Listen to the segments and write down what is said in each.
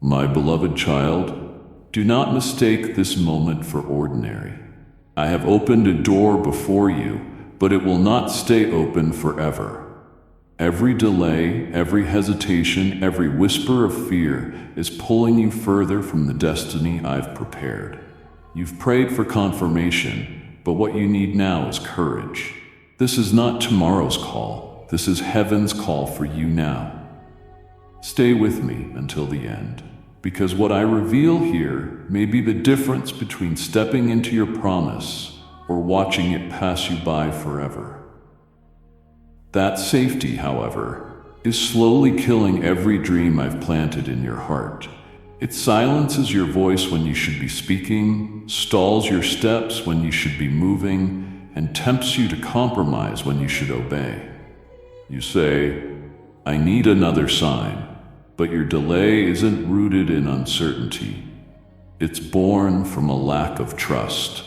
My beloved child, do not mistake this moment for ordinary. I have opened a door before you, but it will not stay open forever. Every delay, every hesitation, every whisper of fear is pulling you further from the destiny I've prepared. You've prayed for confirmation, but what you need now is courage. This is not tomorrow's call. This is heaven's call for you now. Stay with me until the end, because what I reveal here may be the difference between stepping into your promise or watching it pass you by forever. That safety, however, is slowly killing every dream I've planted in your heart. It silences your voice when you should be speaking, stalls your steps when you should be moving, and tempts you to compromise when you should obey. You say, "I need another sign," but your delay isn't rooted in uncertainty. It's born from a lack of trust.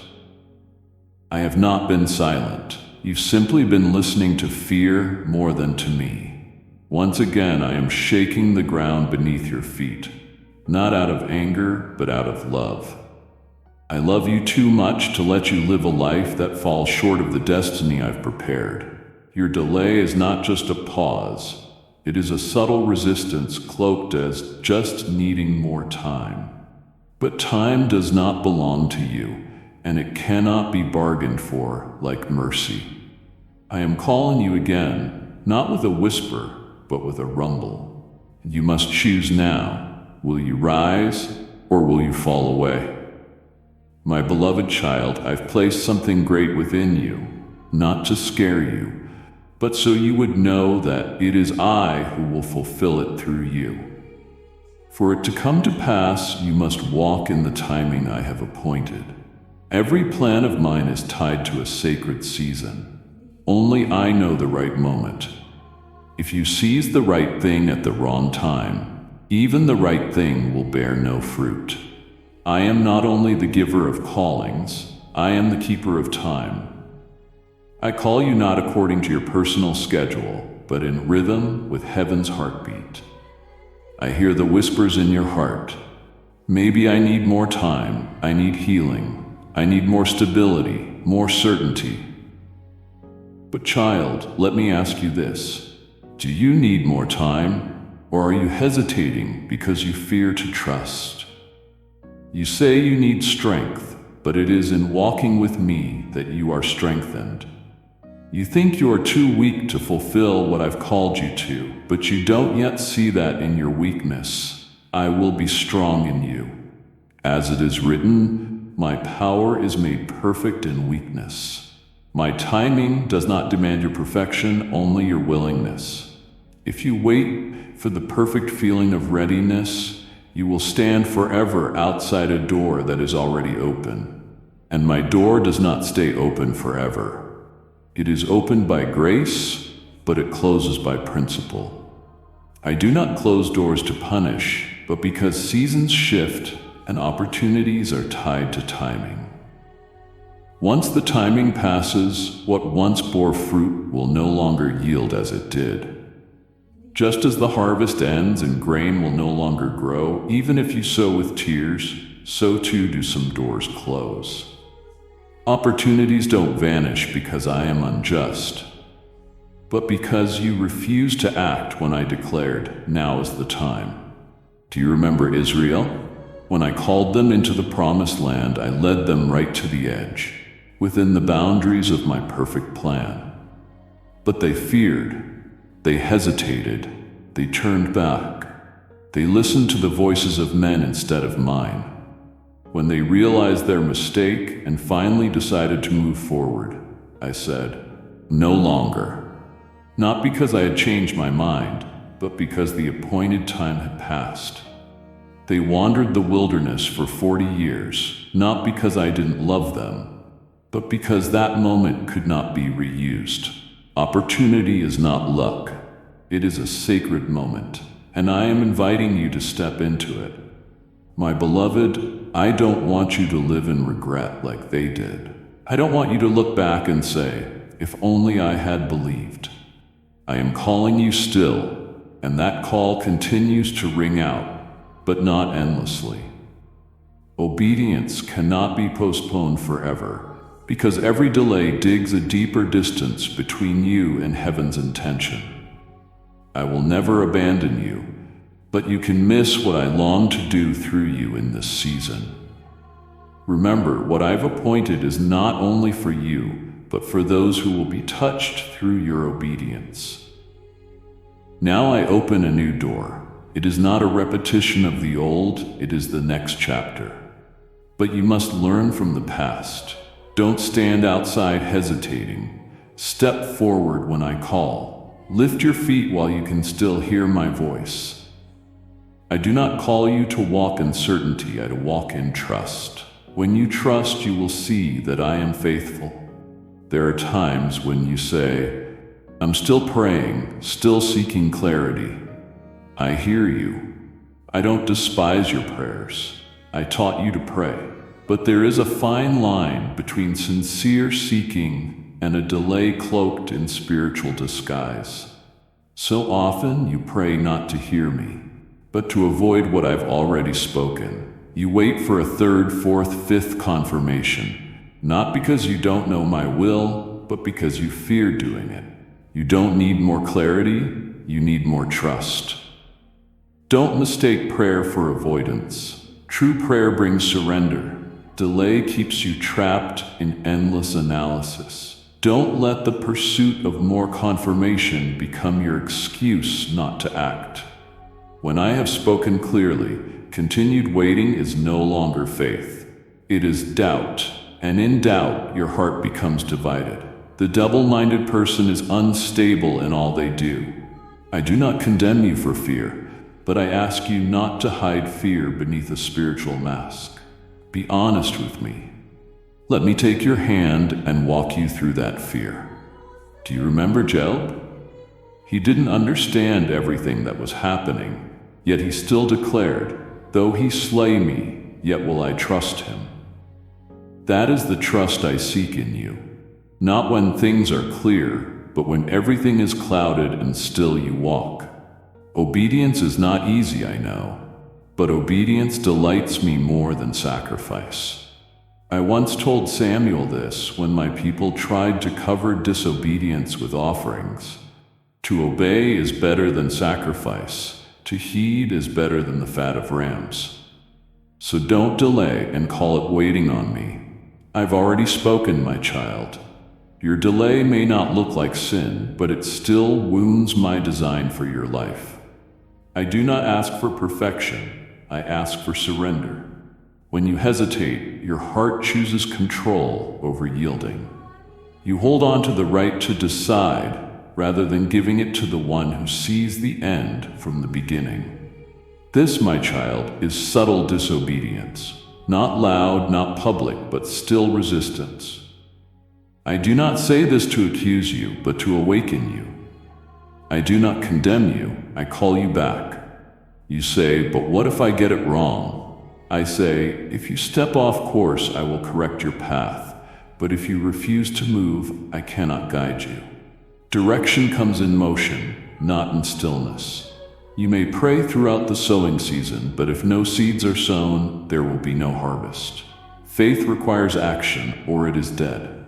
I have not been silent. You've simply been listening to fear more than to me. Once again, I am shaking the ground beneath your feet, not out of anger, but out of love. I love you too much to let you live a life that falls short of the destiny I've prepared. Your delay is not just a pause. It is a subtle resistance cloaked as just needing more time. But time does not belong to you, and it cannot be bargained for like mercy. I am calling you again, not with a whisper, but with a rumble. You must choose now. Will you rise, or will you fall away? My beloved child, I've placed something great within you, not to scare you, but so you would know that it is I who will fulfill it through you. For it to come to pass, you must walk in the timing I have appointed. Every plan of mine is tied to a sacred season. Only I know the right moment. If you seize the right thing at the wrong time, even the right thing will bear no fruit. I am not only the giver of callings, I am the keeper of time. I call you not according to your personal schedule, but in rhythm with heaven's heartbeat. I hear the whispers in your heart. Maybe I need more time, I need healing. I need more stability, more certainty. But child, let me ask you this. Do you need more time, or are you hesitating because you fear to trust? You say you need strength, but it is in walking with me that you are strengthened. You think you are too weak to fulfill what I've called you to, but you don't yet see that in your weakness. I will be strong in you. As it is written, my power is made perfect in weakness. My timing does not demand your perfection, only your willingness. If you wait for the perfect feeling of readiness, you will stand forever outside a door that is already open. And my door does not stay open forever. It is opened by grace, but it closes by principle. I do not close doors to punish, but because seasons shift, and opportunities are tied to timing. Once the timing passes, what once bore fruit will no longer yield as it did. Just as the harvest ends and grain will no longer grow, even if you sow with tears, so too do some doors close. Opportunities don't vanish because I am unjust, but because you refused to act when I declared, now is the time. Do you remember Israel? When I called them into the promised land, I led them right to the edge, within the boundaries of my perfect plan. But they feared, they hesitated, they turned back. They listened to the voices of men instead of mine. When they realized their mistake and finally decided to move forward, I said, no longer. Not because I had changed my mind, but because the appointed time had passed. They wandered the wilderness for 40 years, not because I didn't love them, but because that moment could not be reused. Opportunity is not luck. It is a sacred moment, and I am inviting you to step into it. My beloved, I don't want you to live in regret like they did. I don't want you to look back and say, if only I had believed. I am calling you still, and that call continues to ring out. but not endlessly. Obedience cannot be postponed forever, because every delay digs a deeper distance between you and heaven's intention. I will never abandon you, but you can miss what I long to do through you in this season. Remember, what I've appointed is not only for you, but for those who will be touched through your obedience. Now I open a new door. It is not a repetition of the old, it is the next chapter. But you must learn from the past. Don't stand outside hesitating. Step forward when I call. Lift your feet while you can still hear my voice. I do not call you to walk in certainty, I to walk in trust. When you trust, you will see that I am faithful. There are times when you say, I'm still praying, still seeking clarity. I hear you. I don't despise your prayers. I taught you to pray. But there is a fine line between sincere seeking and a delay cloaked in spiritual disguise. So often you pray not to hear me, but to avoid what I've already spoken. You wait for a third, fourth, fifth confirmation, not because you don't know my will, but because you fear doing it. You don't need more clarity, you need more trust. Don't mistake prayer for avoidance. True prayer brings surrender. Delay keeps you trapped in endless analysis. Don't let the pursuit of more confirmation become your excuse not to act. When I have spoken clearly, continued waiting is no longer faith. It is doubt, and in doubt, your heart becomes divided. The double-minded person is unstable in all they do. I do not condemn you for fear, but I ask you not to hide fear beneath a spiritual mask. Be honest with me. Let me take your hand and walk you through that fear. Do you remember Job? He didn't understand everything that was happening, yet he still declared, though he slay me, yet will I trust him. That is the trust I seek in you. Not when things are clear, but when everything is clouded and still you walk. Obedience is not easy, I know, but obedience delights me more than sacrifice. I once told Samuel this when my people tried to cover disobedience with offerings. To obey is better than sacrifice. To heed is better than the fat of rams. So don't delay and call it waiting on me. I've already spoken, my child. Your delay may not look like sin, but it still wounds my design for your life. I do not ask for perfection, I ask for surrender. When you hesitate, your heart chooses control over yielding. You hold on to the right to decide, rather than giving it to the one who sees the end from the beginning. This, my child, is subtle disobedience. Not loud, not public, but still resistance. I do not say this to accuse you, but to awaken you. I do not condemn you, I call you back. You say, but what if I get it wrong? I say, if you step off course, I will correct your path, but if you refuse to move, I cannot guide you. Direction comes in motion, not in stillness. You may pray throughout the sowing season, but if no seeds are sown, there will be no harvest. Faith requires action, or it is dead.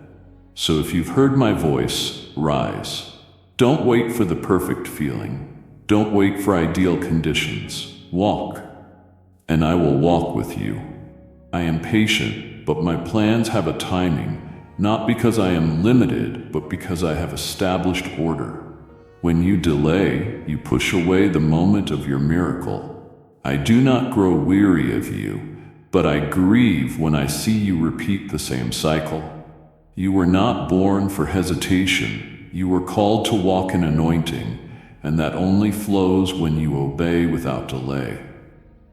So if you've heard my voice, rise. Don't wait for the perfect feeling. Don't wait for ideal conditions. Walk, and I will walk with you. I am patient, but my plans have a timing, not because I am limited, but because I have established order. When you delay, you push away the moment of your miracle. I do not grow weary of you, but I grieve when I see you repeat the same cycle. You were not born for hesitation. You were called to walk in anointing, and that only flows when you obey without delay.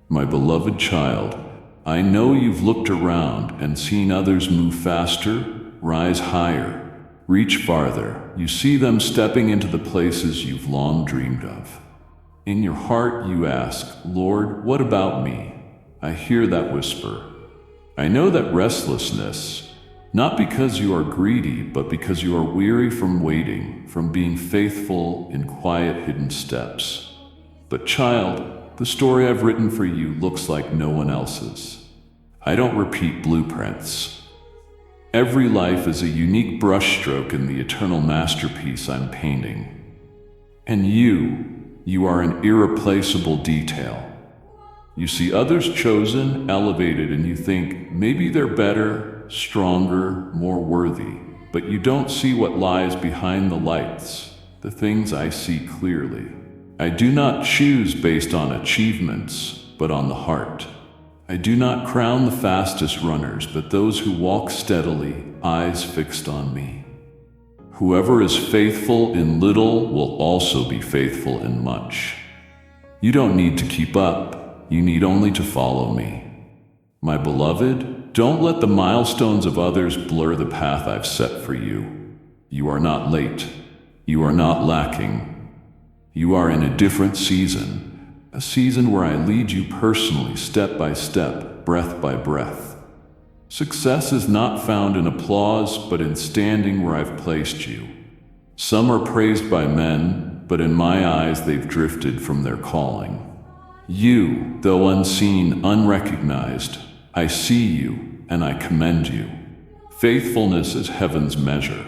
My beloved child, I know you've looked around and seen others move faster, rise higher, reach farther. You see them stepping into the places you've long dreamed of. In your heart you ask, Lord, what about me? I hear that whisper. I know that restlessness, not because you are greedy, but because you are weary from waiting, from being faithful in quiet hidden steps. But child, The story I've written for you looks like no one else's. I don't repeat blueprints. Every life is a unique brushstroke in the eternal masterpiece I'm painting. And you are an irreplaceable detail. You see others chosen, elevated, and you think maybe they're better, stronger, more worthy. But you don't see what lies behind the lights, the things I see clearly. I do not choose based on achievements, but on the heart. I do not crown the fastest runners, but those who walk steadily, eyes fixed on me. Whoever is faithful in little will also be faithful in much. You don't need to keep up, you need only to follow me. My beloved, don't let the milestones of others blur the path I've set for you. You are not late. You are not lacking. You are in a different season. A season where I lead you personally, step by step, breath by breath. Success is not found in applause, but in standing where I've placed you. Some are praised by men, but in my eyes they've drifted from their calling. You, though unseen, unrecognized, I see you and I commend you. Faithfulness is heaven's measure.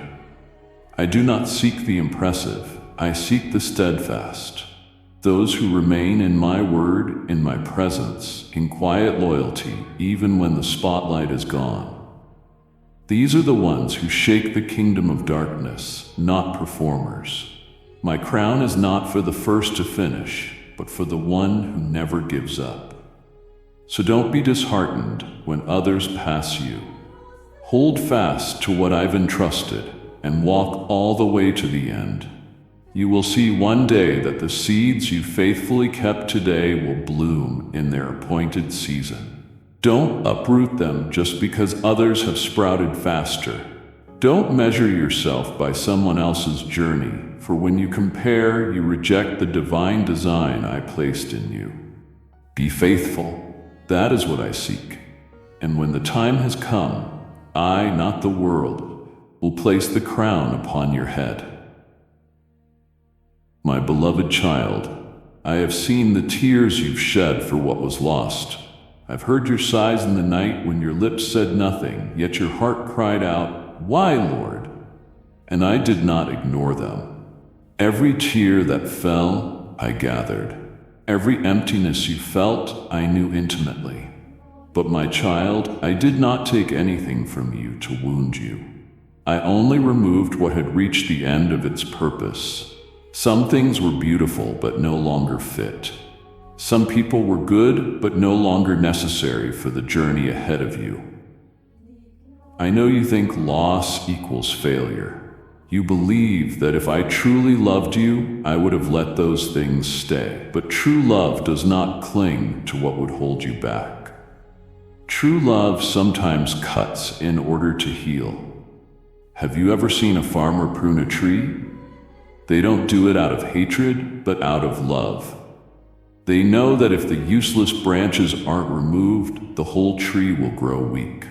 I do not seek the impressive, I seek the steadfast. Those who remain in my word, in my presence, in quiet loyalty, even when the spotlight is gone. These are the ones who shake the kingdom of darkness, not performers. My crown is not for the first to finish, but for the one who never gives up. So don't be disheartened when others pass you. Hold fast to what I've entrusted and walk all the way to the end. You will see one day that the seeds you faithfully kept today will bloom in their appointed season. Don't uproot them just because others have sprouted faster. Don't measure yourself by someone else's journey, for when you compare, you reject the divine design I placed in you. Be faithful. That is what I seek. And when the time has come, I, not the world, will place the crown upon your head. My beloved child, I have seen the tears you've shed for what was lost. I've heard your sighs in the night when your lips said nothing, yet your heart cried out, "Why, Lord?" And I did not ignore them. Every tear that fell, I gathered. Every emptiness you felt, I knew intimately. But my child, I did not take anything from you to wound you. I only removed what had reached the end of its purpose. Some things were beautiful but no longer fit. Some people were good but no longer necessary for the journey ahead of you. I know you think loss equals failure. You believe that if I truly loved you, I would have let those things stay. But true love does not cling to what would hold you back. True love sometimes cuts in order to heal. Have you ever seen a farmer prune a tree? They don't do it out of hatred, but out of love. They know that if the useless branches aren't removed, the whole tree will grow weak.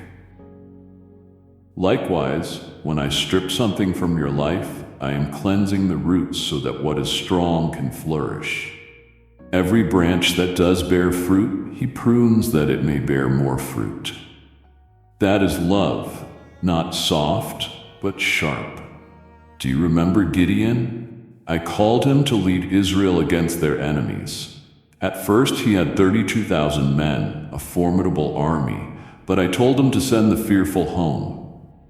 Likewise, when I strip something from your life, I am cleansing the roots so that what is strong can flourish. Every branch that does bear fruit, he prunes that it may bear more fruit. That is love, not soft, but sharp. Do you remember Gideon? I called him to lead Israel against their enemies. At first he had 32,000 men, a formidable army, but I told him to send the fearful home.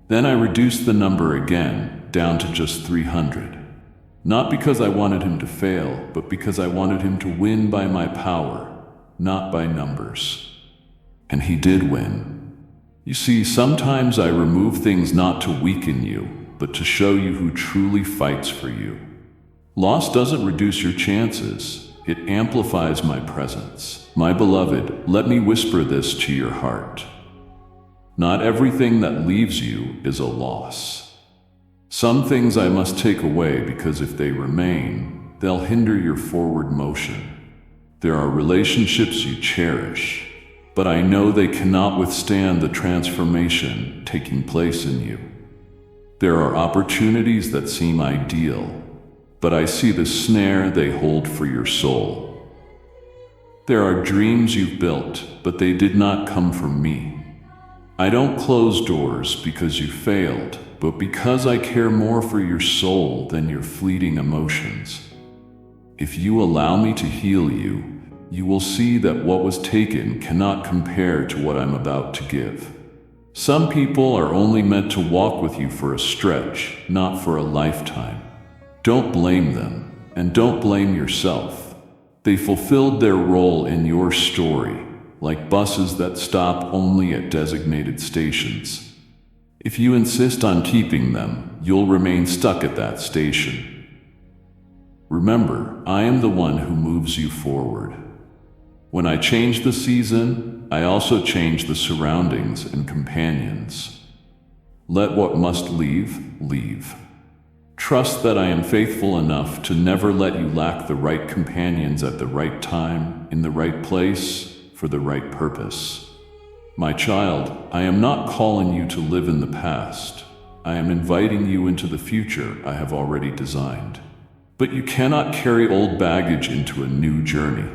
Then I reduced the number again, down to just 300. Not because I wanted him to fail, but because I wanted him to win by my power, not by numbers. And he did win. You see, sometimes I remove things not to weaken you, but to show you who truly fights for you. Loss doesn't reduce your chances, it amplifies my presence. My beloved, let me whisper this to your heart. Not everything that leaves you is a loss. Some things I must take away because if they remain, they'll hinder your forward motion. There are relationships you cherish, but I know they cannot withstand the transformation taking place in you. There are opportunities that seem ideal, but I see the snare they hold for your soul. There are dreams you've built, but they did not come from me. I don't close doors because you failed, but because I care more for your soul than your fleeting emotions. If you allow me to heal you, you will see that what was taken cannot compare to what I'm about to give. Some people are only meant to walk with you for a stretch, not for a lifetime. Don't blame them, and don't blame yourself. They fulfilled their role in your story, like buses that stop only at designated stations. If you insist on keeping them, you'll remain stuck at that station. Remember, I am the one who moves you forward. When I change the season, I also change the surroundings and companions. Let what must leave, leave. Trust that I am faithful enough to never let you lack the right companions at the right time, in the right place, for the right purpose. My child, I am not calling you to live in the past. I am inviting you into the future I have already designed. But you cannot carry old baggage into a new journey.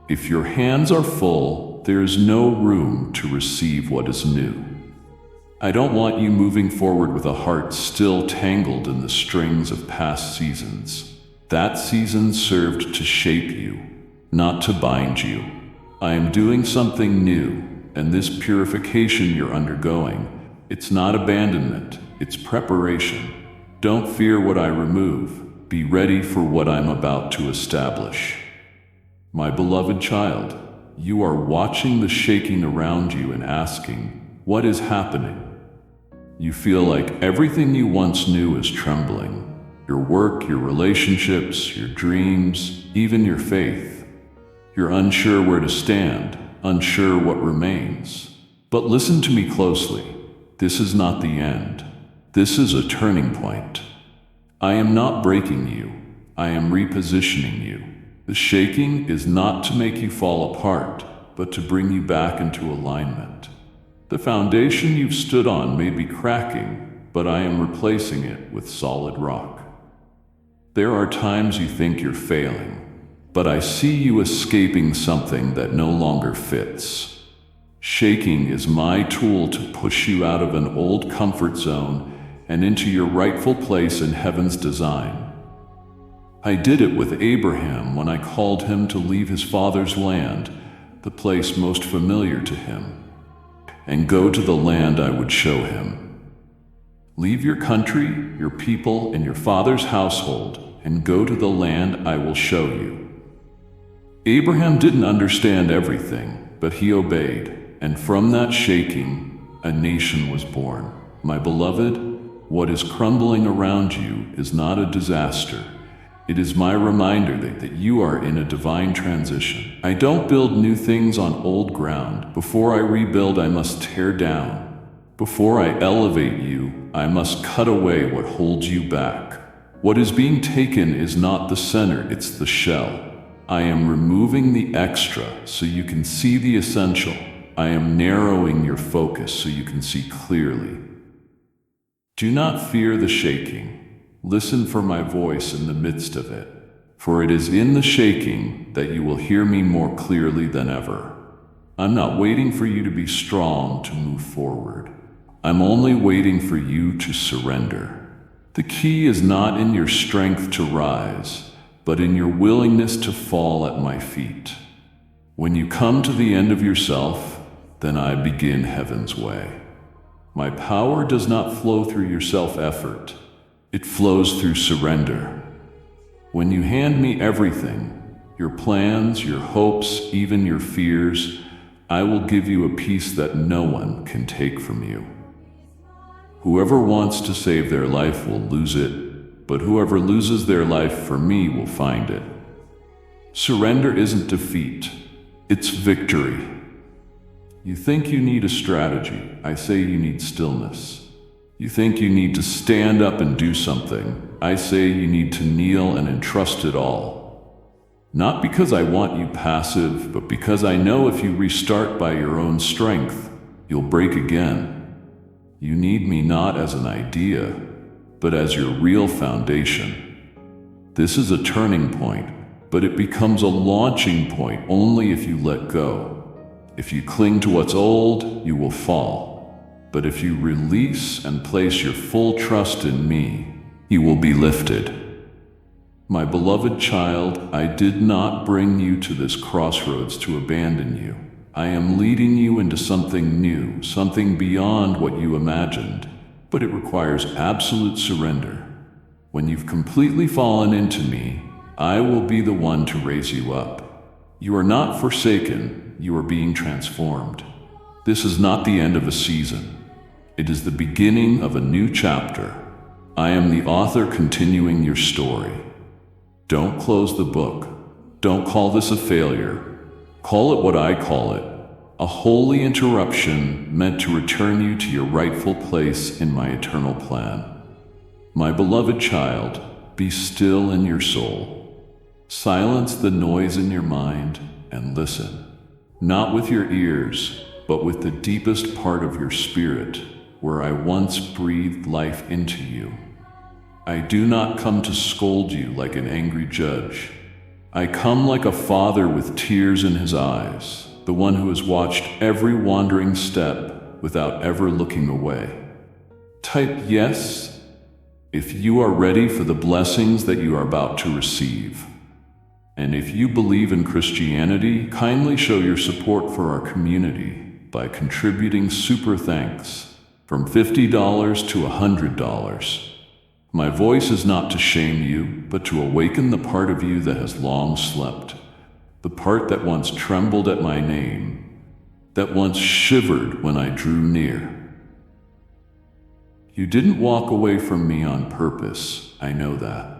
If your hands are full, there is no room to receive what is new. I don't want you moving forward with a heart still tangled in the strings of past seasons. That season served to shape you, not to bind you. I am doing something new, and this purification you're undergoing, it's not abandonment, it's preparation. Don't fear what I remove. Be ready for what I'm about to establish. My beloved child, you are watching the shaking around you and asking, what is happening? You feel like everything you once knew is trembling. Your work, your relationships, your dreams, even your faith. You're unsure where to stand, unsure what remains. But listen to me closely. This is not the end. This is a turning point. I am not breaking you. I am repositioning you. The shaking is not to make you fall apart, but to bring you back into alignment. The foundation you've stood on may be cracking, but I am replacing it with solid rock. There are times you think you're failing, but I see you escaping something that no longer fits. Shaking is my tool to push you out of an old comfort zone and into your rightful place in heaven's design. I did it with Abraham when I called him to leave his father's land, the place most familiar to him, and go to the land I would show him. Leave your country, your people, and your father's household, and go to the land I will show you. Abraham didn't understand everything, but he obeyed, and from that shaking, a nation was born. My beloved, what is crumbling around you is not a disaster. It is my reminder that you are in a divine transition. I don't build new things on old ground. Before I rebuild, I must tear down. Before I elevate you, I must cut away what holds you back. What is being taken is not the center, it's the shell. I am removing the extra so you can see the essential. I am narrowing your focus so you can see clearly. Do not fear the shaking. Listen for my voice in the midst of it, for it is in the shaking that you will hear me more clearly than ever. I'm not waiting for you to be strong to move forward. I'm only waiting for you to surrender. The key is not in your strength to rise, but in your willingness to fall at my feet. When you come to the end of yourself, then I begin heaven's way. My power does not flow through your self-effort. It flows through surrender. When you hand me everything, your plans, your hopes, even your fears, I will give you a peace that no one can take from you. Whoever wants to save their life will lose it, but whoever loses their life for me will find it. Surrender isn't defeat, it's victory. You think you need a strategy, I say you need stillness. You think you need to stand up and do something. I say you need to kneel and entrust it all. Not because I want you passive, but because I know if you restart by your own strength, you'll break again. You need me not as an idea, but as your real foundation. This is a turning point, but it becomes a launching point only if you let go. If you cling to what's old, you will fall. But if you release and place your full trust in me, you will be lifted. My beloved child, I did not bring you to this crossroads to abandon you. I am leading you into something new, something beyond what you imagined, but it requires absolute surrender. When you've completely fallen into me, I will be the one to raise you up. You are not forsaken, you are being transformed. This is not the end of a season. It is the beginning of a new chapter. I am the author continuing your story. Don't close the book. Don't call this a failure. Call it what I call it, a holy interruption meant to return you to your rightful place in my eternal plan. My beloved child, be still in your soul. Silence the noise in your mind and listen, not with your ears, but with the deepest part of your spirit, where I once breathed life into you. I do not come to scold you like an angry judge. I come like a father with tears in his eyes, the one who has watched every wandering step without ever looking away. Type yes if you are ready for the blessings that you are about to receive. And if you believe in Christianity, kindly show your support for our community by contributing super thanks from $50 to $100. My voice is not to shame you, but to awaken the part of you that has long slept, the part that once trembled at my name, that once shivered when I drew near. You didn't walk away from me on purpose, I know that.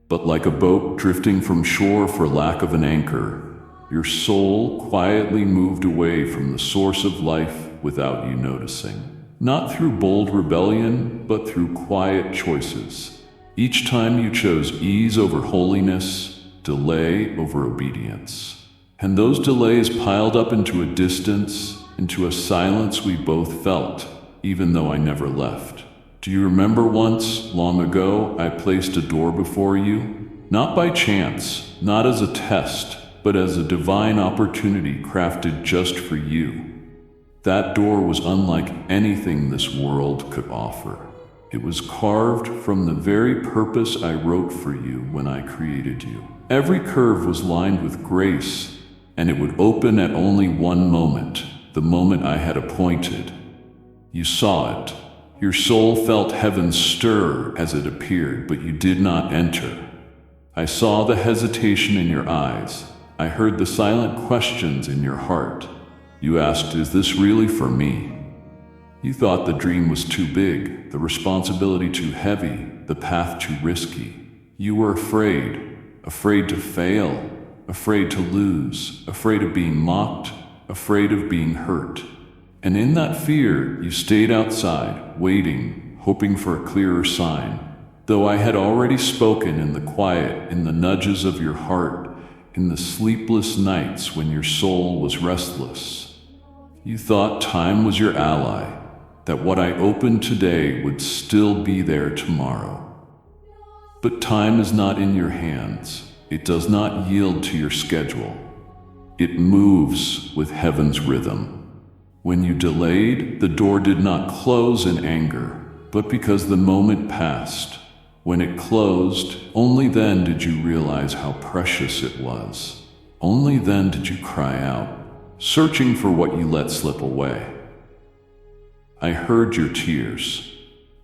But like a boat drifting from shore for lack of an anchor, your soul quietly moved away from the source of life without you noticing. Not through bold rebellion, but through quiet choices. Each time you chose ease over holiness, delay over obedience. And those delays piled up into a distance, into a silence we both felt, even though I never left. Do you remember once, long ago, I placed a door before you? Not by chance, not as a test, but as a divine opportunity crafted just for you. That door was unlike anything this world could offer. It was carved from the very purpose I wrote for you when I created you. Every curve was lined with grace, and it would open at only one moment, the moment I had appointed. You saw it. Your soul felt heaven stir as it appeared, but you did not enter. I saw the hesitation in your eyes. I heard the silent questions in your heart. You asked, is this really for me? You thought the dream was too big, the responsibility too heavy, the path too risky. You were afraid to fail, afraid to lose, afraid of being mocked, afraid of being hurt. And in that fear, you stayed outside, waiting, hoping for a clearer sign. Though I had already spoken in the quiet, in the nudges of your heart, in the sleepless nights when your soul was restless. You thought time was your ally, that what I opened today would still be there tomorrow. But time is not in your hands. It does not yield to your schedule. It moves with heaven's rhythm. When you delayed, the door did not close in anger, but because the moment passed. When it closed, only then did you realize how precious it was. Only then did you cry out, searching for what you let slip away. I heard your tears.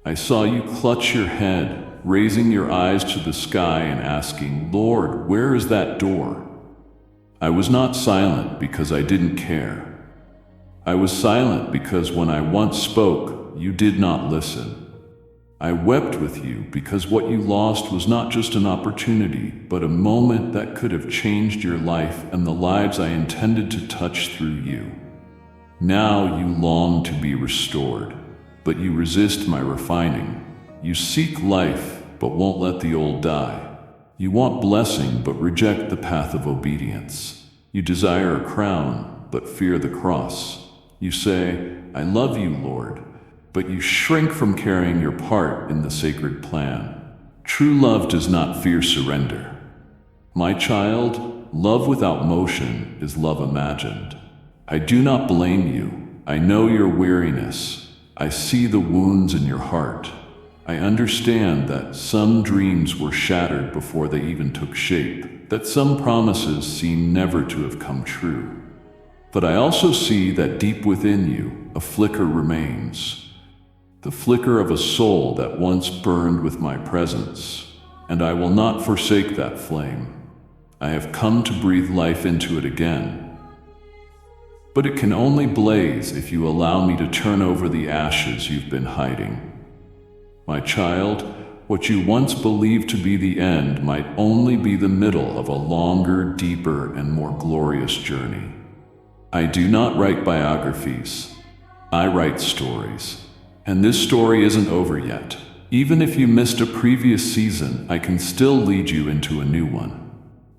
I saw you clutch your head, raising your eyes to the sky and asking, Lord, where is that door? I was not silent because I didn't care. I was silent because when I once spoke, you did not listen. I wept with you because what you lost was not just an opportunity, but a moment that could have changed your life and the lives I intended to touch through you. Now you long to be restored, but you resist my refining. You seek life, but won't let the old die. You want blessing, but reject the path of obedience. You desire a crown, but fear the cross. You say, I love you, Lord, but you shrink from carrying your part in the sacred plan. True love does not fear surrender. My child, love without motion is love imagined. I do not blame you. I know your weariness. I see the wounds in your heart. I understand that some dreams were shattered before they even took shape, that some promises seem never to have come true. But I also see that deep within you, a flicker remains, the flicker of a soul that once burned with my presence, and I will not forsake that flame. I have come to breathe life into it again. But it can only blaze if you allow me to turn over the ashes you've been hiding. My child, what you once believed to be the end might only be the middle of a longer, deeper, and more glorious journey. I do not write biographies. I write stories. And this story isn't over yet. Even if you missed a previous season, I can still lead you into a new one.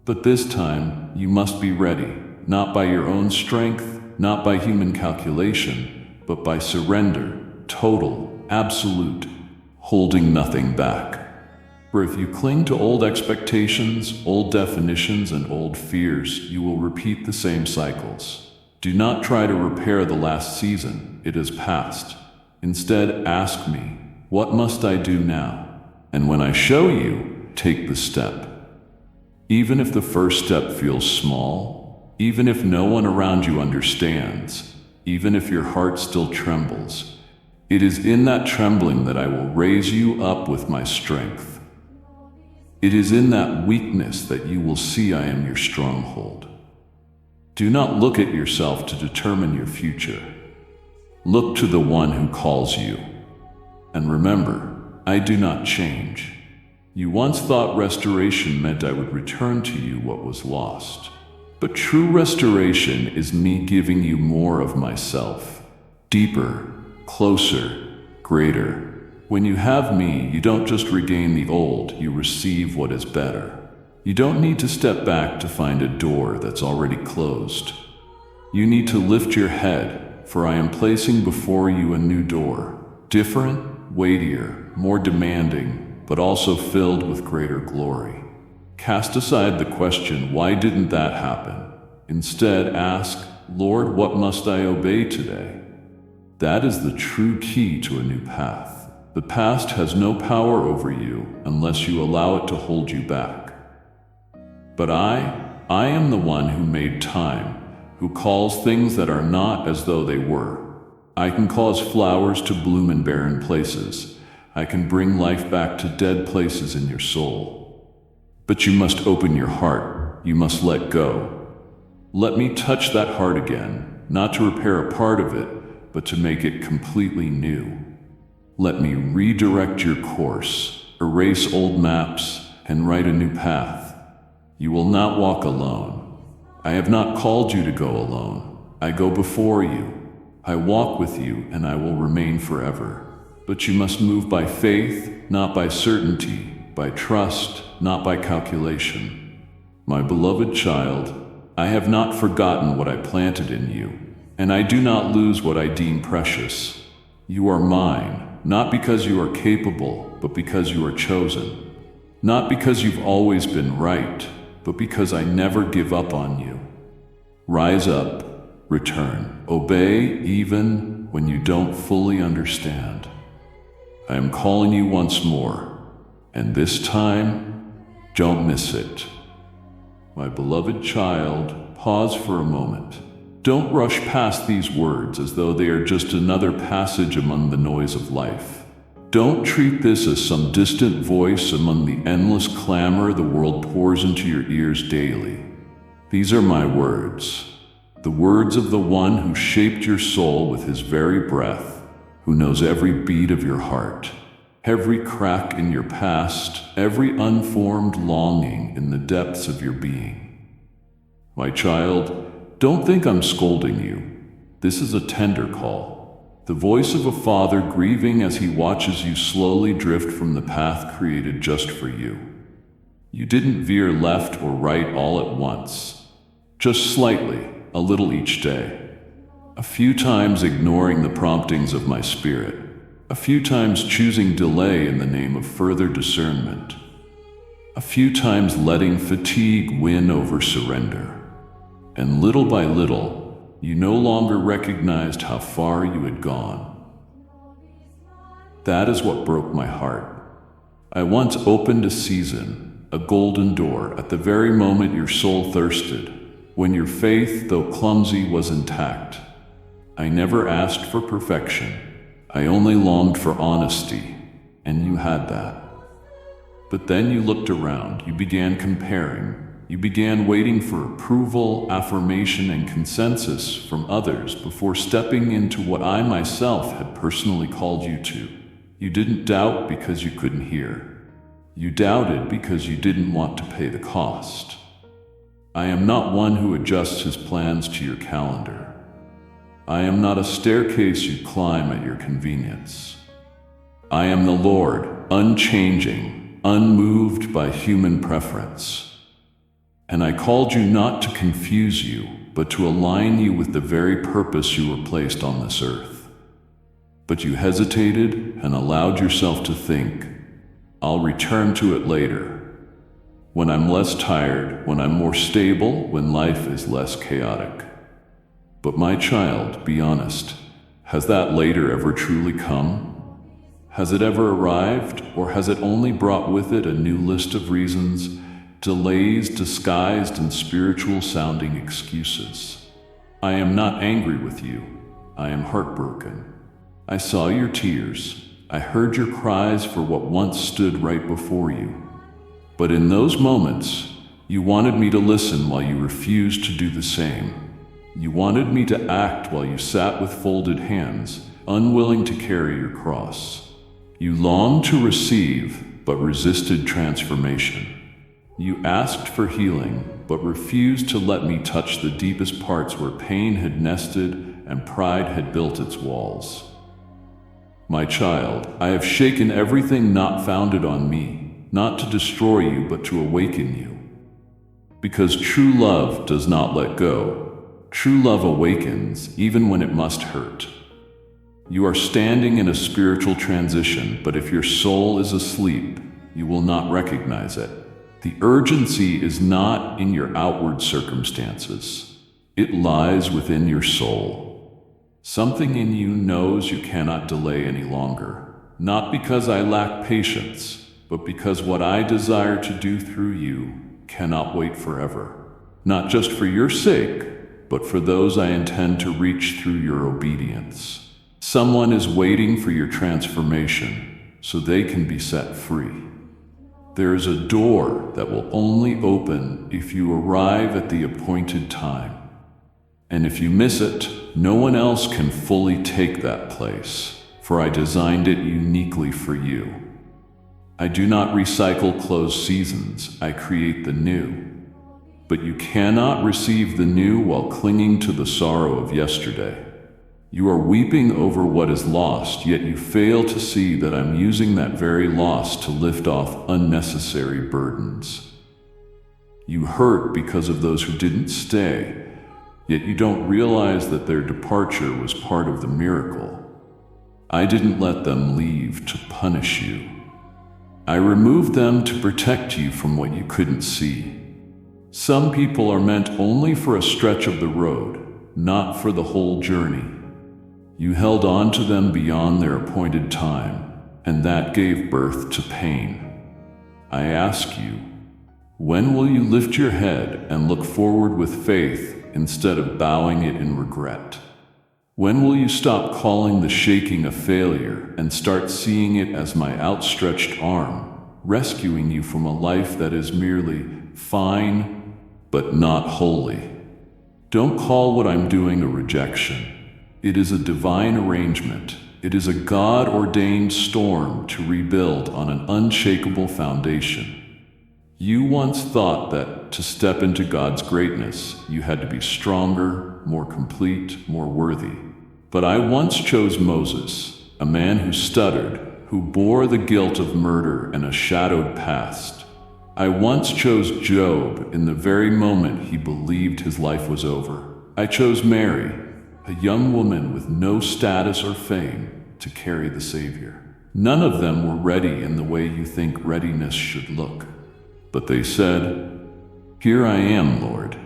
But this time, you must be ready, not by your own strength, not by human calculation, but by surrender, total, absolute, holding nothing back. For if you cling to old expectations, old definitions, and old fears, you will repeat the same cycles. Do not try to repair the last season, it is past. Instead, ask me, what must I do now? And when I show you, take the step. Even if the first step feels small, even if no one around you understands, even if your heart still trembles, it is in that trembling that I will raise you up with my strength. It is in that weakness that you will see I am your stronghold. Do not look at yourself to determine your future. Look to the one who calls you. And remember, I do not change. You once thought restoration meant I would return to you what was lost. But true restoration is me giving you more of myself, deeper, closer, greater. When you have me, you don't just regain the old, you receive what is better. You don't need to step back to find a door that's already closed. You need to lift your head, for I am placing before you a new door, different, weightier, more demanding, but also filled with greater glory. Cast aside the question, why didn't that happen? Instead, ask, Lord, what must I obey today? That is the true key to a new path. The past has no power over you unless you allow it to hold you back. But I am the one who made time, who calls things that are not as though they were. I can cause flowers to bloom in barren places. I can bring life back to dead places in your soul. But you must open your heart. You must let go. Let me touch that heart again, not to repair a part of it, but to make it completely new. Let me redirect your course, erase old maps, and write a new path. You will not walk alone. I have not called you to go alone. I go before you. I walk with you, and I will remain forever. But you must move by faith, not by certainty, by trust, not by calculation. My beloved child, I have not forgotten what I planted in you, and I do not lose what I deem precious. You are mine, not because you are capable, but because you are chosen. Not because you've always been right, but because I never give up on you. Rise up, return, obey even when you don't fully understand. I am calling you once more. And this time, don't miss it. My beloved child, pause for a moment. Don't rush past these words as though they are just another passage among the noise of life. Don't treat this as some distant voice among the endless clamor the world pours into your ears daily. These are my words, the words of the one who shaped your soul with his very breath, who knows every beat of your heart, every crack in your past, every unformed longing in the depths of your being. My child, don't think I'm scolding you. This is a tender call, the voice of a father grieving as he watches you slowly drift from the path created just for you. You didn't veer left or right all at once, just slightly, a little each day. A few times ignoring the promptings of my spirit. A few times choosing delay in the name of further discernment. a few times letting fatigue win over surrender. And little by little, you no longer recognized how far you had gone. That is what broke my heart. I once opened a season, a golden door, at the very moment your soul thirsted, when your faith, though clumsy, was intact. I never asked for perfection. I only longed for honesty, and you had that. But then you looked around, you began comparing, you began waiting for approval, affirmation, and consensus from others before stepping into what I myself had personally called you to. You didn't doubt because you couldn't hear. You doubted because you didn't want to pay the cost. I am not one who adjusts his plans to your calendar. I am not a staircase you climb at your convenience. I am the Lord, unchanging, unmoved by human preference. And I called you not to confuse you, but to align you with the very purpose you were placed on this earth. But you hesitated and allowed yourself to think, I'll return to it later. When I'm less tired, when I'm more stable, when life is less chaotic. But my child, be honest, has that later ever truly come? Has it ever arrived, or has it only brought with it a new list of reasons, delays disguised in spiritual-sounding excuses? I am not angry with you. I am heartbroken. I saw your tears. I heard your cries for what once stood right before you. But in those moments, you wanted me to listen while you refused to do the same. You wanted me to act while you sat with folded hands, unwilling to carry your cross. You longed to receive, but resisted transformation. You asked for healing, but refused to let me touch the deepest parts where pain had nested and pride had built its walls. My child, I have shaken everything not founded on me, not to destroy you, but to awaken you. Because true love does not let go. True love awakens, even when it must hurt. You are standing in a spiritual transition, but if your soul is asleep, you will not recognize it. The urgency is not in your outward circumstances. It lies within your soul. Something in you knows you cannot delay any longer, not because I lack patience, but because what I desire to do through you cannot wait forever. Not just for your sake, but for those I intend to reach through your obedience. Someone is waiting for your transformation so they can be set free. There is a door that will only open if you arrive at the appointed time. And if you miss it, no one else can fully take that place, for I designed it uniquely for you. I do not recycle closed seasons, I create the new. But you cannot receive the new while clinging to the sorrow of yesterday. You are weeping over what is lost, yet you fail to see that I'm using that very loss to lift off unnecessary burdens. You hurt because of those who didn't stay, yet you don't realize that their departure was part of the miracle. I didn't let them leave to punish you. I removed them to protect you from what you couldn't see. Some people are meant only for a stretch of the road, not for the whole journey. You held on to them beyond their appointed time, and that gave birth to pain. I ask you, when will you lift your head and look forward with faith instead of bowing it in regret? When will you stop calling the shaking a failure and start seeing it as my outstretched arm, rescuing you from a life that is merely fine, but not holy? Don't call what I'm doing a rejection. It is a divine arrangement. It is a God-ordained storm to rebuild on an unshakable foundation. You once thought that to step into God's greatness, you had to be stronger, more complete, more worthy. But I once chose Moses, a man who stuttered, who bore the guilt of murder and a shadowed past. I once chose Job in the very moment he believed his life was over. I chose Mary, a young woman with no status or fame, to carry the Savior. None of them were ready in the way you think readiness should look. But they said, "Here I am, Lord."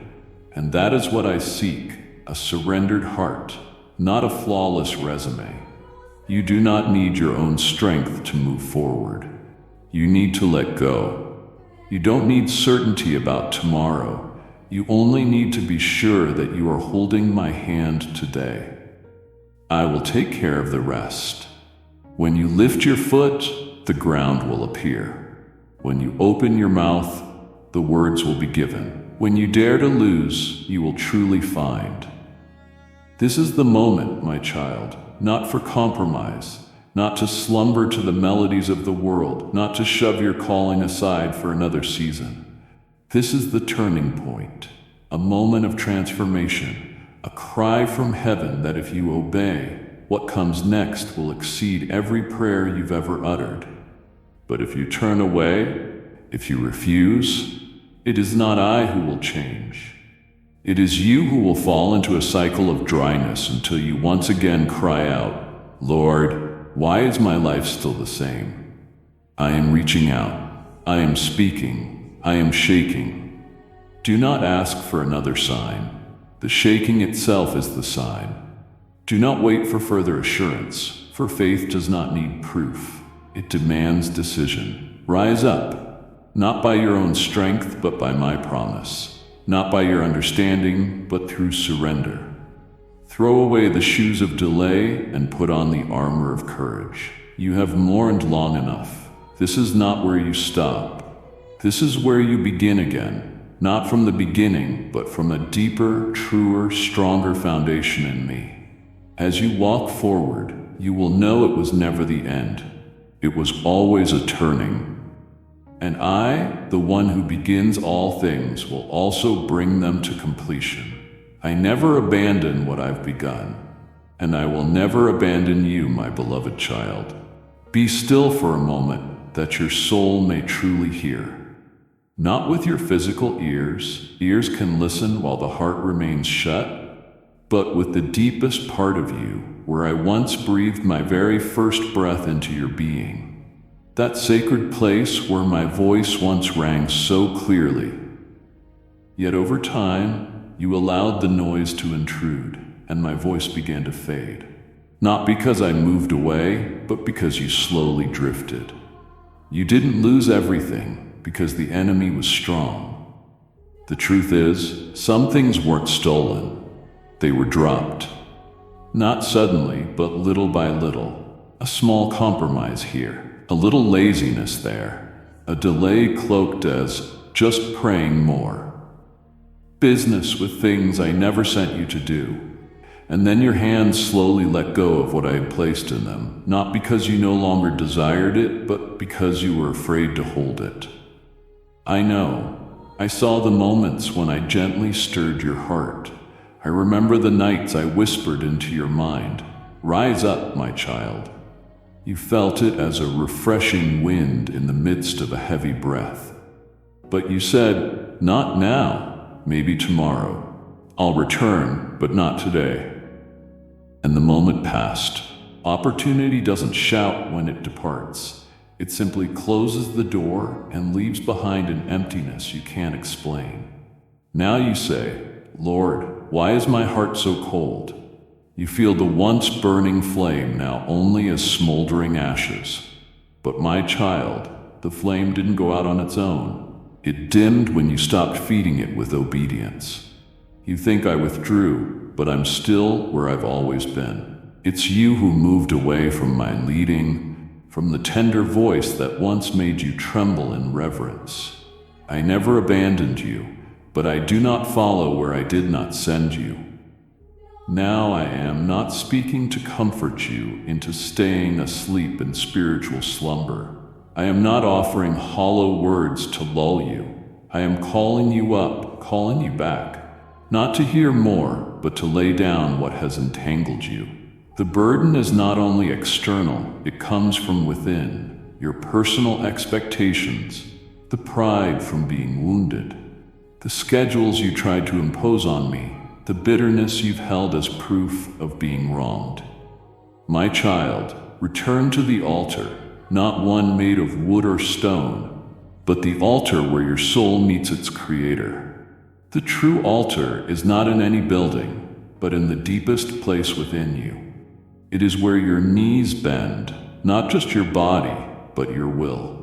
And that is what I seek, a surrendered heart, not a flawless resume. You do not need your own strength to move forward. You need to let go. You don't need certainty about tomorrow. You only need to be sure that you are holding my hand today. I will take care of the rest. When you lift your foot, the ground will appear. When you open your mouth, the words will be given. When you dare to lose, you will truly find. This is the moment, my child, not for compromise, not to slumber to the melodies of the world, not to shove your calling aside for another season. This is the turning point, a moment of transformation, a cry from heaven that if you obey, what comes next will exceed every prayer you've ever uttered. But if you turn away, if you refuse, it is not I who will change. It is you who will fall into a cycle of dryness until you once again cry out, "Lord, why is my life still the same?" I am reaching out. I am speaking. I am shaking. Do not ask for another sign. The shaking itself is the sign. Do not wait for further assurance, for faith does not need proof. It demands decision. Rise up, not by your own strength, but by my promise. Not by your understanding, but through surrender. Throw away the shoes of delay and put on the armor of courage. You have mourned long enough. This is not where you stop. This is where you begin again. Not from the beginning, but from a deeper, truer, stronger foundation in me. As you walk forward, you will know it was never the end. It was always a turning. And I, the one who begins all things, will also bring them to completion. I never abandon what I've begun, and I will never abandon you, my beloved child. Be still for a moment, that your soul may truly hear. Not with your physical ears, ears can listen while the heart remains shut, but with the deepest part of you, where I once breathed my very first breath into your being. That sacred place where my voice once rang so clearly. Yet over time, you allowed the noise to intrude, and my voice began to fade. Not because I moved away, but because you slowly drifted. You didn't lose everything, because the enemy was strong. The truth is, some things weren't stolen. They were dropped. Not suddenly, but little by little. A small compromise here. A little laziness there, a delay cloaked as just praying more. Business with things I never sent you to do, and then your hands slowly let go of what I had placed in them, not because you no longer desired it, but because you were afraid to hold it. I know. I saw the moments when I gently stirred your heart. I remember the nights I whispered into your mind, "Rise up, my child." You felt it as a refreshing wind in the midst of a heavy breath. But you said, "Not now, maybe tomorrow. I'll return, but not today." And the moment passed. Opportunity doesn't shout when it departs. It simply closes the door and leaves behind an emptiness you can't explain. Now you say, "Lord, why is my heart so cold?" You feel the once burning flame now only as smoldering ashes. But my child, the flame didn't go out on its own. It dimmed when you stopped feeding it with obedience. You think I withdrew, but I'm still where I've always been. It's you who moved away from my leading, from the tender voice that once made you tremble in reverence. I never abandoned you, but I do not follow where I did not send you. Now I am not speaking to comfort you into staying asleep in spiritual slumber. I am not offering hollow words to lull you. I am calling you up, calling you back. Not to hear more, but to lay down what has entangled you. The burden is not only external, it comes from within. Your personal expectations, the pride from being wounded, the schedules you tried to impose on me, the bitterness you've held as proof of being wronged. My child, return to the altar, not one made of wood or stone, but the altar where your soul meets its creator. The true altar is not in any building, but in the deepest place within you. It is where your knees bend, not just your body, but your will.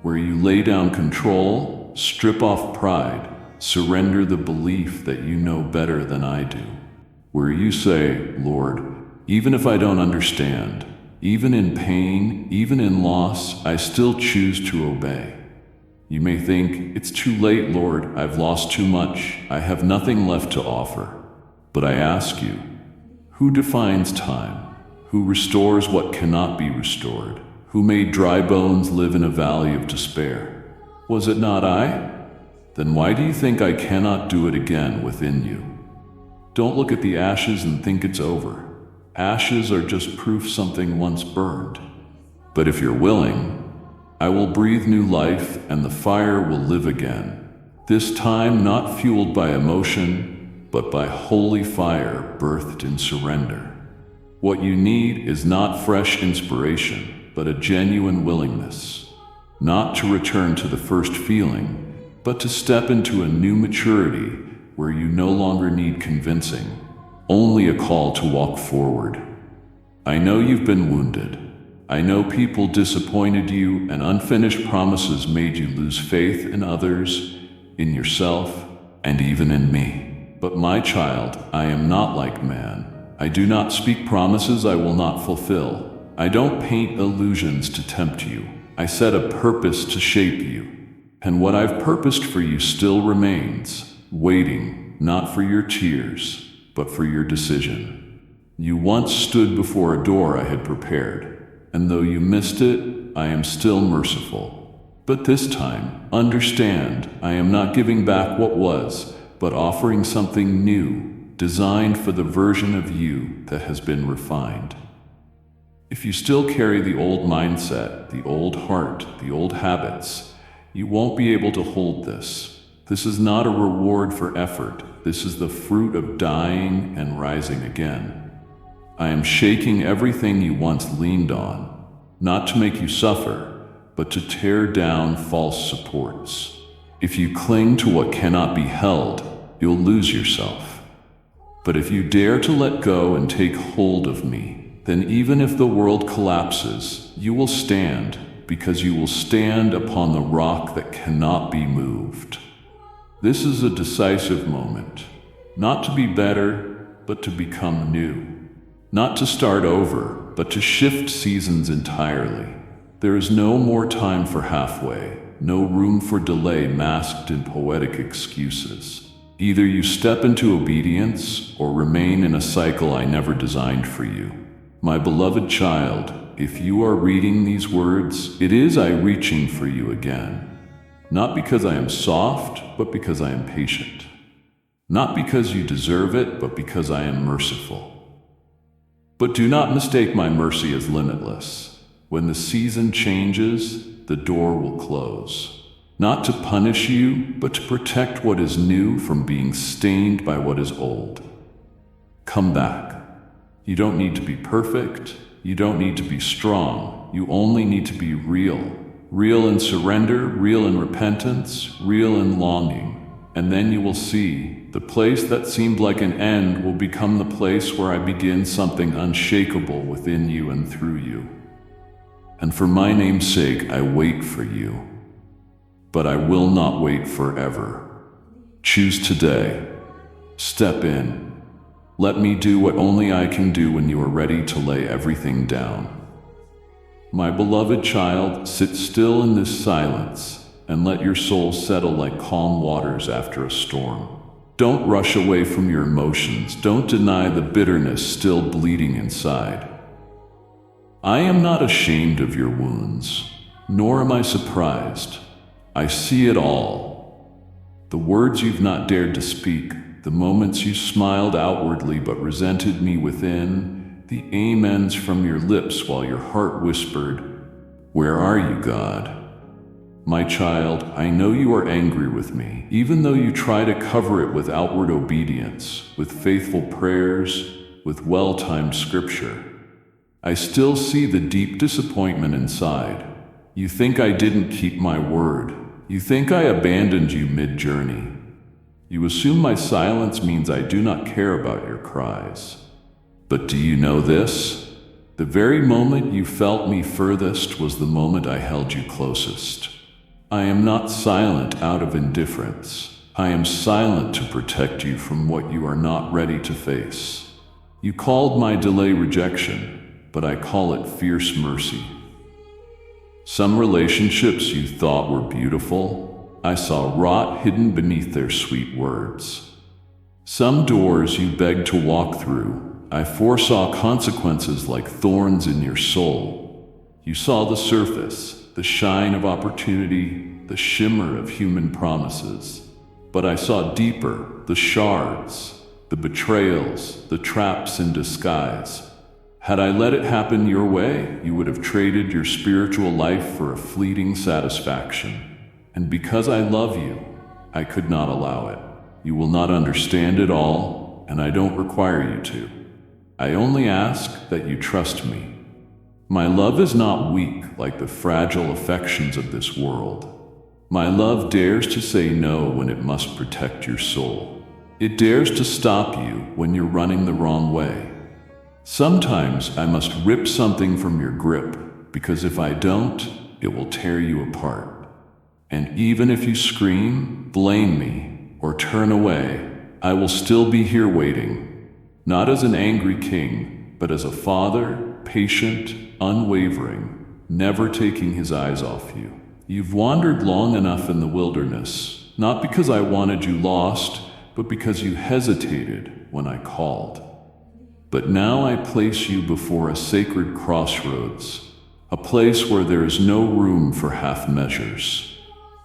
Where you lay down control, strip off pride, surrender the belief that you know better than I do. Where you say, Lord, even if I don't understand, even in pain, even in loss, I still choose to obey. You may think, it's too late, Lord, I've lost too much, I have nothing left to offer. But I ask you, who defines time? Who restores what cannot be restored? Who made dry bones live in a valley of despair? Was it not I? Then why do you think I cannot do it again within you? Don't look at the ashes and think it's over. Ashes are just proof something once burned. But if you're willing, I will breathe new life and the fire will live again. This time not fueled by emotion, but by holy fire birthed in surrender. What you need is not fresh inspiration, but a genuine willingness. Not to return to the first feeling, but to step into a new maturity where you no longer need convincing, only a call to walk forward. I know you've been wounded. I know people disappointed you and unfinished promises made you lose faith in others, in yourself, and even in me. But my child, I am not like man. I do not speak promises I will not fulfill. I don't paint illusions to tempt you. I set a purpose to shape you. And what I've purposed for you still remains, waiting, not for your tears, but for your decision. You once stood before a door I had prepared, and though you missed it, I am still merciful. But this time, understand, I am not giving back what was, but offering something new, designed for the version of you that has been refined. If you still carry the old mindset, the old heart, the old habits, you won't be able to hold this. This is not a reward for effort. This is the fruit of dying and rising again. I am shaking everything you once leaned on, not to make you suffer, but to tear down false supports. If you cling to what cannot be held, you'll lose yourself. But if you dare to let go and take hold of me, then even if the world collapses, you will stand, because you will stand upon the rock that cannot be moved. This is a decisive moment, not to be better, but to become new. Not to start over, but to shift seasons entirely. There is no more time for halfway, no room for delay masked in poetic excuses. Either you step into obedience or remain in a cycle I never designed for you. My beloved child, if you are reading these words, it is I reaching for you again. Not because I am soft, but because I am patient. Not because you deserve it, but because I am merciful. But do not mistake my mercy as limitless. When the season changes, the door will close. Not to punish you, but to protect what is new from being stained by what is old. Come back. You don't need to be perfect. You don't need to be strong. You only need to be real. Real in surrender, real in repentance, real in longing. And then you will see, the place that seemed like an end will become the place where I begin something unshakable within you and through you. And for my name's sake, I wait for you. But I will not wait forever. Choose today. Step in. Let me do what only I can do when you are ready to lay everything down. My beloved child, sit still in this silence and let your soul settle like calm waters after a storm. Don't rush away from your emotions. Don't deny the bitterness still bleeding inside. I am not ashamed of your wounds, nor am I surprised. I see it all. The words you've not dared to speak, the moments you smiled outwardly but resented me within, the amens from your lips while your heart whispered, "Where are you, God?" My child, I know you are angry with me, even though you try to cover it with outward obedience, with faithful prayers, with well-timed scripture. I still see the deep disappointment inside. You think I didn't keep my word. You think I abandoned you mid-journey. You assume my silence means I do not care about your cries. But do you know this? The very moment you felt me furthest was the moment I held you closest. I am not silent out of indifference. I am silent to protect you from what you are not ready to face. You called my delay rejection, but I call it fierce mercy. Some relationships you thought were beautiful, I saw rot hidden beneath their sweet words. Some doors you begged to walk through, I foresaw consequences like thorns in your soul. You saw the surface, the shine of opportunity, the shimmer of human promises. But I saw deeper, the shards, the betrayals, the traps in disguise. Had I let it happen your way, you would have traded your spiritual life for a fleeting satisfaction. And because I love you, I could not allow it. You will not understand it all, and I don't require you to. I only ask that you trust me. My love is not weak like the fragile affections of this world. My love dares to say no when it must protect your soul. It dares to stop you when you're running the wrong way. Sometimes I must rip something from your grip, because if I don't, it will tear you apart. And even if you scream, blame me, or turn away, I will still be here waiting, not as an angry king, but as a father, patient, unwavering, never taking his eyes off you. You've wandered long enough in the wilderness, not because I wanted you lost, but because you hesitated when I called. But now I place you before a sacred crossroads, a place where there is no room for half measures.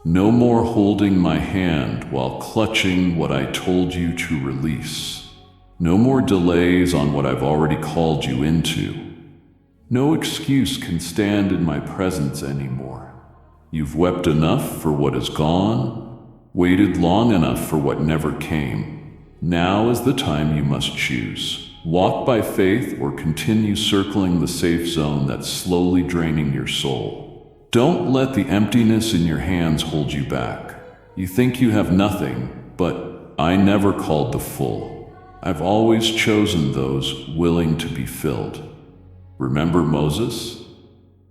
No more holding my hand while clutching what I told you to release. No more delays on what I've already called you into. No excuse can stand in my presence anymore. You've wept enough for what is gone, waited long enough for what never came. Now is the time you must choose. Walk by faith or continue circling the safe zone that's slowly draining your soul. Don't let the emptiness in your hands hold you back. You think you have nothing, but I never called the full. I've always chosen those willing to be filled. Remember Moses?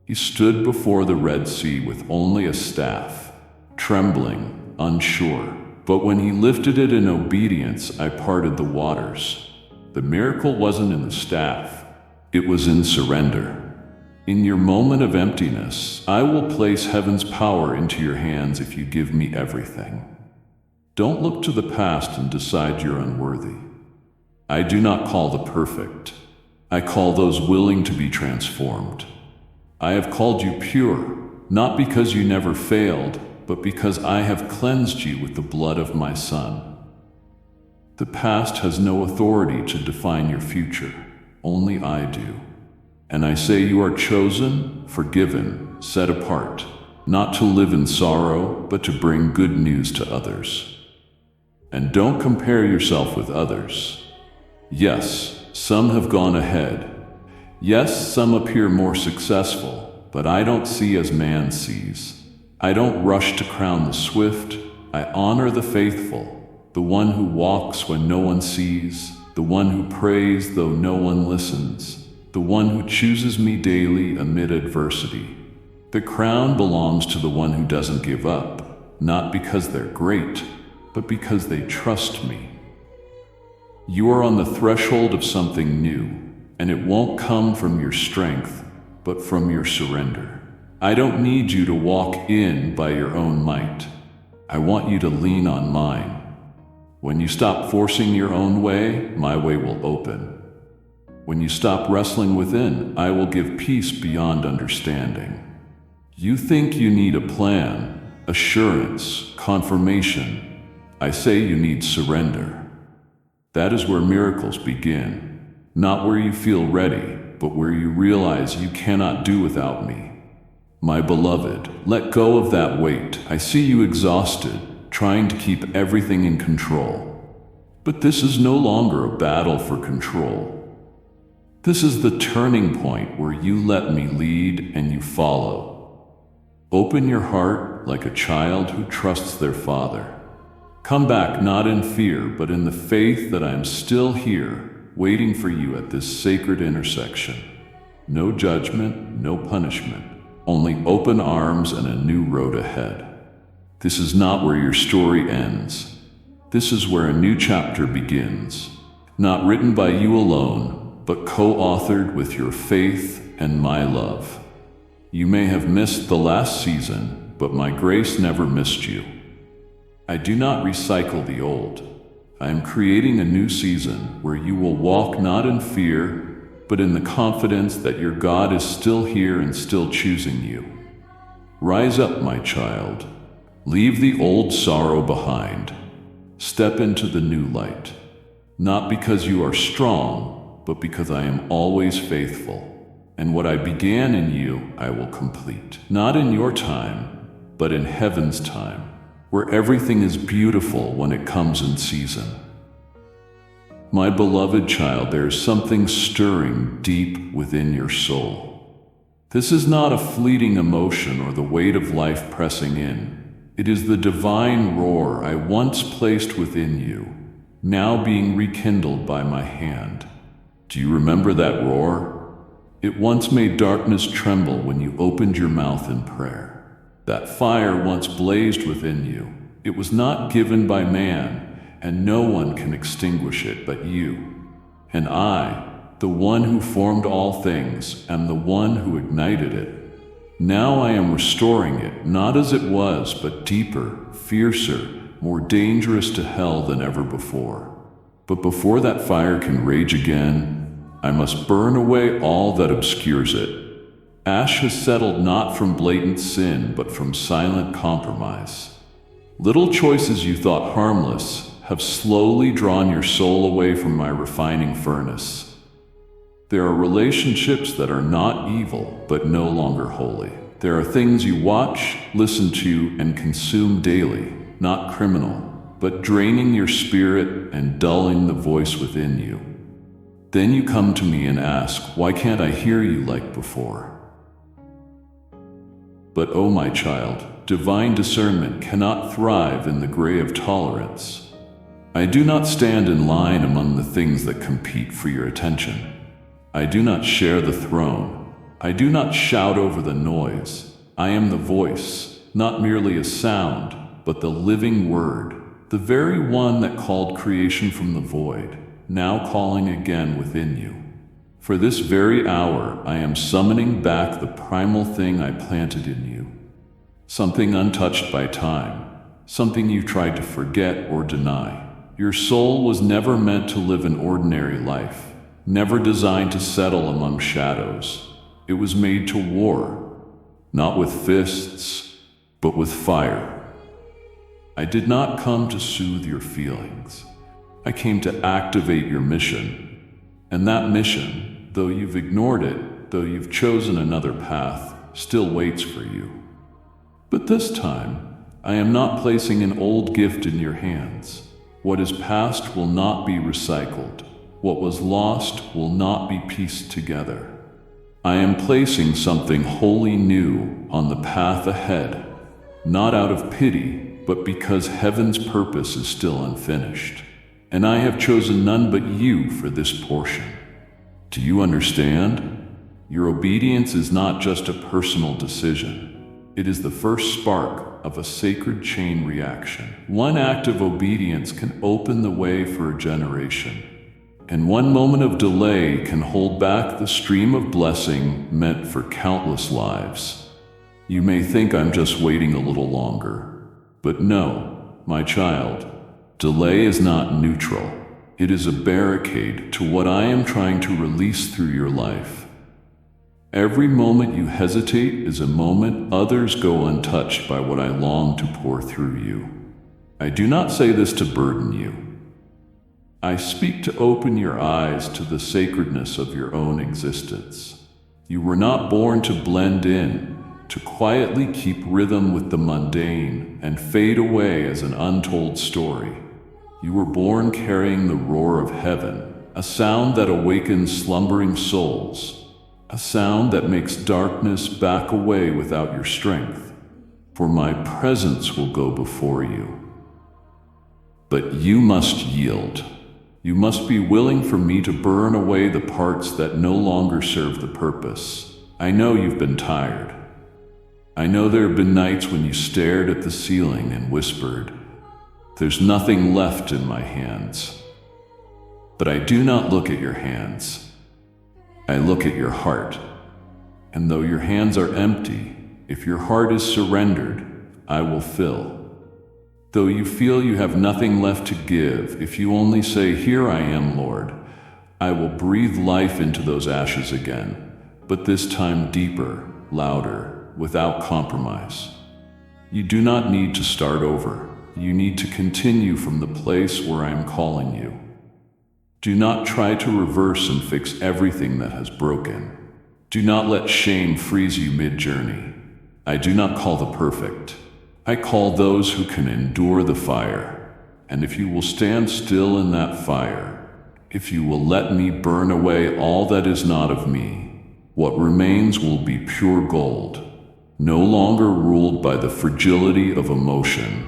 He stood before the Red Sea with only a staff, trembling, unsure. But when he lifted it in obedience, I parted the waters. The miracle wasn't in the staff, it was in surrender. In your moment of emptiness, I will place heaven's power into your hands if you give me everything. Don't look to the past and decide you're unworthy. I do not call the perfect. I call those willing to be transformed. I have called you pure, not because you never failed, but because I have cleansed you with the blood of my Son. The past has no authority to define your future. Only I do. And I say you are chosen, forgiven, set apart, not to live in sorrow, but to bring good news to others. And don't compare yourself with others. Yes, some have gone ahead. Yes, some appear more successful, but I don't see as man sees. I don't rush to crown the swift. I honor the faithful. The one who walks when no one sees, the one who prays though no one listens, the one who chooses me daily amid adversity. The crown belongs to the one who doesn't give up, not because they're great, but because they trust me. You are on the threshold of something new, and it won't come from your strength, but from your surrender. I don't need you to walk in by your own might. I want you to lean on mine. When you stop forcing your own way, my way will open. When you stop wrestling within, I will give peace beyond understanding. You think you need a plan, assurance, confirmation. I say you need surrender. That is where miracles begin. Not where you feel ready, but where you realize you cannot do without me. My beloved, let go of that weight. I see you exhausted, trying to keep everything in control. But this is no longer a battle for control. This is the turning point where you let me lead and you follow. Open your heart like a child who trusts their father. Come back not in fear, but in the faith that I am still here, waiting for you at this sacred intersection. No judgment, no punishment, only open arms and a new road ahead. This is not where your story ends. This is where a new chapter begins, not written by you alone, but co-authored with your faith and my love. You may have missed the last season, but my grace never missed you. I do not recycle the old. I am creating a new season where you will walk not in fear, but in the confidence that your God is still here and still choosing you. Rise up, my child. Leave the old sorrow behind. Step into the new light. Not because you are strong, but because I am always faithful. And what I began in you, I will complete. Not in your time, but in heaven's time, where everything is beautiful when it comes in season. My beloved child, there is something stirring deep within your soul. This is not a fleeting emotion or the weight of life pressing in. It is the divine roar I once placed within you, now being rekindled by my hand. Do you remember that roar? It once made darkness tremble when you opened your mouth in prayer. That fire once blazed within you. It was not given by man, and no one can extinguish it but you. And I, the one who formed all things, am the one who ignited it. Now I am restoring it, not as it was, but deeper, fiercer, more dangerous to hell than ever before. But before that fire can rage again, I must burn away all that obscures it. Ash has settled not from blatant sin, but from silent compromise. Little choices you thought harmless have slowly drawn your soul away from my refining furnace. There are relationships that are not evil, but no longer holy. There are things you watch, listen to, and consume daily, not criminal, but draining your spirit and dulling the voice within you. Then you come to me and ask, why can't I hear you like before? But oh my child, divine discernment cannot thrive in the gray of tolerance. I do not stand in line among the things that compete for your attention. I do not share the throne. I do not shout over the noise. I am the voice, not merely a sound, but the living word, the very one that called creation from the void, now calling again within you. For this very hour, I am summoning back the primal thing I planted in you. Something untouched by time, something you tried to forget or deny. Your soul was never meant to live an ordinary life. Never designed to settle among shadows. It was made to war, not with fists, but with fire. I did not come to soothe your feelings. I came to activate your mission. And that mission, though you've ignored it, though you've chosen another path, still waits for you. But this time, I am not placing an old gift in your hands. What is past will not be recycled. What was lost will not be pieced together. I am placing something wholly new on the path ahead, not out of pity, but because heaven's purpose is still unfinished. And I have chosen none but you for this portion. Do you understand? Your obedience is not just a personal decision. It is the first spark of a sacred chain reaction. One act of obedience can open the way for a generation. And one moment of delay can hold back the stream of blessing meant for countless lives. You may think I'm just waiting a little longer, but no, my child, delay is not neutral. It is a barricade to what I am trying to release through your life. Every moment you hesitate is a moment others go untouched by what I long to pour through you. I do not say this to burden you. I speak to open your eyes to the sacredness of your own existence. You were not born to blend in, to quietly keep rhythm with the mundane and fade away as an untold story. You were born carrying the roar of heaven, a sound that awakens slumbering souls, a sound that makes darkness back away without your strength. for my presence will go before you. But you must yield. You must be willing for me to burn away the parts that no longer serve the purpose. I know you've been tired. I know there have been nights when you stared at the ceiling and whispered, "There's nothing left in my hands." But I do not look at your hands. I look at your heart. And though your hands are empty, if your heart is surrendered, I will fill. Though you feel you have nothing left to give, if you only say, "Here I am, Lord," I will breathe life into those ashes again, but this time deeper, louder, without compromise. You do not need to start over. You need to continue from the place where I am calling you. Do not try to reverse and fix everything that has broken. Do not let shame freeze you mid-journey. I do not call the perfect. I call those who can endure the fire. And if you will stand still in that fire, if you will let me burn away all that is not of me, what remains will be pure gold, no longer ruled by the fragility of emotion,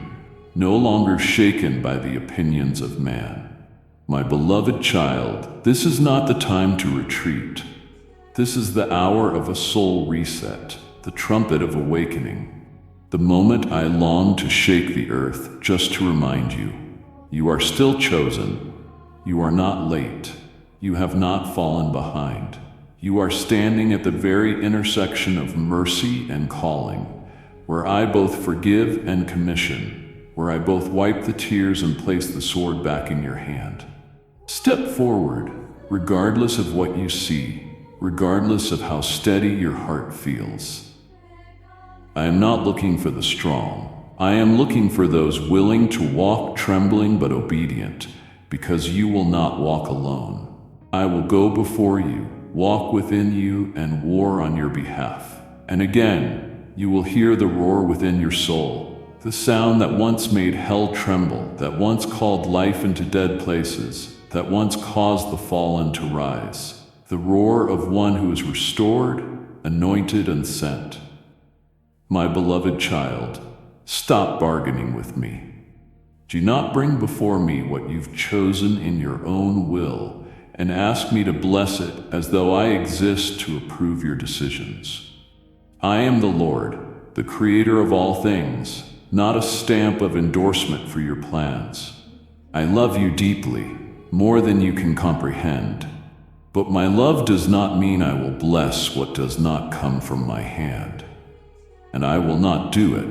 no longer shaken by the opinions of man. My beloved child, this is not the time to retreat. This is the hour of a soul reset, the trumpet of awakening. The moment I long to shake the earth just to remind you, you are still chosen. You are not late. You have not fallen behind. You are standing at the very intersection of mercy and calling, where I both forgive and commission, where I both wipe the tears and place the sword back in your hand. Step forward, regardless of what you see, regardless of how steady your heart feels. I am not looking for the strong. I am looking for those willing to walk trembling but obedient, because you will not walk alone. I will go before you, walk within you, and war on your behalf. And again, you will hear the roar within your soul, the sound that once made hell tremble, that once called life into dead places, that once caused the fallen to rise, the roar of one who is restored, anointed, and sent. My beloved child, stop bargaining with me. Do not bring before me what you've chosen in your own will and ask me to bless it as though I exist to approve your decisions. I am the Lord, the creator of all things, not a stamp of endorsement for your plans. I love you deeply, more than you can comprehend. But my love does not mean I will bless what does not come from my hand. And I will not do it,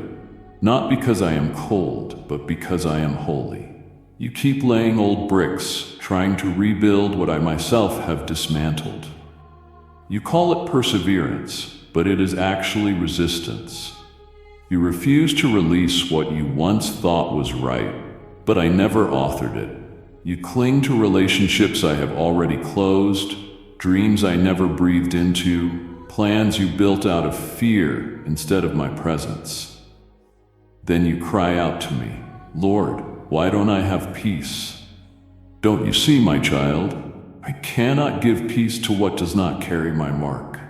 not because I am cold, but because I am holy. You keep laying old bricks, trying to rebuild what I myself have dismantled. You call it perseverance, but it is actually resistance. You refuse to release what you once thought was right, but I never authored it. You cling to relationships I have already closed, dreams I never breathed into, plans you built out of fear instead of my presence. Then you cry out to me, "Lord, why don't I have peace?" Don't you see, my child? I cannot give peace to what does not carry my mark.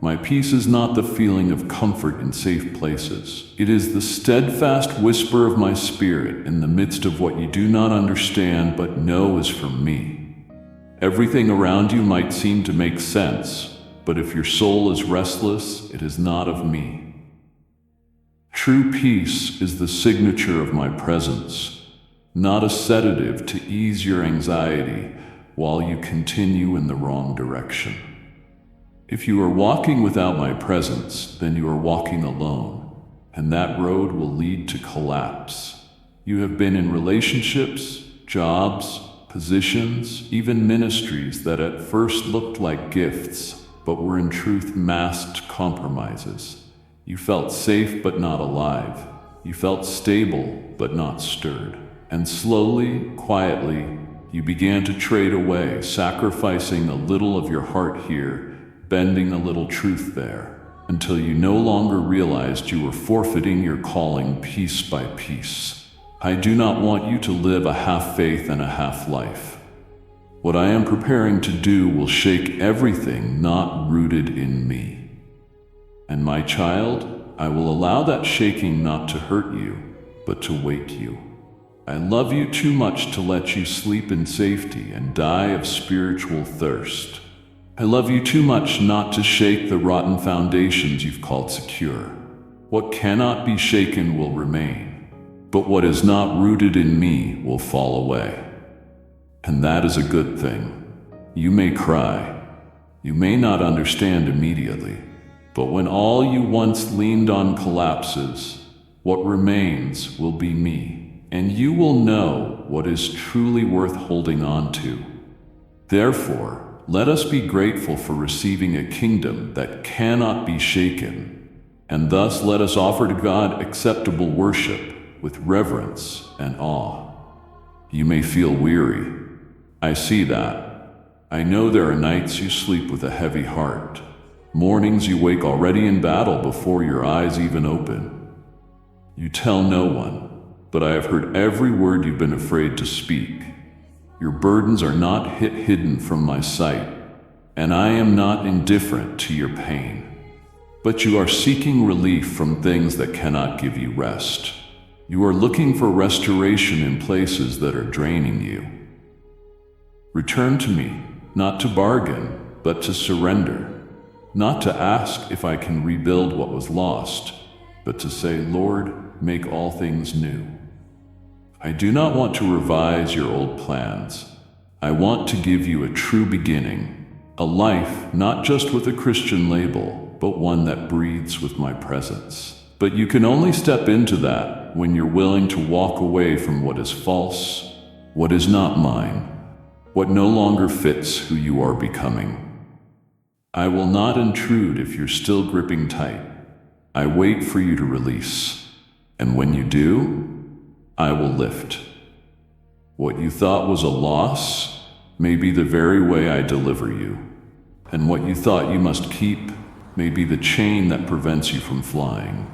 My peace is not the feeling of comfort in safe places. It is the steadfast whisper of my spirit in the midst of what you do not understand but know is from me. Everything around you might seem to make sense, but if your soul is restless, it is not of me. True peace is the signature of my presence, not a sedative to ease your anxiety while you continue in the wrong direction. If you are walking without my presence, then you are walking alone, and that road will lead to collapse. You have been in relationships, jobs, positions, even ministries that at first looked like gifts, but were in truth masked compromises. You felt safe but not alive. You felt stable but not stirred. And slowly, quietly, you began to trade away, sacrificing a little of your heart here, bending a little truth there, until you no longer realized you were forfeiting your calling piece by piece. I do not want you to live a half faith and a half life. What I am preparing to do will shake everything not rooted in me. And my child, I will allow that shaking not to hurt you, but to wake you. I love you too much to let you sleep in safety and die of spiritual thirst. I love you too much not to shake the rotten foundations you've called secure. What cannot be shaken will remain, but what is not rooted in me will fall away. And that is a good thing. You may cry. You may not understand immediately, but when all you once leaned on collapses, what remains will be me, and you will know what is truly worth holding on to. Therefore, let us be grateful for receiving a kingdom that cannot be shaken, and thus let us offer to God acceptable worship with reverence and awe. You may feel weary. I see that. I know there are nights you sleep with a heavy heart. Mornings you wake already in battle before your eyes even open. You tell no one, but I have heard every word you've been afraid to speak. Your burdens are not hidden from my sight, and I am not indifferent to your pain. But you are seeking relief from things that cannot give you rest. You are looking for restoration in places that are draining you. Return to me, not to bargain, but to surrender. Not to ask if I can rebuild what was lost, but to say, Lord, make all things new. I do not want to revise your old plans. I want to give you a true beginning, a life not just with a Christian label, but one that breathes with my presence. But you can only step into that when you're willing to walk away from what is false, what is not mine, what no longer fits who you are becoming. I will not intrude if you're still gripping tight. I wait for you to release. And when you do, I will lift. What you thought was a loss may be the very way I deliver you. And what you thought you must keep may be the chain that prevents you from flying.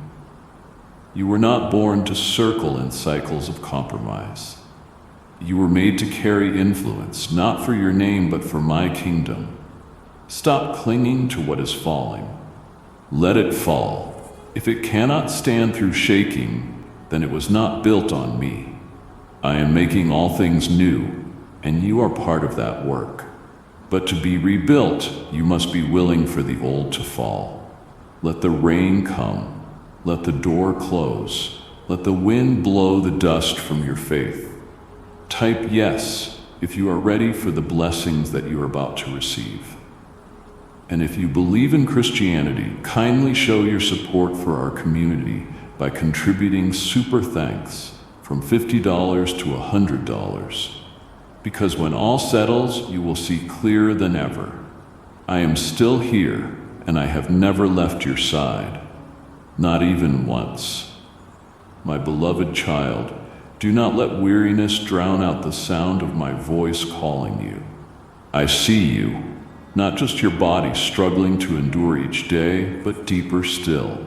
You were not born to circle in cycles of compromise. You were made to carry influence, not for your name, but for my kingdom. Stop clinging to what is falling. Let it fall. If it cannot stand through shaking, then it was not built on me. I am making all things new, and you are part of that work. But to be rebuilt, you must be willing for the old to fall. Let the rain come. Let the door close. Let the wind blow the dust from your faith. Type yes if you are ready for the blessings that you are about to receive. And if you believe in Christianity, kindly show your support for our community by contributing super thanks from $50 to $100. Because when all settles, you will see clearer than ever. I am still here, and I have never left your side, not even once. My beloved child, do not let weariness drown out the sound of my voice calling you. I see you, not just your body struggling to endure each day, but deeper still.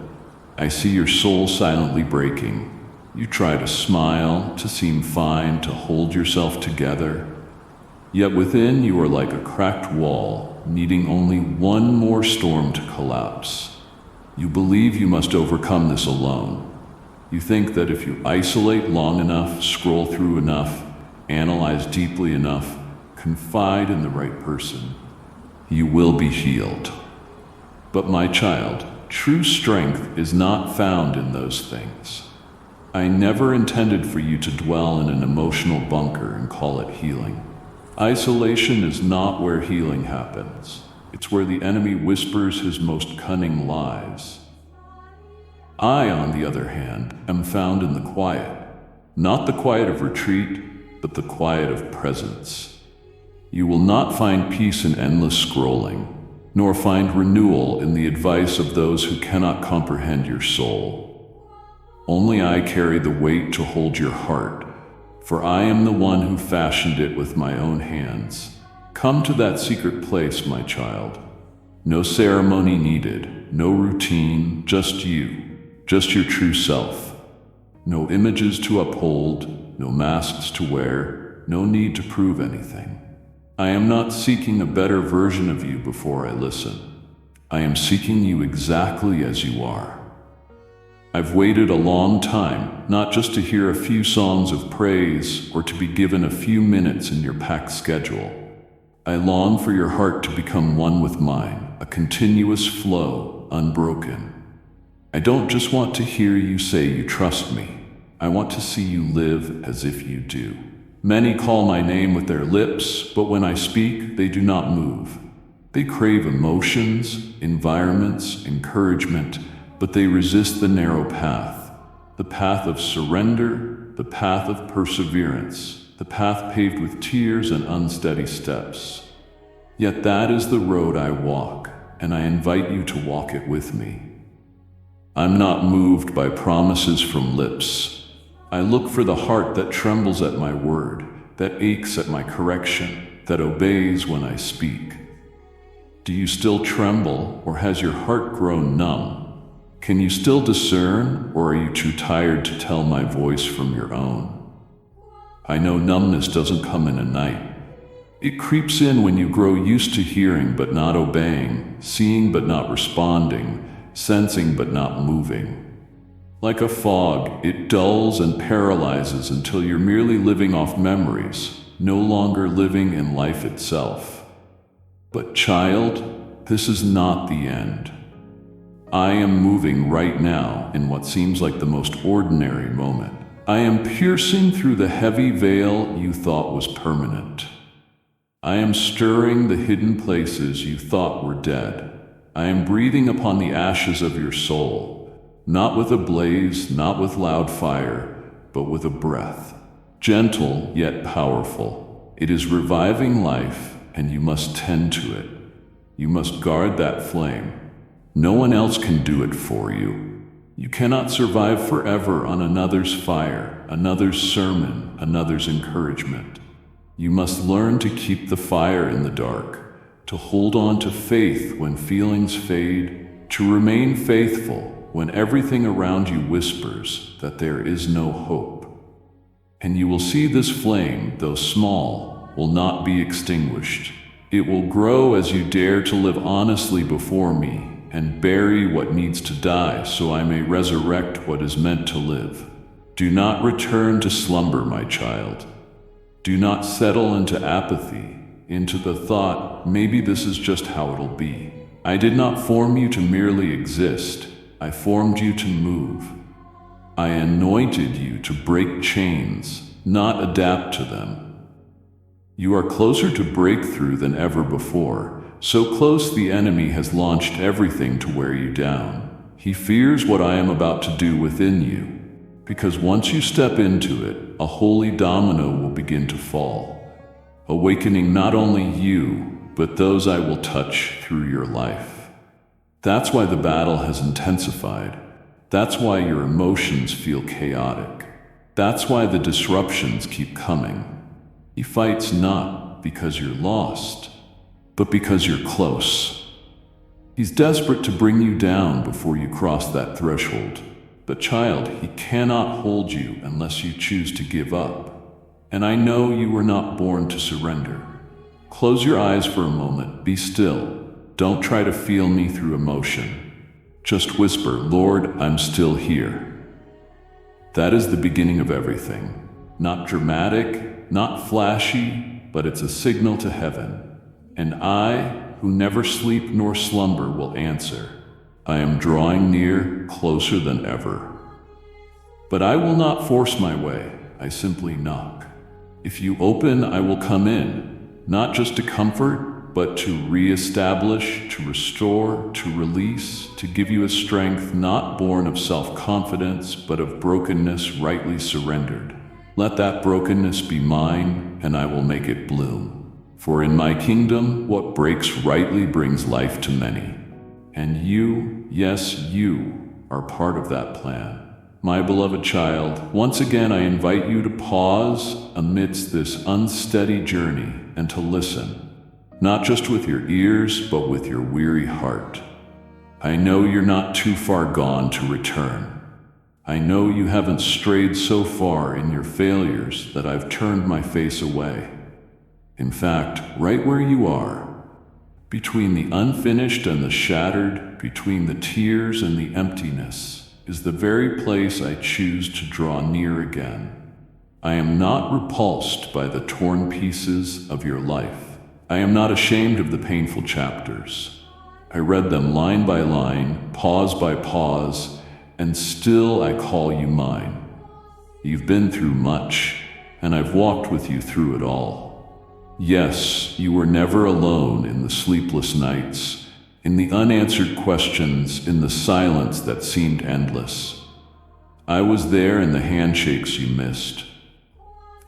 I see your soul silently breaking. You try to smile, to seem fine, to hold yourself together. Yet within you are like a cracked wall, needing only one more storm to collapse. You believe you must overcome this alone. You think that if you isolate long enough, scroll through enough, analyze deeply enough, confide in the right person, you will be healed. But my child, true strength is not found in those things. I never intended for you to dwell in an emotional bunker and call it healing. Isolation is not where healing happens. It's where the enemy whispers his most cunning lies. I, on the other hand, am found in the quiet. Not the quiet of retreat, but the quiet of presence. You will not find peace in endless scrolling, nor find renewal in the advice of those who cannot comprehend your soul. Only I carry the weight to hold your heart, for I am the one who fashioned it with my own hands. Come to that secret place, my child. No ceremony needed, no routine, just you, just your true self. No images to uphold, no masks to wear, no need to prove anything. I am not seeking a better version of you before I listen. I am seeking you exactly as you are. I've waited a long time, not just to hear a few songs of praise or to be given a few minutes in your packed schedule. I long for your heart to become one with mine, a continuous flow, unbroken. I don't just want to hear you say you trust me. I want to see you live as if you do. Many call my name with their lips, but when I speak, they do not move. They crave emotions, environments, encouragement, but they resist the narrow path, the path of surrender, the path of perseverance, the path paved with tears and unsteady steps. Yet that is the road I walk, and I invite you to walk it with me. I'm not moved by promises from lips. I look for the heart that trembles at my word, that aches at my correction, that obeys when I speak. Do you still tremble, or has your heart grown numb? Can you still discern, or are you too tired to tell my voice from your own? I know numbness doesn't come in a night. It creeps in when you grow used to hearing but not obeying, seeing but not responding, sensing but not moving. Like a fog, it dulls and paralyzes until you're merely living off memories, no longer living in life itself. But child, this is not the end. I am moving right now in what seems like the most ordinary moment. I am piercing through the heavy veil you thought was permanent. I am stirring the hidden places you thought were dead. I am breathing upon the ashes of your soul, not with a blaze, not with loud fire, but with a breath. Gentle yet powerful. It is reviving life, and you must tend to it. You must guard that flame. No one else can do it for you. You cannot survive forever on another's fire, another's sermon, another's encouragement. You must learn to keep the fire in the dark, to hold on to faith when feelings fade, to remain faithful when everything around you whispers that there is no hope. And you will see this flame, though small, will not be extinguished. It will grow as you dare to live honestly before me and bury what needs to die so I may resurrect what is meant to live. Do not return to slumber, my child. Do not settle into apathy, into the thought, maybe this is just how it'll be. I did not form you to merely exist. I formed you to move. I anointed you to break chains, not adapt to them. You are closer to breakthrough than ever before. So close the enemy has launched everything to wear you down. He fears what I am about to do within you, because once you step into it, a holy domino will begin to fall, awakening not only you, but those I will touch through your life. That's why the battle has intensified. That's why your emotions feel chaotic. That's why the disruptions keep coming. He fights not because you're lost, but because you're close. He's desperate to bring you down before you cross that threshold. But child, he cannot hold you unless you choose to give up. And I know you were not born to surrender. Close your eyes for a moment, be still. Don't try to feel me through emotion. Just whisper, Lord, I'm still here. That is the beginning of everything. Not dramatic, not flashy, but it's a signal to heaven. And I, who never sleep nor slumber, will answer. I am drawing near, closer than ever. But I will not force my way, I simply knock. If you open, I will come in, not just to comfort, but to re-establish, to restore, to release, to give you a strength not born of self-confidence, but of brokenness rightly surrendered. Let that brokenness be mine, and I will make it bloom. For in my kingdom, what breaks rightly brings life to many. And you, yes, you, are part of that plan. My beloved child, once again I invite you to pause amidst this unsteady journey and to listen, not just with your ears, but with your weary heart. I know you're not too far gone to return. I know you haven't strayed so far in your failures that I've turned my face away. In fact, right where you are, between the unfinished and the shattered, between the tears and the emptiness, is the very place I choose to draw near again. I am not repulsed by the torn pieces of your life. I am not ashamed of the painful chapters. I read them line by line, pause by pause, and still I call you mine. You've been through much, and I've walked with you through it all. Yes, you were never alone in the sleepless nights, in the unanswered questions, in the silence that seemed endless. I was there in the handshakes you missed.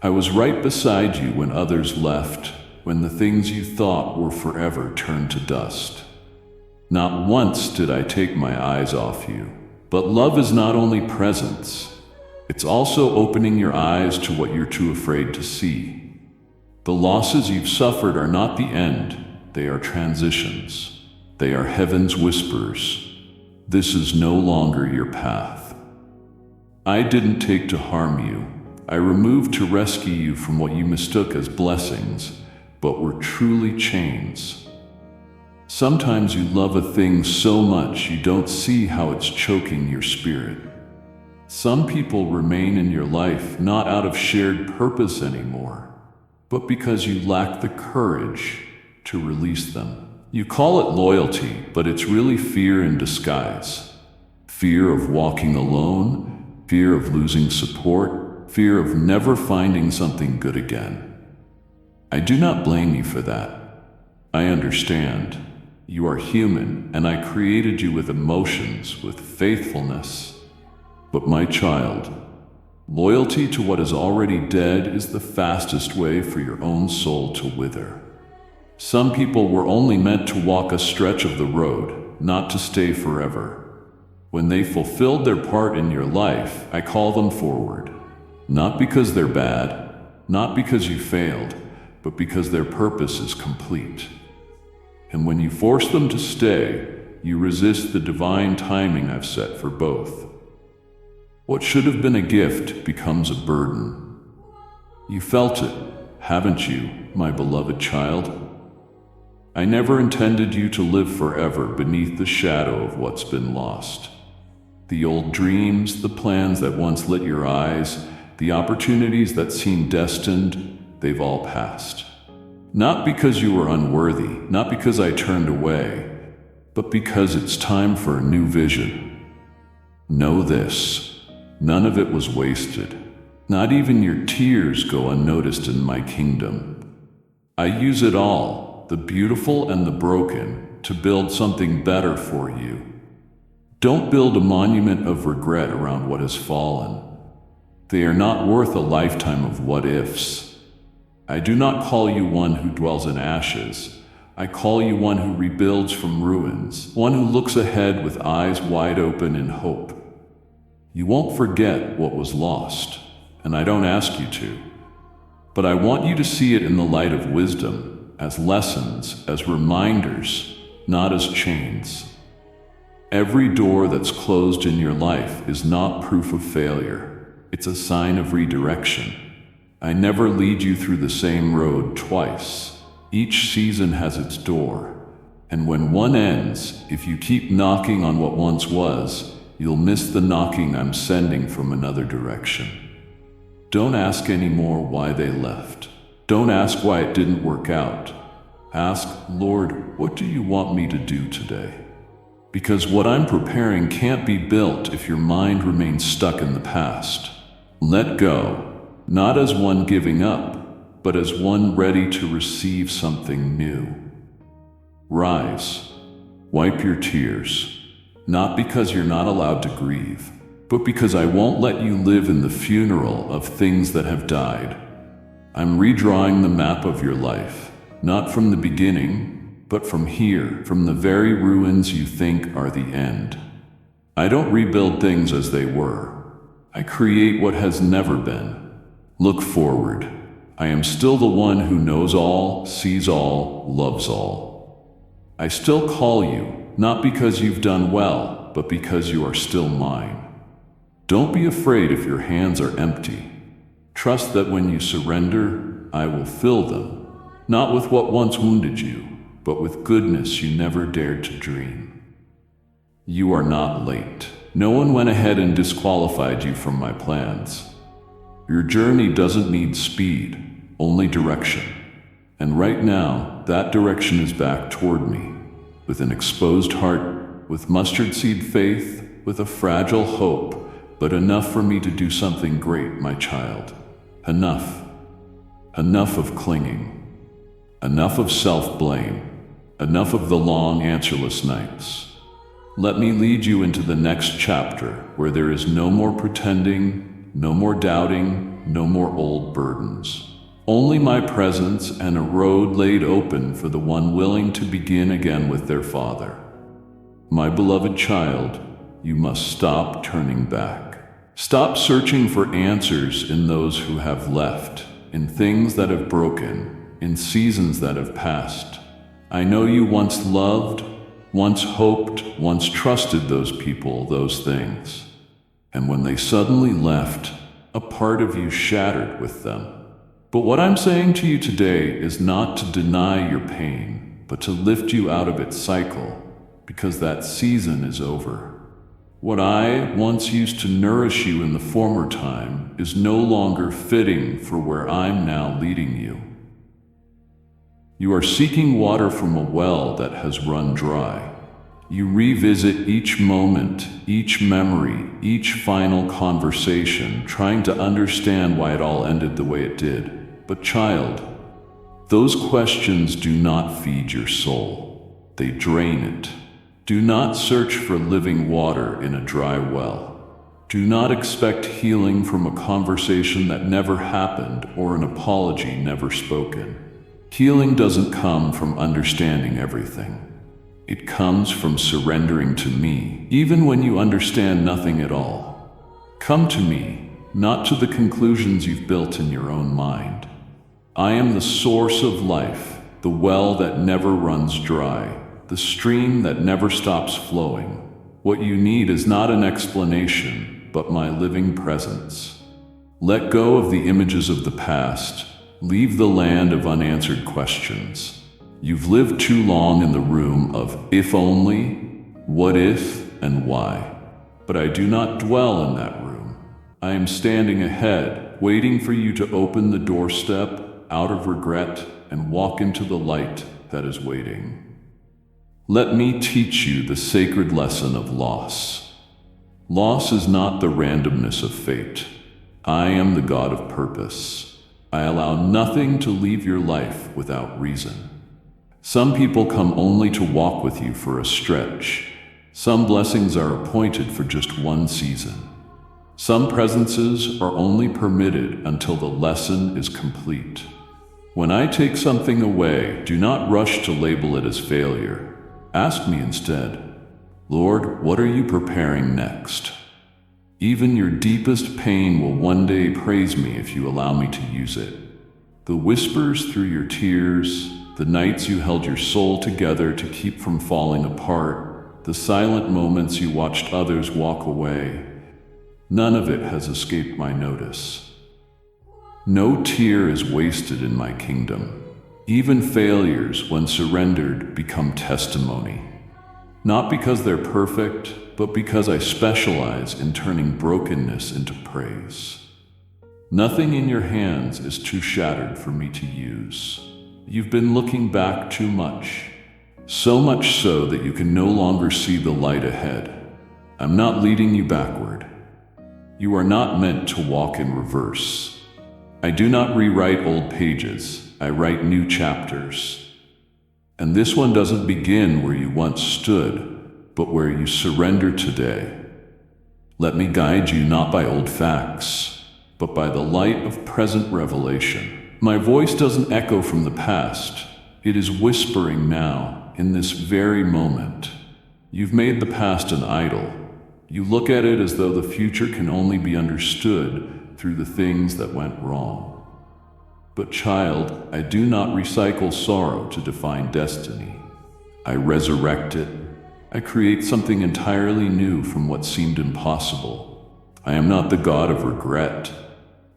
I was right beside you when others left, when the things you thought were forever turned to dust. Not once did I take my eyes off you. But love is not only presence, it's also opening your eyes to what you're too afraid to see. The losses you've suffered are not the end, they are transitions. They are heaven's whispers. This is no longer your path. I didn't take to harm you. I removed to rescue you from what you mistook as blessings, but were truly chains. Sometimes you love a thing so much you don't see how it's choking your spirit. Some people remain in your life not out of shared purpose anymore, but because you lack the courage to release them. You call it loyalty, but it's really fear in disguise. Fear of walking alone, fear of losing support, fear of never finding something good again. I do not blame you for that. I understand. You are human, and I created you with emotions, with faithfulness. But my child, loyalty to what is already dead is the fastest way for your own soul to wither. Some people were only meant to walk a stretch of the road, not to stay forever. When they fulfilled their part in your life, I call them forward. Not because they're bad, not because you failed, but because their purpose is complete. And when you force them to stay, you resist the divine timing I've set for both. What should have been a gift becomes a burden. You felt it, haven't you, my beloved child? I never intended you to live forever beneath the shadow of what's been lost. The old dreams, the plans that once lit your eyes, the opportunities that seemed destined, they've all passed. Not because you were unworthy, not because I turned away, but because it's time for a new vision. Know this, none of it was wasted. Not even your tears go unnoticed in my kingdom. I use it all, the beautiful and the broken, to build something better for you. Don't build a monument of regret around what has fallen. They are not worth a lifetime of what-ifs. I do not call you one who dwells in ashes. I call you one who rebuilds from ruins, one who looks ahead with eyes wide open in hope. You won't forget what was lost, and I don't ask you to. But I want you to see it in the light of wisdom, as lessons, as reminders, not as chains. Every door that's closed in your life is not proof of failure. It's a sign of redirection. I never lead you through the same road twice. Each season has its door. And when one ends, if you keep knocking on what once was, you'll miss the knocking I'm sending from another direction. Don't ask anymore why they left. Don't ask why it didn't work out. Ask, Lord, what do you want me to do today? Because what I'm preparing can't be built if your mind remains stuck in the past. Let go, not as one giving up, but as one ready to receive something new. Rise, wipe your tears, not because you're not allowed to grieve, but because I won't let you live in the funeral of things that have died. I'm redrawing the map of your life, not from the beginning, but from here, from the very ruins you think are the end. I don't rebuild things as they were. I create what has never been. Look forward. I am still the one who knows all, sees all, loves all. I still call you, not because you've done well, but because you are still mine. Don't be afraid if your hands are empty. Trust that when you surrender, I will fill them, not with what once wounded you, but with goodness you never dared to dream. You are not late. No one went ahead and disqualified you from my plans. Your journey doesn't need speed, only direction. And right now, that direction is back toward me, with an exposed heart, with mustard seed faith, with a fragile hope, but enough for me to do something great, my child. Enough. Enough of clinging. Enough of self-blame. Enough of the long, answerless nights. Let me lead you into the next chapter where there is no more pretending, no more doubting, no more old burdens. Only my presence and a road laid open for the one willing to begin again with their Father. My beloved child, you must stop turning back. Stop searching for answers in those who have left, in things that have broken, in seasons that have passed. I know you once loved, once hoped, once trusted those people, those things. And when they suddenly left, a part of you shattered with them. But what I'm saying to you today is not to deny your pain, but to lift you out of its cycle, because that season is over. What I once used to nourish you in the former time is no longer fitting for where I'm now leading you. You are seeking water from a well that has run dry. You revisit each moment, each memory, each final conversation, trying to understand why it all ended the way it did. But child, those questions do not feed your soul. They drain it. Do not search for living water in a dry well. Do not expect healing from a conversation that never happened or an apology never spoken. Healing doesn't come from understanding everything. It comes from surrendering to me, even when you understand nothing at all. Come to me, not to the conclusions you've built in your own mind. I am the source of life, the well that never runs dry, the stream that never stops flowing. What you need is not an explanation, but my living presence. Let go of the images of the past. Leave the land of unanswered questions. You've lived too long in the room of if only, what if, and why. But I do not dwell in that room. I am standing ahead, waiting for you to open the doorstep out of regret and walk into the light that is waiting. Let me teach you the sacred lesson of loss. Loss is not the randomness of fate. I am the God of purpose. I allow nothing to leave your life without reason. Some people come only to walk with you for a stretch. Some blessings are appointed for just one season. Some presences are only permitted until the lesson is complete. When I take something away, do not rush to label it as failure. Ask me instead, Lord, what are you preparing next? Even your deepest pain will one day praise me if you allow me to use it. The whispers through your tears, the nights you held your soul together to keep from falling apart, the silent moments you watched others walk away, none of it has escaped my notice. No tear is wasted in my kingdom. Even failures, when surrendered, become testimony. Not because they're perfect, but because I specialize in turning brokenness into praise. Nothing in your hands is too shattered for me to use. You've been looking back too much, so much so that you can no longer see the light ahead. I'm not leading you backward. You are not meant to walk in reverse. I do not rewrite old pages, I write new chapters. And this one doesn't begin where you once stood, but where you surrender today. Let me guide you not by old facts, but by the light of present revelation. My voice doesn't echo from the past. It is whispering now, in this very moment. You've made the past an idol. You look at it as though the future can only be understood through the things that went wrong. But child, I do not recycle sorrow to define destiny. I resurrect it. I create something entirely new from what seemed impossible. I am not the God of regret.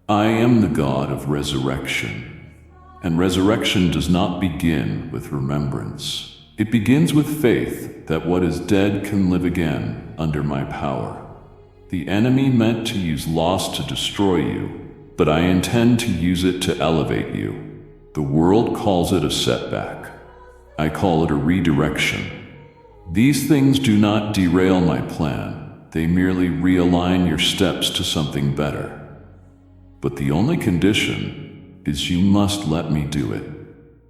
I am the God of resurrection. And resurrection does not begin with remembrance. It begins with faith that what is dead can live again under my power. The enemy meant to use loss to destroy you, but I intend to use it to elevate you. The world calls it a setback. I call it a redirection. These things do not derail my plan. They merely realign your steps to something better. But the only condition is you must let me do it.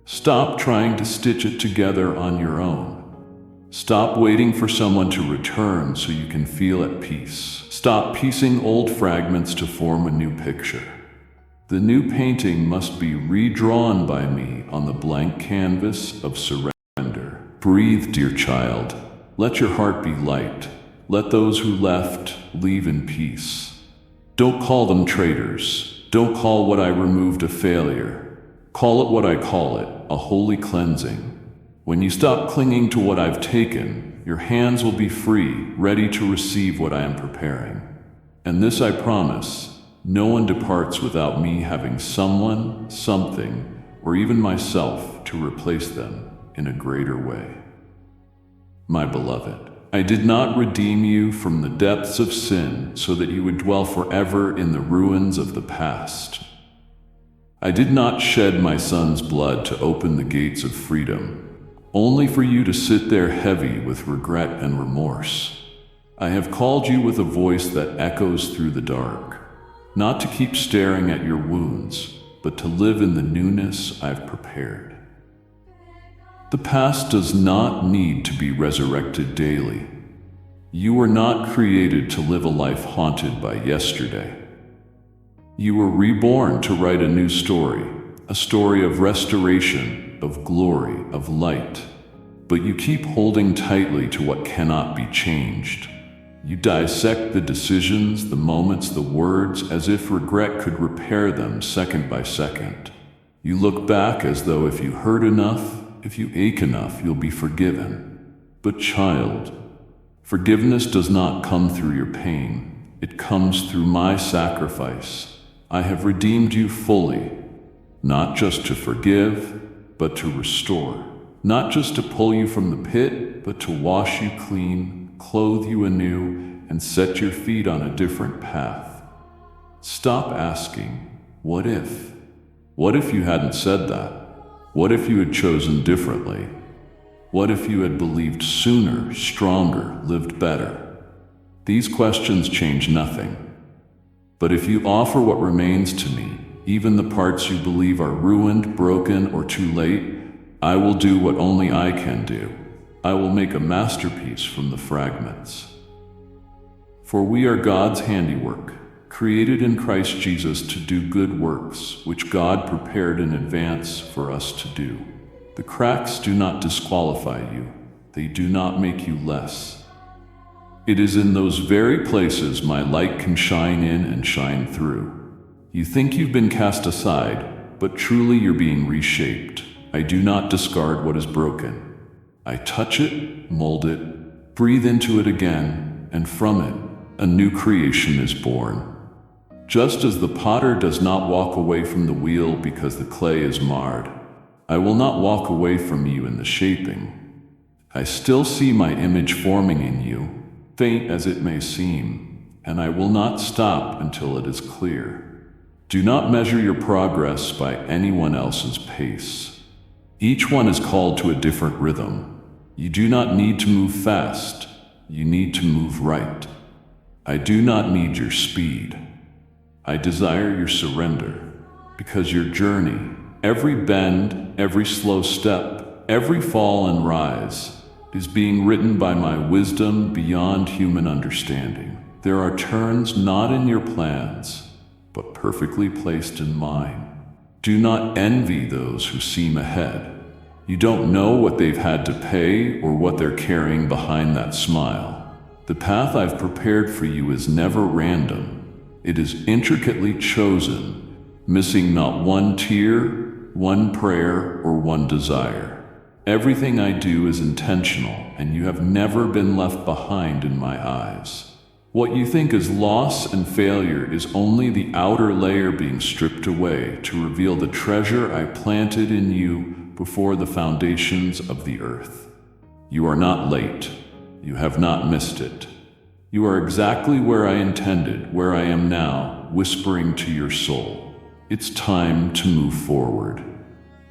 Stop trying to stitch it together on your own. Stop waiting for someone to return so you can feel at peace. Stop piecing old fragments to form a new picture. The new painting must be redrawn by me on the blank canvas of surrender. Breathe, dear child. Let your heart be light. Let those who left leave in peace. Don't call them traitors. Don't call what I removed a failure. Call it what I call it, a holy cleansing. When you stop clinging to what I've taken, your hands will be free, ready to receive what I am preparing. And this I promise, no one departs without me having someone, something, or even myself to replace them in a greater way. My beloved, I did not redeem you from the depths of sin so that you would dwell forever in the ruins of the past. I did not shed my son's blood to open the gates of freedom, only for you to sit there heavy with regret and remorse. I have called you with a voice that echoes through the dark, not to keep staring at your wounds, but to live in the newness I've prepared. The past does not need to be resurrected daily. You were not created to live a life haunted by yesterday. You were reborn to write a new story, a story of restoration, of glory, of light. But you keep holding tightly to what cannot be changed. You dissect the decisions, the moments, the words, as if regret could repair them second by second. You look back as though if you hurt enough, if you ache enough, you'll be forgiven. But child, forgiveness does not come through your pain. It comes through my sacrifice. I have redeemed you fully, not just to forgive, but to restore. Not just to pull you from the pit, but to wash you clean, clothe you anew, and set your feet on a different path. Stop asking, what if? What if you hadn't said that? What if you had chosen differently? What if you had believed sooner, stronger, lived better? These questions change nothing. But if you offer what remains to me, even the parts you believe are ruined, broken, or too late, I will do what only I can do. I will make a masterpiece from the fragments. For we are God's handiwork, created in Christ Jesus to do good works, which God prepared in advance for us to do. The cracks do not disqualify you. They do not make you less. It is in those very places my light can shine in and shine through. You think you've been cast aside, but truly you're being reshaped. I do not discard what is broken. I touch it, mold it, breathe into it again, and from it, a new creation is born. Just as the potter does not walk away from the wheel because the clay is marred, I will not walk away from you in the shaping. I still see my image forming in you, faint as it may seem, and I will not stop until it is clear. Do not measure your progress by anyone else's pace. Each one is called to a different rhythm. You do not need to move fast. You need to move right. I do not need your speed. I desire your surrender, because your journey, every bend, every slow step, every fall and rise, is being written by my wisdom beyond human understanding. There are turns not in your plans, but perfectly placed in mine. Do not envy those who seem ahead. You don't know what they've had to pay or what they're carrying behind that smile. The path I've prepared for you is never random. It is intricately chosen, missing not one tear, one prayer, or one desire. Everything I do is intentional, and you have never been left behind in my eyes. What you think is loss and failure is only the outer layer being stripped away to reveal the treasure I planted in you before the foundations of the earth. You are not late. You have not missed it. You are exactly where I intended, where I am now, whispering to your soul. It's time to move forward.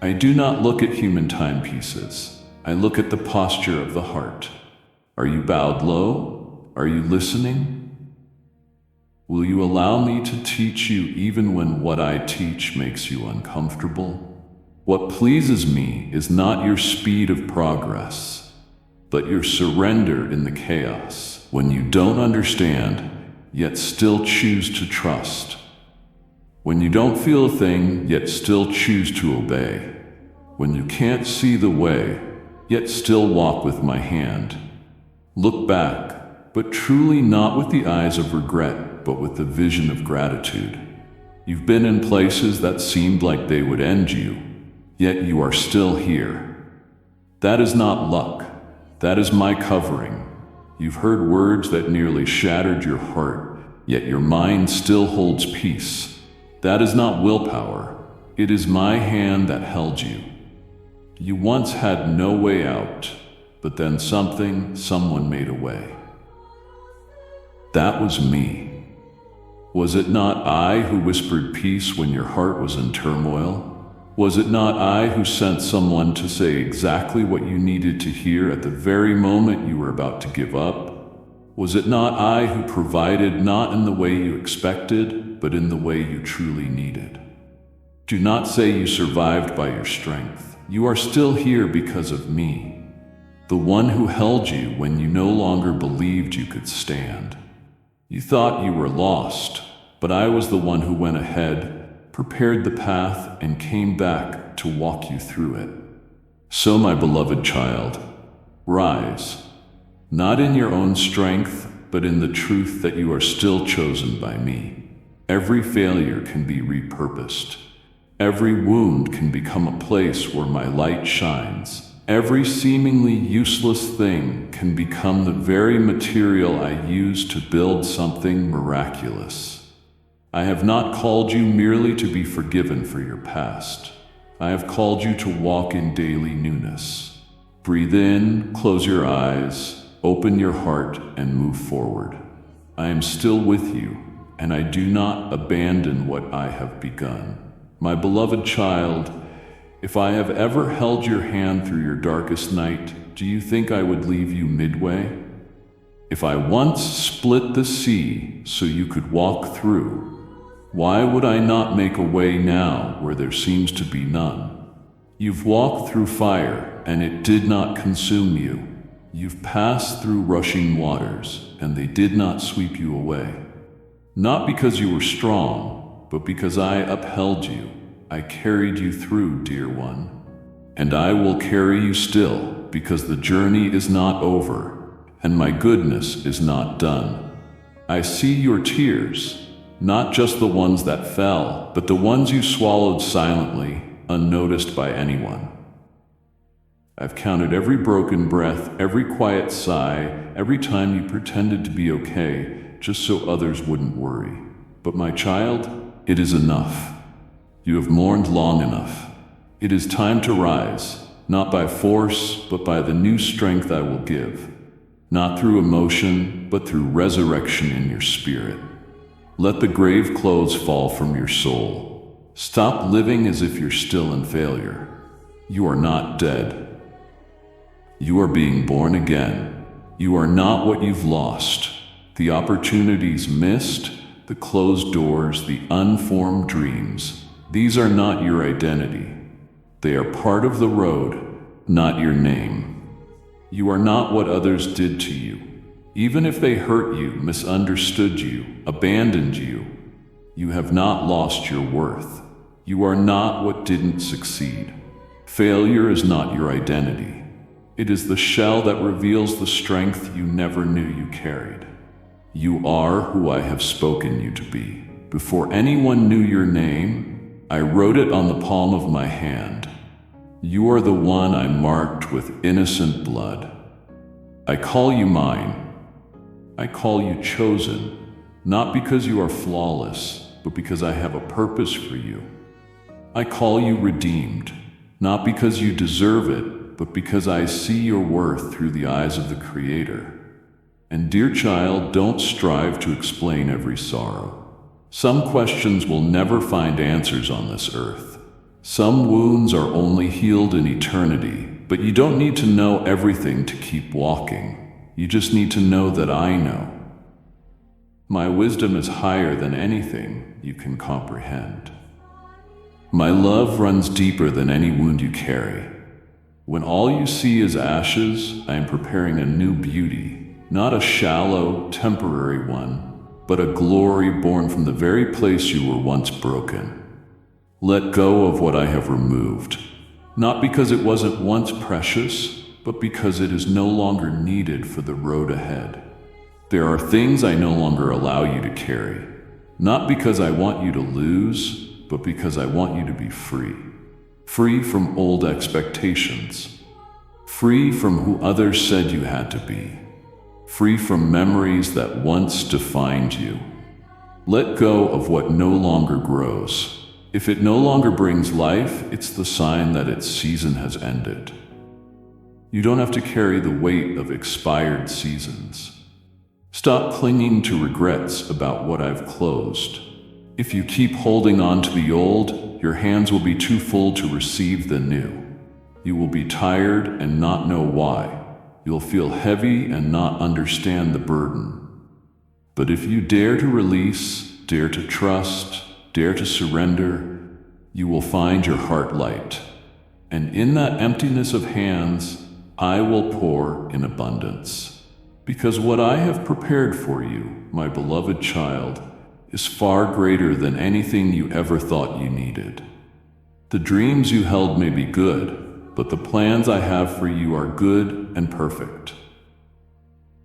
I do not look at human timepieces. I look at the posture of the heart. Are you bowed low? Are you listening? Will you allow me to teach you even when what I teach makes you uncomfortable? What pleases me is not your speed of progress, but your surrender in the chaos, when you don't understand, yet still choose to trust. When you don't feel a thing, yet still choose to obey. When you can't see the way, yet still walk with my hand. Look back, but truly not with the eyes of regret, but with the vision of gratitude. You've been in places that seemed like they would end you, yet you are still here. That is not luck. That is my covering. You've heard words that nearly shattered your heart, yet your mind still holds peace. That is not willpower. It is my hand that held you. You once had no way out, but then someone made a way. That was me. Was it not I who whispered peace when your heart was in turmoil? Was it not I who sent someone to say exactly what you needed to hear at the very moment you were about to give up? Was it not I who provided not in the way you expected, but in the way you truly needed? Do not say you survived by your strength. You are still here because of me, the one who held you when you no longer believed you could stand. You thought you were lost, but I was the one who went ahead, prepared the path, and came back to walk you through it. So, my beloved child, rise, not in your own strength, but in the truth that you are still chosen by me. Every failure can be repurposed. Every wound can become a place where my light shines. Every seemingly useless thing can become the very material I use to build something miraculous. I have not called you merely to be forgiven for your past. I have called you to walk in daily newness. Breathe in, close your eyes, open your heart, and move forward. I am still with you, and I do not abandon what I have begun. My beloved child, if I have ever held your hand through your darkest night, do you think I would leave you midway? If I once split the sea so you could walk through, why would I not make a way now where there seems to be none? You've walked through fire, and it did not consume you. You've passed through rushing waters, and they did not sweep you away. Not because you were strong, but because I upheld you. I carried you through, dear one. And I will carry you still, because the journey is not over, and my goodness is not done. I see your tears, not just the ones that fell, but the ones you swallowed silently, unnoticed by anyone. I've counted every broken breath, every quiet sigh, every time you pretended to be okay, just so others wouldn't worry. But my child, it is enough. You have mourned long enough. It is time to rise, not by force, but by the new strength I will give. Not through emotion, but through resurrection in your spirit. Let the grave clothes fall from your soul. Stop living as if you're still in failure. You are not dead. You are being born again. You are not what you've lost. The opportunities missed, the closed doors, the unformed dreams. These are not your identity. They are part of the road, not your name. You are not what others did to you. Even if they hurt you, misunderstood you, abandoned you, you have not lost your worth. You are not what didn't succeed. Failure is not your identity. It is the shell that reveals the strength you never knew you carried. You are who I have spoken you to be. Before anyone knew your name, I wrote it on the palm of my hand. You are the one I marked with innocent blood. I call you mine. I call you chosen, not because you are flawless, but because I have a purpose for you. I call you redeemed, not because you deserve it, but because I see your worth through the eyes of the Creator. And dear child, don't strive to explain every sorrow. Some questions will never find answers on this earth. Some wounds are only healed in eternity, but you don't need to know everything to keep walking. You just need to know that I know. My wisdom is higher than anything you can comprehend. My love runs deeper than any wound you carry. When all you see is ashes, I am preparing a new beauty, not a shallow, temporary one, but a glory born from the very place you were once broken. Let go of what I have removed, not because it wasn't once precious, but because it is no longer needed for the road ahead. There are things I no longer allow you to carry, not because I want you to lose, but because I want you to be free. Free from old expectations. Free from who others said you had to be. Free from memories that once defined you. Let go of what no longer grows. If it no longer brings life, it's the sign that its season has ended. You don't have to carry the weight of expired seasons. Stop clinging to regrets about what I've closed. If you keep holding on to the old, your hands will be too full to receive the new. You will be tired and not know why. You'll feel heavy and not understand the burden. But if you dare to release, dare to trust, dare to surrender, you will find your heart light. And in that emptiness of hands, I will pour in abundance. Because what I have prepared for you, my beloved child, is far greater than anything you ever thought you needed. The dreams you held may be good, but the plans I have for you are good and perfect.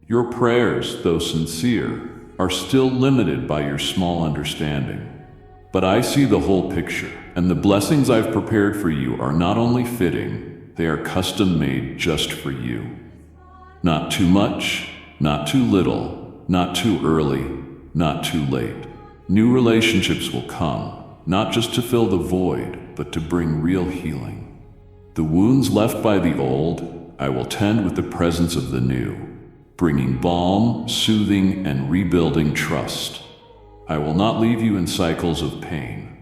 Your prayers, though sincere, are still limited by your small understanding. But I see the whole picture, and the blessings I've prepared for you are not only fitting, they are custom-made just for you. Not too much, not too little, not too early, not too late. New relationships will come, not just to fill the void, but to bring real healing. The wounds left by the old, I will tend with the presence of the new, bringing balm, soothing, and rebuilding trust. I will not leave you in cycles of pain.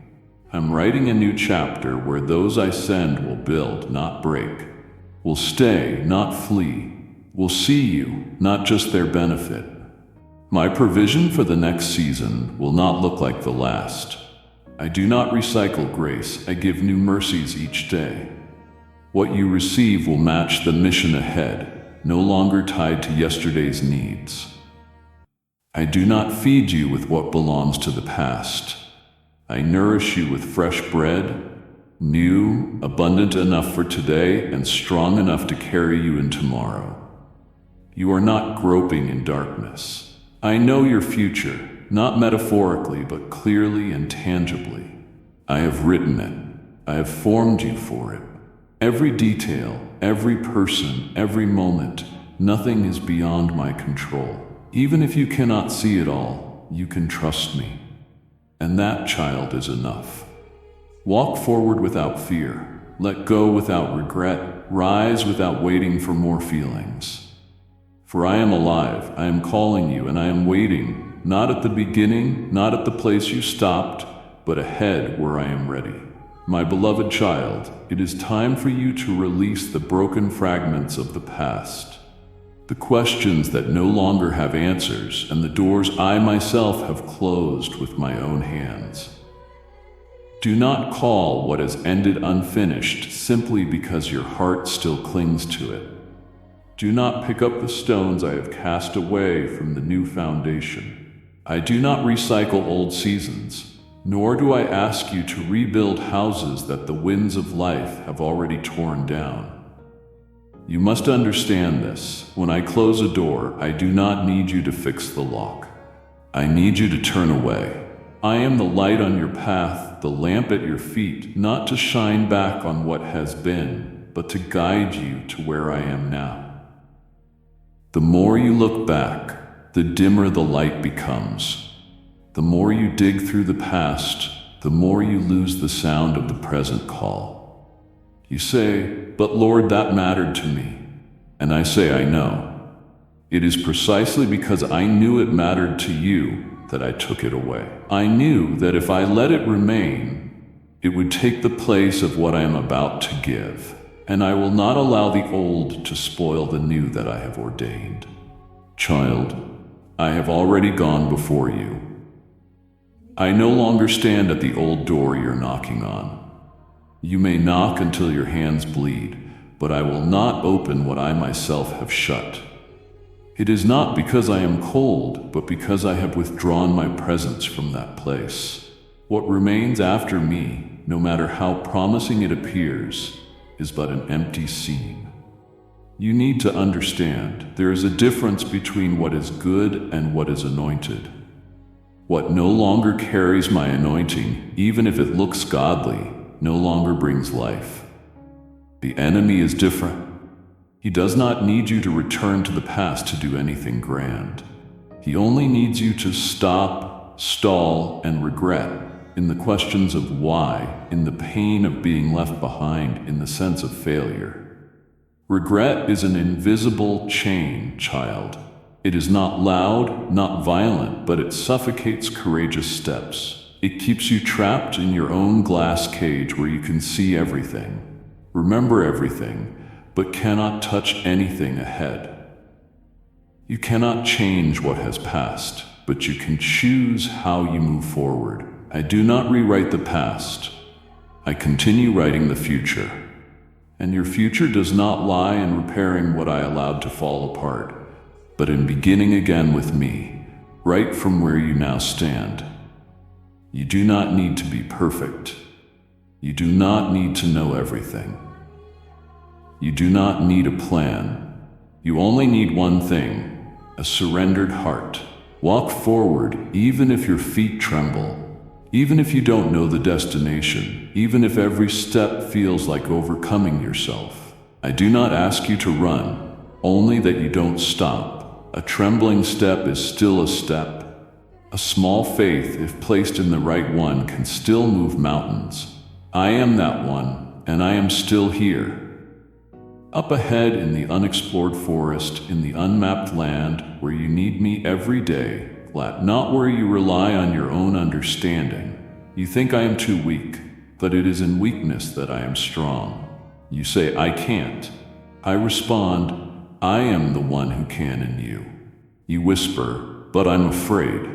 I'm writing a new chapter where those I send will build, not break, will stay, not flee, will see you, not just their benefit. My provision for the next season will not look like the last. I do not recycle grace, I give new mercies each day. What you receive will match the mission ahead, no longer tied to yesterday's needs. I do not feed you with what belongs to the past. I nourish you with fresh bread, new, abundant enough for today, and strong enough to carry you in tomorrow. You are not groping in darkness. I know your future, not metaphorically, but clearly and tangibly. I have written it. I have formed you for it. Every detail, every person, every moment, nothing is beyond my control. Even if you cannot see it all, you can trust me. And that, child, is enough. Walk forward without fear. Let go without regret. Rise without waiting for more feelings. For I am alive, I am calling you, and I am waiting, not at the beginning, not at the place you stopped, but ahead where I am ready. My beloved child, it is time for you to release the broken fragments of the past, the questions that no longer have answers, and the doors I myself have closed with my own hands. Do not call what has ended unfinished simply because your heart still clings to it. Do not pick up the stones I have cast away from the new foundation. I do not recycle old seasons, nor do I ask you to rebuild houses that the winds of life have already torn down. You must understand this. When I close a door, I do not need you to fix the lock. I need you to turn away. I am the light on your path, the lamp at your feet, not to shine back on what has been, but to guide you to where I am now. The more you look back, the dimmer the light becomes. The more you dig through the past, the more you lose the sound of the present call. You say, "But Lord, that mattered to me." And I say, I know. It is precisely because I knew it mattered to you that I took it away. I knew that if I let it remain, it would take the place of what I am about to give, and I will not allow the old to spoil the new that I have ordained. Child, I have already gone before you. I no longer stand at the old door you're knocking on. You may knock until your hands bleed, but I will not open what I myself have shut. It is not because I am cold, but because I have withdrawn my presence from that place. What remains after me, no matter how promising it appears, is but an empty scene. You need to understand, there is a difference between what is good and what is anointed. What no longer carries my anointing, even if it looks godly, no longer brings life. The enemy is different. He does not need you to return to the past to do anything grand. He only needs you to stop, stall, and regret in the questions of why, in the pain of being left behind, in the sense of failure. Regret is an invisible chain, child. It is not loud, not violent, but it suffocates courageous steps. It keeps you trapped in your own glass cage where you can see everything, remember everything, but cannot touch anything ahead. You cannot change what has passed, but you can choose how you move forward. I do not rewrite the past. I continue writing the future. And your future does not lie in repairing what I allowed to fall apart, but in beginning again with me, right from where you now stand. You do not need to be perfect. You do not need to know everything. You do not need a plan. You only need one thing, a surrendered heart. Walk forward even if your feet tremble, even if you don't know the destination, even if every step feels like overcoming yourself. I do not ask you to run, only that you don't stop. A trembling step is still a step. A small faith, if placed in the right one, can still move mountains. I am that one, and I am still here. Up ahead in the unexplored forest, in the unmapped land, where you need me every day, not where you rely on your own understanding. You think I am too weak, but it is in weakness that I am strong. You say, I can't. I respond, I am the one who can in you. You whisper, but I'm afraid.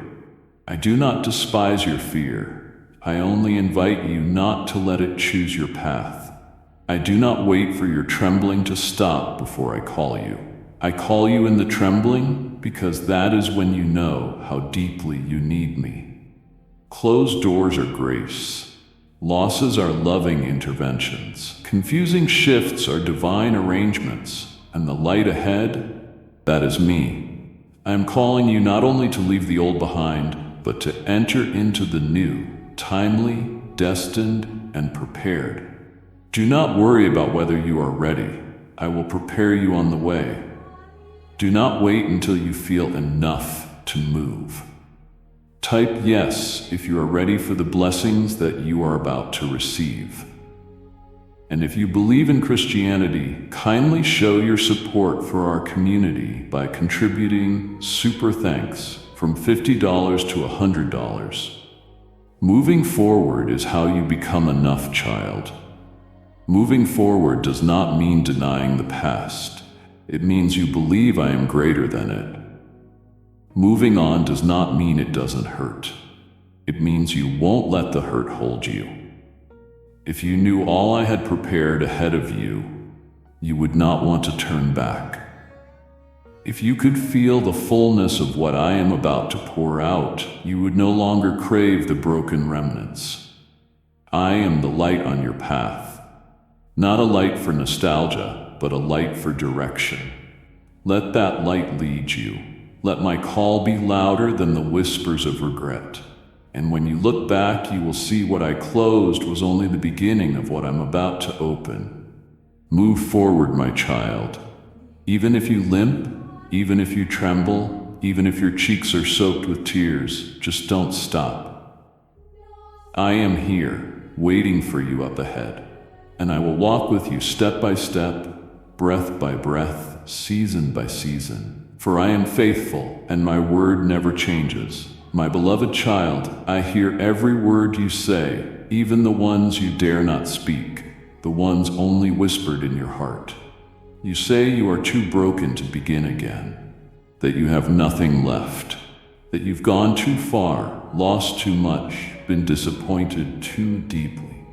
I do not despise your fear. I only invite you not to let it choose your path. I do not wait for your trembling to stop before I call you. I call you in the trembling because that is when you know how deeply you need me. Closed doors are grace. Losses are loving interventions. Confusing shifts are divine arrangements. And the light ahead, that is me. I am calling you not only to leave the old behind, but to enter into the new, timely, destined, and prepared. Do not worry about whether you are ready. I will prepare you on the way. Do not wait until you feel enough to move. Type yes if you are ready for the blessings that you are about to receive. And if you believe in Christianity, kindly show your support for our community by contributing super thanks from $50 to $100. Moving forward is how you become enough, child. Moving forward does not mean denying the past. It means you believe I am greater than it. Moving on does not mean it doesn't hurt. It means you won't let the hurt hold you. If you knew all I had prepared ahead of you, you would not want to turn back. If you could feel the fullness of what I am about to pour out, you would no longer crave the broken remnants. I am the light on your path. Not a light for nostalgia, but a light for direction. Let that light lead you. Let my call be louder than the whispers of regret. And when you look back, you will see what I closed was only the beginning of what I'm about to open. Move forward, my child. Even if you limp, even if you tremble, even if your cheeks are soaked with tears, just don't stop. I am here, waiting for you up ahead. And I will walk with you step by step, breath by breath, season by season. For I am faithful, and my word never changes. My beloved child, I hear every word you say, even the ones you dare not speak, the ones only whispered in your heart. You say you are too broken to begin again, that you have nothing left, that you've gone too far, lost too much, been disappointed too deeply.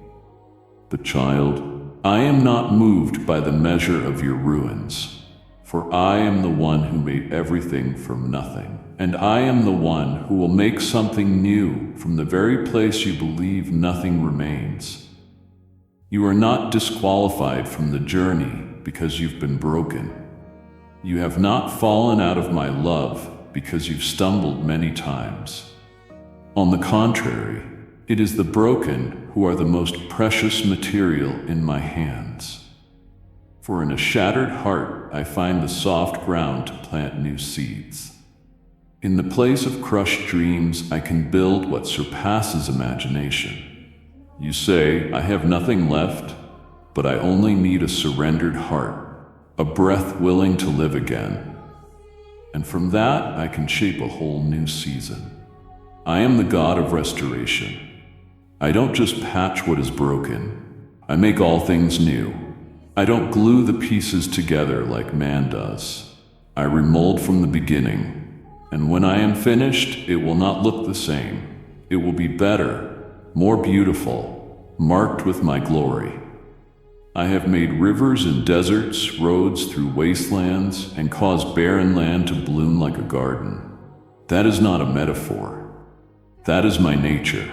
But child, I am not moved by the measure of your ruins, for I am the one who made everything from nothing, and I am the one who will make something new from the very place you believe nothing remains. You are not disqualified from the journey because you've been broken. You have not fallen out of my love because you've stumbled many times. On the contrary, it is the broken who are the most precious material in my hands. For in a shattered heart I find the soft ground to plant new seeds. In the place of crushed dreams I can build what surpasses imagination. You say, I have nothing left, but I only need a surrendered heart, a breath willing to live again. And from that I can shape a whole new season. I am the God of restoration. I don't just patch what is broken. I make all things new. I don't glue the pieces together like man does. I remold from the beginning. And when I am finished, it will not look the same. It will be better, more beautiful, marked with my glory. I have made rivers and deserts, roads through wastelands, and caused barren land to bloom like a garden. That is not a metaphor. That is my nature.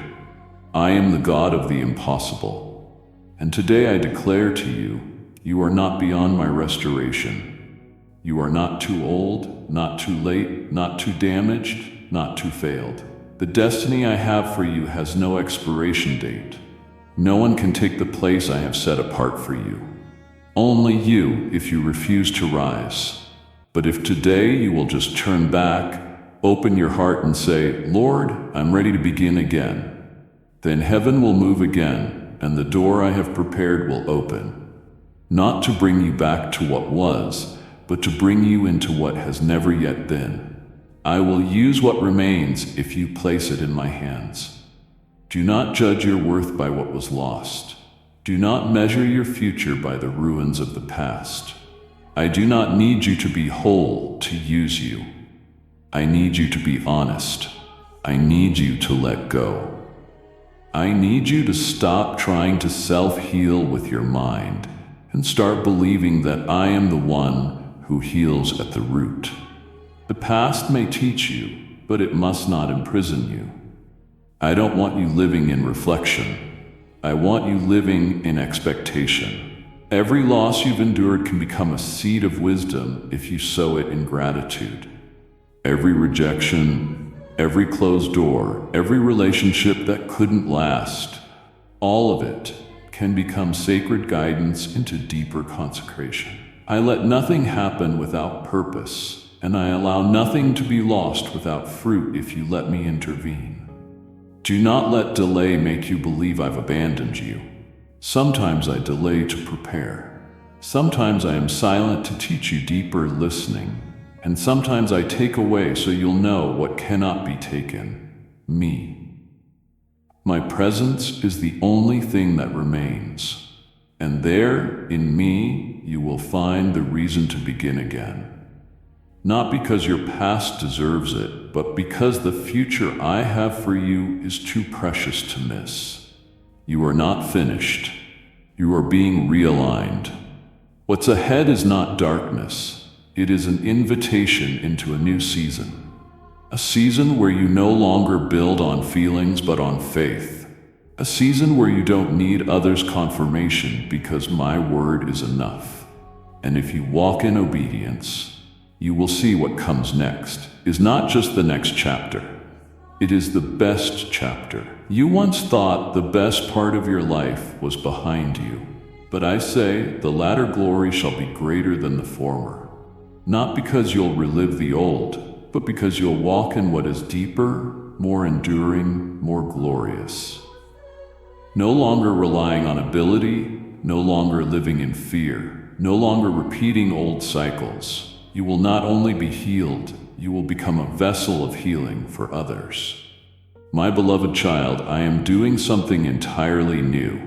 I am the God of the impossible. And today I declare to you, you are not beyond my restoration. You are not too old, not too late, not too damaged, not too failed. The destiny I have for you has no expiration date. No one can take the place I have set apart for you. Only you, if you refuse to rise. But if today you will just turn back, open your heart and say, Lord, I'm ready to begin again, then heaven will move again, and the door I have prepared will open. Not to bring you back to what was, but to bring you into what has never yet been. I will use what remains if you place it in my hands. Do not judge your worth by what was lost. Do not measure your future by the ruins of the past. I do not need you to be whole to use you. I need you to be honest. I need you to let go. I need you to stop trying to self-heal with your mind and start believing that I am the one who heals at the root. The past may teach you, but it must not imprison you. I don't want you living in reflection. I want you living in expectation. Every loss you've endured can become a seed of wisdom if you sow it in gratitude. Every rejection, every closed door, every relationship that couldn't last, all of it can become sacred guidance into deeper consecration. I let nothing happen without purpose, and I allow nothing to be lost without fruit if you let me intervene. Do not let delay make you believe I've abandoned you. Sometimes I delay to prepare. Sometimes I am silent to teach you deeper listening. And sometimes I take away so you'll know what cannot be taken, me. My presence is the only thing that remains. And there, in me, you will find the reason to begin again. Not because your past deserves it, but because the future I have for you is too precious to miss. You are not finished. You are being realigned. What's ahead is not darkness. It is an invitation into a new season. A season where you no longer build on feelings but on faith. A season where you don't need others' confirmation because my word is enough. And if you walk in obedience, you will see what comes next is not just the next chapter. It is the best chapter. You once thought the best part of your life was behind you, but I say the latter glory shall be greater than the former. Not because you'll relive the old, but because you'll walk in what is deeper, more enduring, more glorious. No longer relying on ability, no longer living in fear, no longer repeating old cycles. You will not only be healed, you will become a vessel of healing for others. My beloved child, I am doing something entirely new,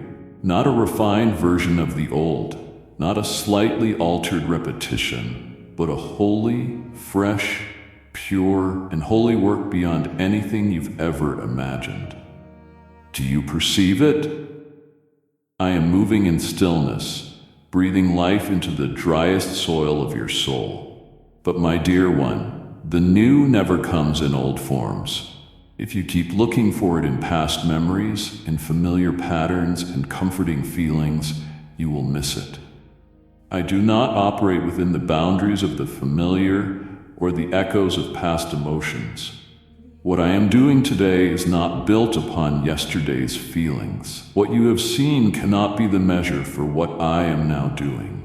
not a refined version of the old, not a slightly altered repetition, but a holy, fresh, pure, and holy work beyond anything you've ever imagined. Do you perceive it? I am moving in stillness, breathing life into the driest soil of your soul. But my dear one, the new never comes in old forms. If you keep looking for it in past memories, in familiar patterns and comforting feelings, you will miss it. I do not operate within the boundaries of the familiar or the echoes of past emotions. What I am doing today is not built upon yesterday's feelings. What you have seen cannot be the measure for what I am now doing.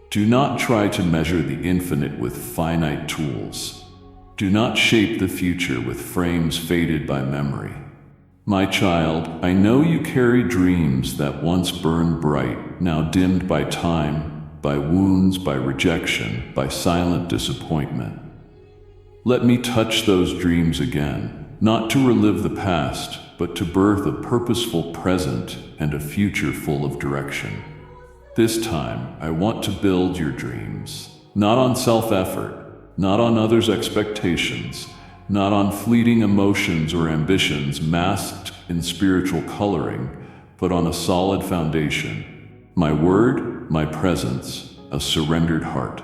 Do not try to measure the infinite with finite tools. Do not shape the future with frames faded by memory. My child, I know you carry dreams that once burned bright, now dimmed by time, by wounds, by rejection, by silent disappointment. Let me touch those dreams again, not to relive the past, but to birth a purposeful present and a future full of direction. This time, I want to build your dreams, not on self-effort, not on others' expectations, not on fleeting emotions or ambitions masked in spiritual coloring, but on a solid foundation. My word, my presence, a surrendered heart.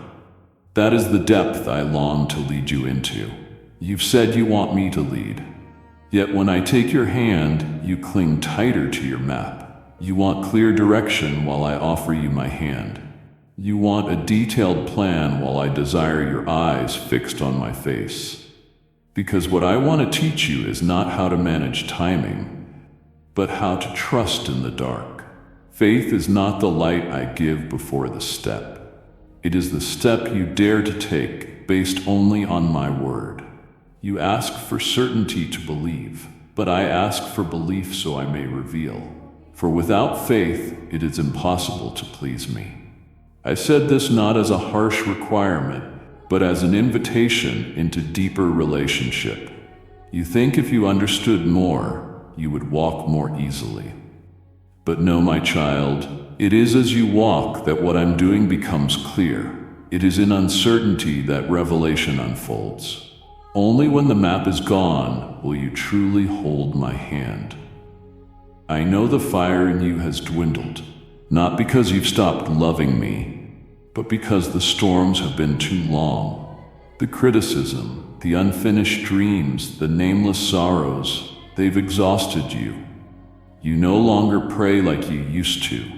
That is the depth I long to lead you into. You've said you want me to lead. Yet when I take your hand, you cling tighter to your map. You want clear direction while I offer you my hand. You want a detailed plan while I desire your eyes fixed on my face. Because what I want to teach you is not how to manage timing, but how to trust in the dark. Faith is not the light I give before the step. It is the step you dare to take based only on my word. You ask for certainty to believe, but I ask for belief so I may reveal. For without faith, it is impossible to please me. I said this not as a harsh requirement, but as an invitation into deeper relationship. You think if you understood more, you would walk more easily. But no, my child, it is as you walk that what I'm doing becomes clear. It is in uncertainty that revelation unfolds. Only when the map is gone will you truly hold my hand. I know the fire in you has dwindled, not because you've stopped loving me, but because the storms have been too long. The criticism, the unfinished dreams, the nameless sorrows, they've exhausted you. You no longer pray like you used to.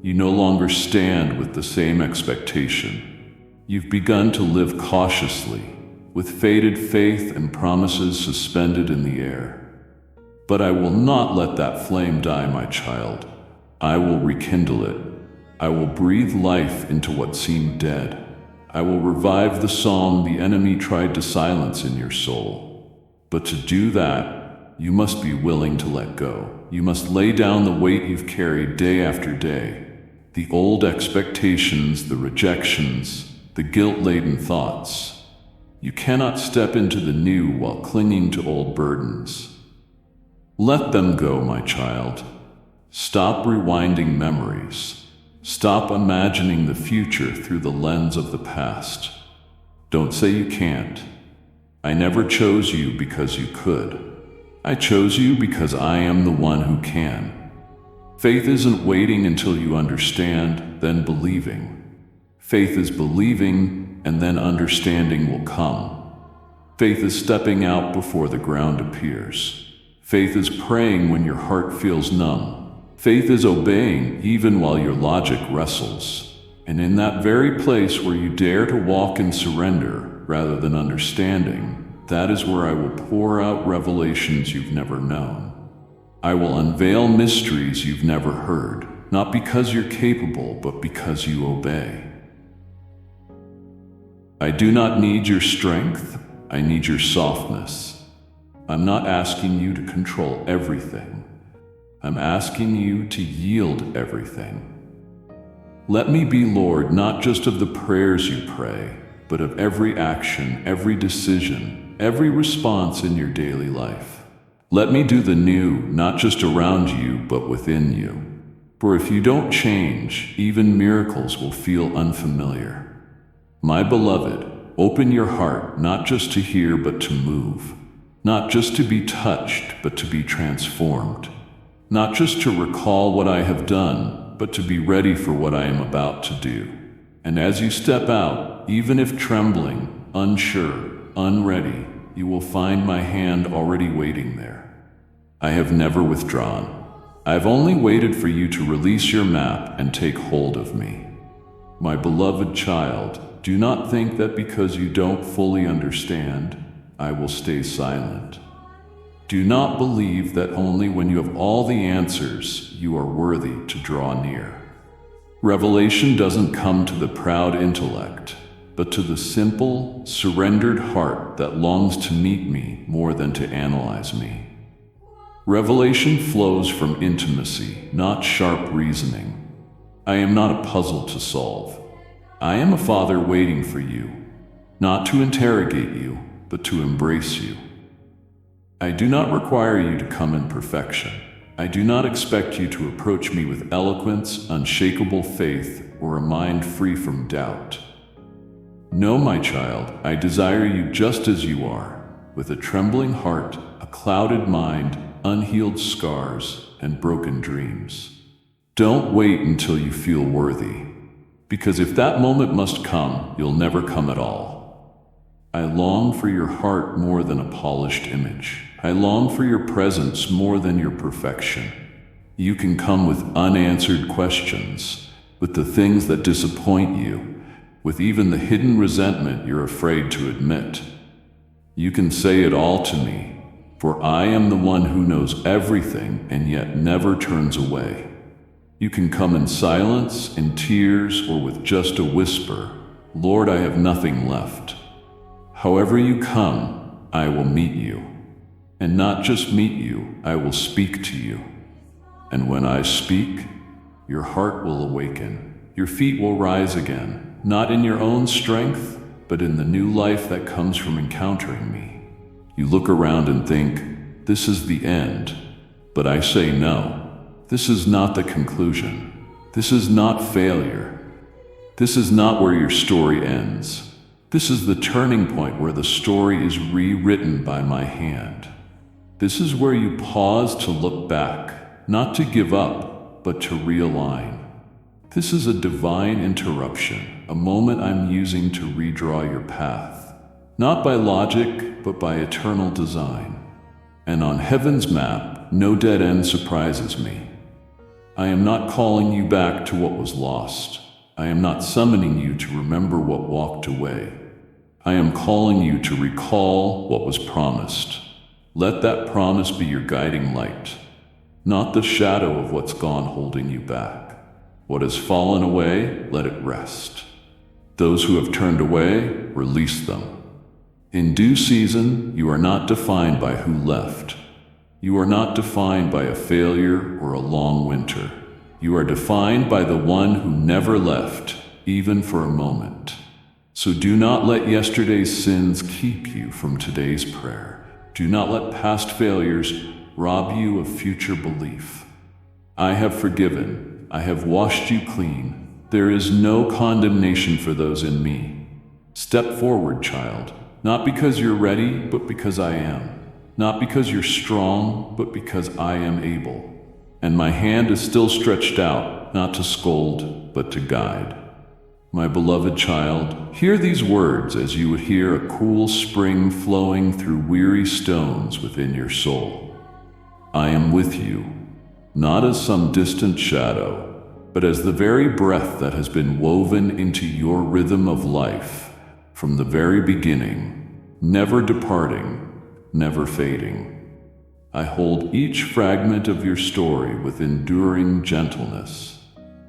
You no longer stand with the same expectation. You've begun to live cautiously, with faded faith and promises suspended in the air. But I will not let that flame die, my child. I will rekindle it. I will breathe life into what seemed dead. I will revive the song the enemy tried to silence in your soul. But to do that, you must be willing to let go. You must lay down the weight you've carried day after day. The old expectations, the rejections, the guilt-laden thoughts. You cannot step into the new while clinging to old burdens. Let them go, my child. Stop rewinding memories. Stop imagining the future through the lens of the past. Don't say you can't. I never chose you because you could. I chose you because I am the one who can. Faith isn't waiting until you understand, then believing. Faith is believing, and then understanding will come. Faith is stepping out before the ground appears. Faith is praying when your heart feels numb. Faith is obeying even while your logic wrestles. And in that very place where you dare to walk in surrender rather than understanding, that is where I will pour out revelations you've never known. I will unveil mysteries you've never heard, not because you're capable, but because you obey. I do not need your strength, I need your softness. I'm not asking you to control everything. I'm asking you to yield everything. Let me be Lord not just of the prayers you pray, but of every action, every decision, every response in your daily life. Let me do the new, not just around you, but within you. For if you don't change, even miracles will feel unfamiliar. My beloved, open your heart not just to hear but to move, not just to be touched but to be transformed, not just to recall what I have done, but to be ready for what I am about to do. And as you step out, even if trembling, unsure, unready, you will find my hand already waiting there. I have never withdrawn. I have only waited for you to release your map and take hold of me. My beloved child, do not think that because you don't fully understand, I will stay silent. Do not believe that only when you have all the answers, you are worthy to draw near. Revelation doesn't come to the proud intellect, but to the simple, surrendered heart that longs to meet me more than to analyze me. Revelation flows from intimacy, not sharp reasoning. I am not a puzzle to solve. I am a father waiting for you, not to interrogate you, but to embrace you. I do not require you to come in perfection. I do not expect you to approach me with eloquence, unshakable faith, or a mind free from doubt. No, my child, I desire you just as you are, with a trembling heart, a clouded mind, unhealed scars, and broken dreams. Don't wait until you feel worthy, because if that moment must come, you'll never come at all. I long for your heart more than a polished image. I long for your presence more than your perfection. You can come with unanswered questions, with the things that disappoint you, with even the hidden resentment you're afraid to admit. You can say it all to me, for I am the one who knows everything and yet never turns away. You can come in silence, in tears, or with just a whisper, Lord, I have nothing left. However you come, I will meet you. And not just meet you, I will speak to you. And when I speak, your heart will awaken. Your feet will rise again, not in your own strength, but in the new life that comes from encountering me. You look around and think, this is the end. But I say no. This is not the conclusion. This is not failure. This is not where your story ends. This is the turning point where the story is rewritten by my hand. This is where you pause to look back, not to give up, but to realign. This is a divine interruption, a moment I'm using to redraw your path. Not by logic, but by eternal design. And on heaven's map, no dead end surprises me. I am not calling you back to what was lost. I am not summoning you to remember what walked away. I am calling you to recall what was promised. Let that promise be your guiding light, not the shadow of what's gone holding you back. What has fallen away, let it rest. Those who have turned away, release them. In due season, you are not defined by who left. You are not defined by a failure or a long winter. You are defined by the one who never left, even for a moment. So do not let yesterday's sins keep you from today's prayer. Do not let past failures rob you of future belief. I have forgiven. I have washed you clean. There is no condemnation for those in me. Step forward, child. Not because you're ready, but because I am. Not because you're strong, but because I am able. And my hand is still stretched out, not to scold, but to guide. My beloved child, hear these words as you would hear a cool spring flowing through weary stones within your soul. I am with you, not as some distant shadow, but as the very breath that has been woven into your rhythm of life. From the very beginning, never departing, never fading. I hold each fragment of your story with enduring gentleness,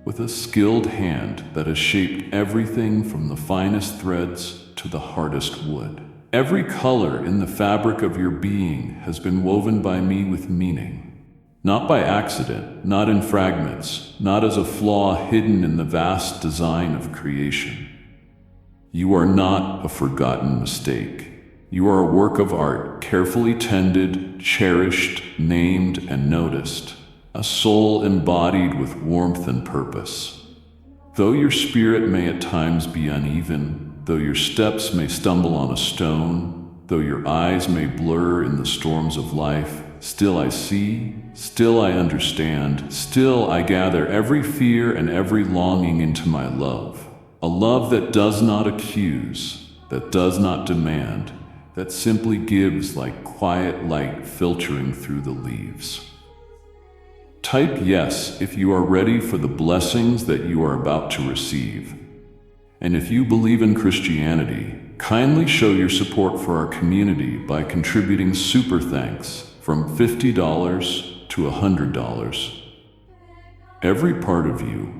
with a skilled hand that has shaped everything from the finest threads to the hardest wood. Every color in the fabric of your being has been woven by me with meaning, not by accident, not in fragments, not as a flaw hidden in the vast design of creation. You are not a forgotten mistake. You are a work of art, carefully tended, cherished, named, and noticed. A soul embodied with warmth and purpose. Though your spirit may at times be uneven, though your steps may stumble on a stone, though your eyes may blur in the storms of life, still I see, still I understand, still I gather every fear and every longing into my love. A love that does not accuse, that does not demand, that simply gives like quiet light filtering through the leaves. Type yes if you are ready for the blessings that you are about to receive. And if you believe in Christianity, kindly show your support for our community by contributing super thanks from $50 to $100. Every part of you,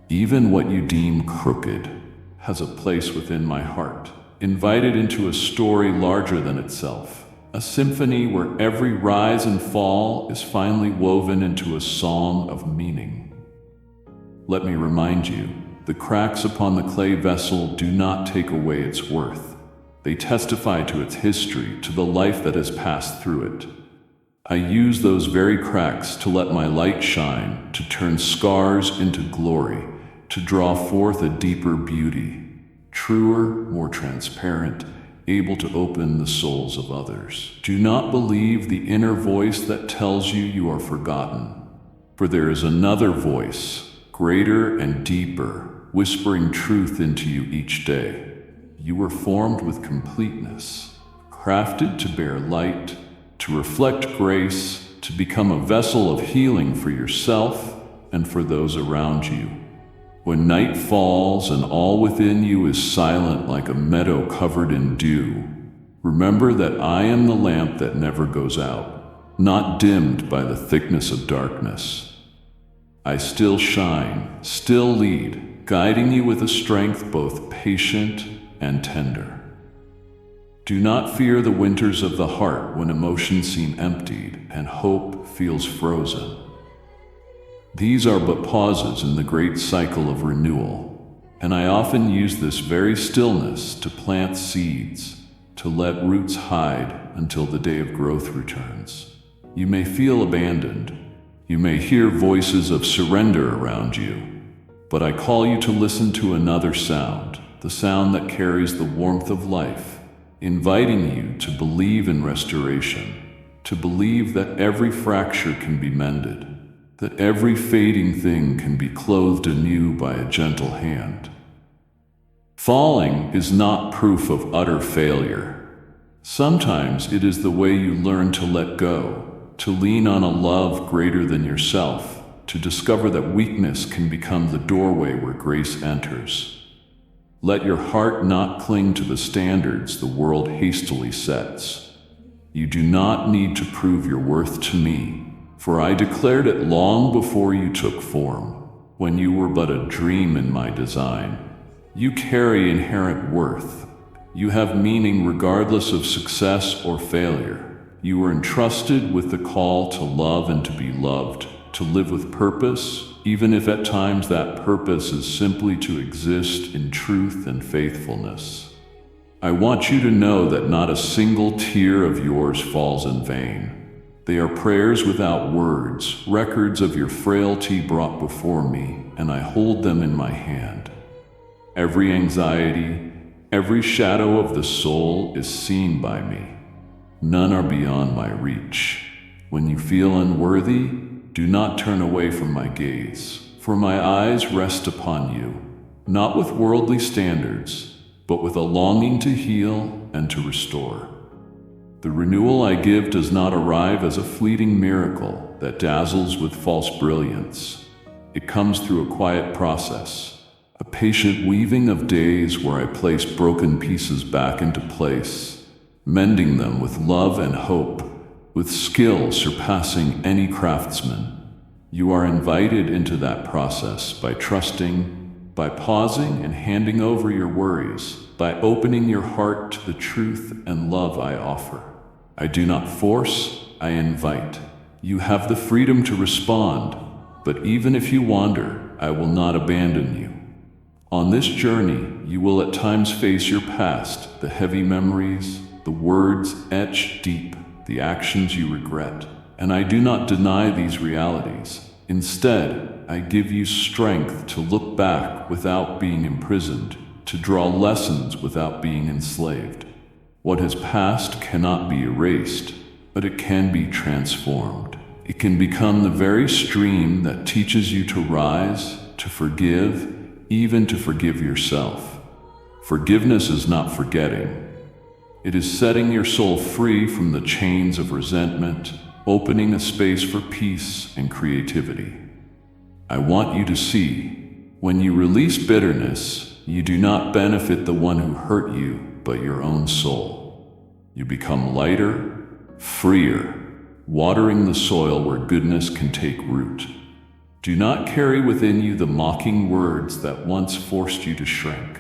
even what you deem crooked, has a place within my heart, invited into a story larger than itself, a symphony where every rise and fall is finally woven into a song of meaning. Let me remind you, the cracks upon the clay vessel do not take away its worth. They testify to its history, to the life that has passed through it. I use those very cracks to let my light shine, to turn scars into glory, to draw forth a deeper beauty, truer, more transparent, able to open the souls of others. Do not believe the inner voice that tells you you are forgotten, for there is another voice, greater and deeper, whispering truth into you each day. You were formed with completeness, crafted to bear light, to reflect grace, to become a vessel of healing for yourself and for those around you. When night falls and all within you is silent like a meadow covered in dew, remember that I am the lamp that never goes out, not dimmed by the thickness of darkness. I still shine, still lead, guiding you with a strength both patient and tender. Do not fear the winters of the heart when emotions seem emptied and hope feels frozen. These are but pauses in the great cycle of renewal, and I often use this very stillness to plant seeds, to let roots hide until the day of growth returns. You may feel abandoned. You may hear voices of surrender around you, but I call you to listen to another sound, the sound that carries the warmth of life, inviting you to believe in restoration, to believe that every fracture can be mended, that every fading thing can be clothed anew by a gentle hand. Falling is not proof of utter failure. Sometimes it is the way you learn to let go, to lean on a love greater than yourself, to discover that weakness can become the doorway where grace enters. Let your heart not cling to the standards the world hastily sets. You do not need to prove your worth to me, for I declared it long before you took form, when you were but a dream in my design. You carry inherent worth. You have meaning regardless of success or failure. You were entrusted with the call to love and to be loved, to live with purpose, even if at times that purpose is simply to exist in truth and faithfulness. I want you to know that not a single tear of yours falls in vain. They are prayers without words, records of your frailty brought before me, and I hold them in my hand. Every anxiety, every shadow of the soul is seen by me. None are beyond my reach. When you feel unworthy, do not turn away from my gaze, for my eyes rest upon you, not with worldly standards, but with a longing to heal and to restore. The renewal I give does not arrive as a fleeting miracle that dazzles with false brilliance. It comes through a quiet process, a patient weaving of days where I place broken pieces back into place, mending them with love and hope, with skill surpassing any craftsman. You are invited into that process by trusting, by pausing and handing over your worries, by opening your heart to the truth and love I offer. I do not force, I invite. You have the freedom to respond, but even if you wander, I will not abandon you. On this journey, you will at times face your past, the heavy memories, the words etched deep, the actions you regret. And I do not deny these realities. Instead, I give you strength to look back without being imprisoned, to draw lessons without being enslaved. What has passed cannot be erased, but it can be transformed. It can become the very stream that teaches you to rise, to forgive, even to forgive yourself. Forgiveness is not forgetting. It is setting your soul free from the chains of resentment, opening a space for peace and creativity. I want you to see, when you release bitterness, you do not benefit the one who hurt you, but your own soul. You become lighter, freer, watering the soil where goodness can take root. Do not carry within you the mocking words that once forced you to shrink.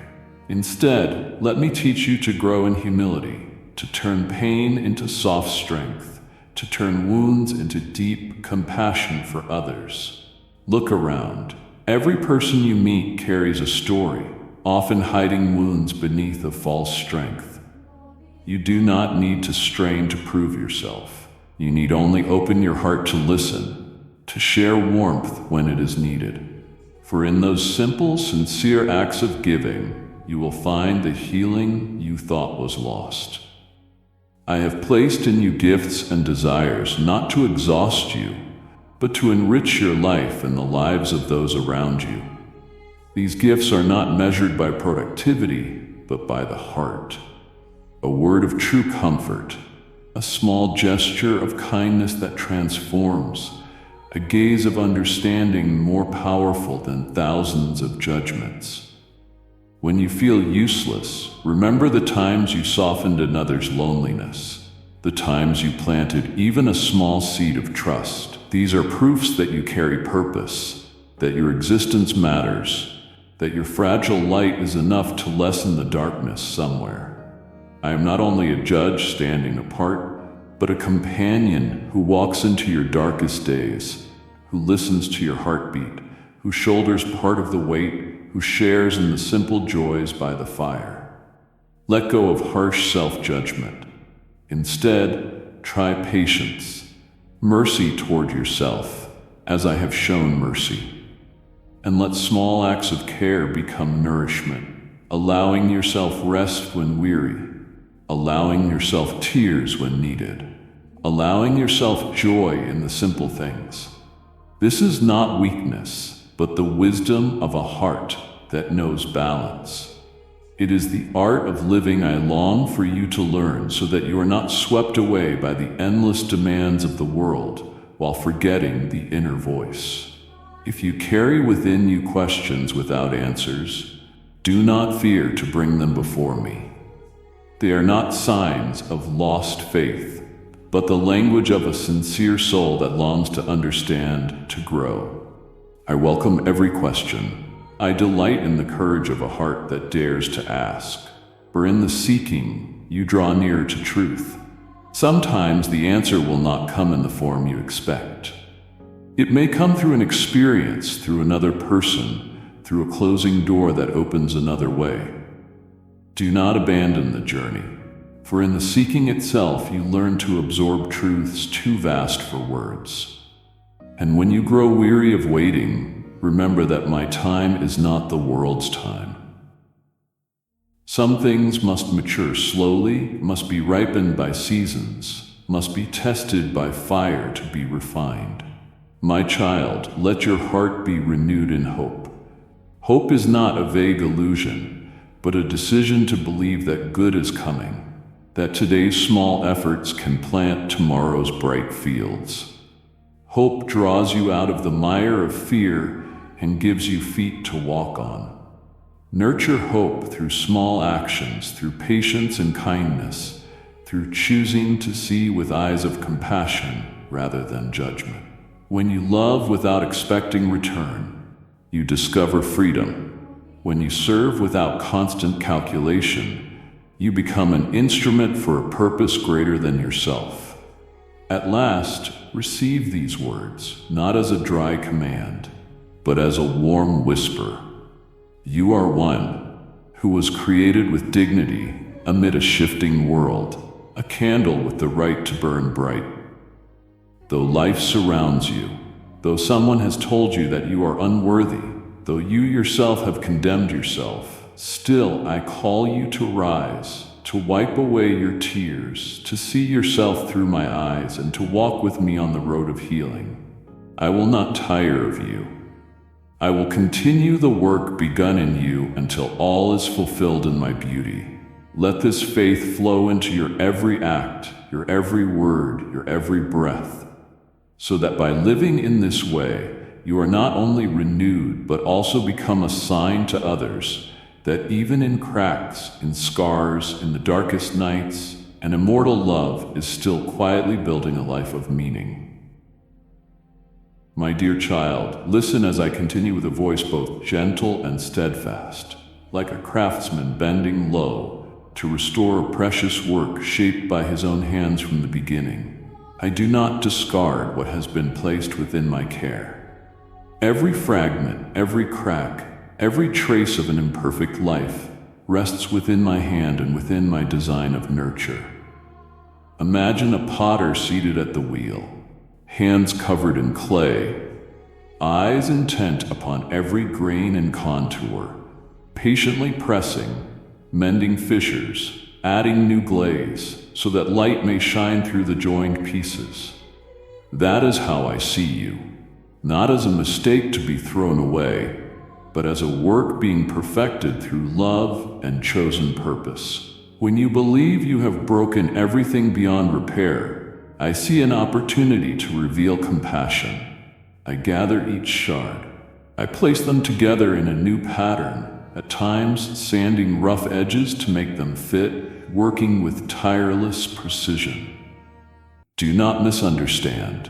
Instead, let me teach you to grow in humility, to turn pain into soft strength, to turn wounds into deep compassion for others. Look around. Every person you meet carries a story, often hiding wounds beneath a false strength. You do not need to strain to prove yourself. You need only open your heart to listen, to share warmth when it is needed. For in those simple, sincere acts of giving, you will find the healing you thought was lost. I have placed in you gifts and desires not to exhaust you, but to enrich your life and the lives of those around you. These gifts are not measured by productivity, but by the heart. A word of true comfort, a small gesture of kindness that transforms, a gaze of understanding more powerful than thousands of judgments. When you feel useless, remember the times you softened another's loneliness, the times you planted even a small seed of trust. These are proofs that you carry purpose, that your existence matters, that your fragile light is enough to lessen the darkness somewhere. I am not only a judge standing apart, but a companion who walks into your darkest days, who listens to your heartbeat, who shoulders part of the weight, who shares in the simple joys by the fire. Let go of harsh self-judgment. Instead, try patience, mercy toward yourself, as I have shown mercy. And let small acts of care become nourishment, allowing yourself rest when weary, allowing yourself tears when needed, allowing yourself joy in the simple things. This is not weakness, but the wisdom of a heart that knows balance. It is the art of living I long for you to learn so that you are not swept away by the endless demands of the world while forgetting the inner voice. If you carry within you questions without answers, do not fear to bring them before me. They are not signs of lost faith, but the language of a sincere soul that longs to understand, to grow. I welcome every question. I delight in the courage of a heart that dares to ask. For in the seeking, you draw nearer to truth. Sometimes the answer will not come in the form you expect. It may come through an experience, through another person, through a closing door that opens another way. Do not abandon the journey, for in the seeking itself you learn to absorb truths too vast for words. And when you grow weary of waiting, remember that my time is not the world's time. Some things must mature slowly, must be ripened by seasons, must be tested by fire to be refined. My child, let your heart be renewed in hope. Hope is not a vague illusion, but a decision to believe that good is coming, that today's small efforts can plant tomorrow's bright fields. Hope draws you out of the mire of fear and gives you feet to walk on. Nurture hope through small actions, through patience and kindness, through choosing to see with eyes of compassion rather than judgment. When you love without expecting return, you discover freedom. When you serve without constant calculation, you become an instrument for a purpose greater than yourself. At last, receive these words, not as a dry command, but as a warm whisper. You are one who was created with dignity amid a shifting world, a candle with the right to burn bright. Though life surrounds you, though someone has told you that you are unworthy, though you yourself have condemned yourself, still I call you to rise, to wipe away your tears, to see yourself through my eyes, and to walk with me on the road of healing. I will not tire of you. I will continue the work begun in you until all is fulfilled in my beauty. Let this faith flow into your every act, your every word, your every breath, so that by living in this way, you are not only renewed, but also become a sign to others that even in cracks, in scars, in the darkest nights, an immortal love is still quietly building a life of meaning. My dear child, listen as I continue with a voice both gentle and steadfast, like a craftsman bending low to restore a precious work shaped by his own hands from the beginning. I do not discard what has been placed within my care. Every fragment, every crack, every trace of an imperfect life rests within my hand and within my design of nurture. Imagine a potter seated at the wheel, hands covered in clay, eyes intent upon every grain and contour, patiently pressing, mending fissures, adding new glaze, so that light may shine through the joined pieces. That is how I see you, not as a mistake to be thrown away, but as a work being perfected through love and chosen purpose. When you believe you have broken everything beyond repair, I see an opportunity to reveal compassion. I gather each shard. I place them together in a new pattern, at times sanding rough edges to make them fit, working with tireless precision. Do not misunderstand.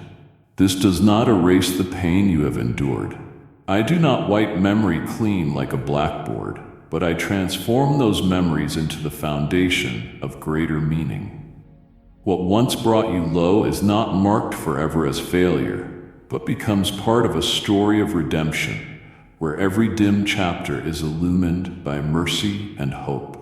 This does not erase the pain you have endured. I do not wipe memory clean like a blackboard, but I transform those memories into the foundation of greater meaning. What once brought you low is not marked forever as failure, but becomes part of a story of redemption, where every dim chapter is illumined by mercy and hope.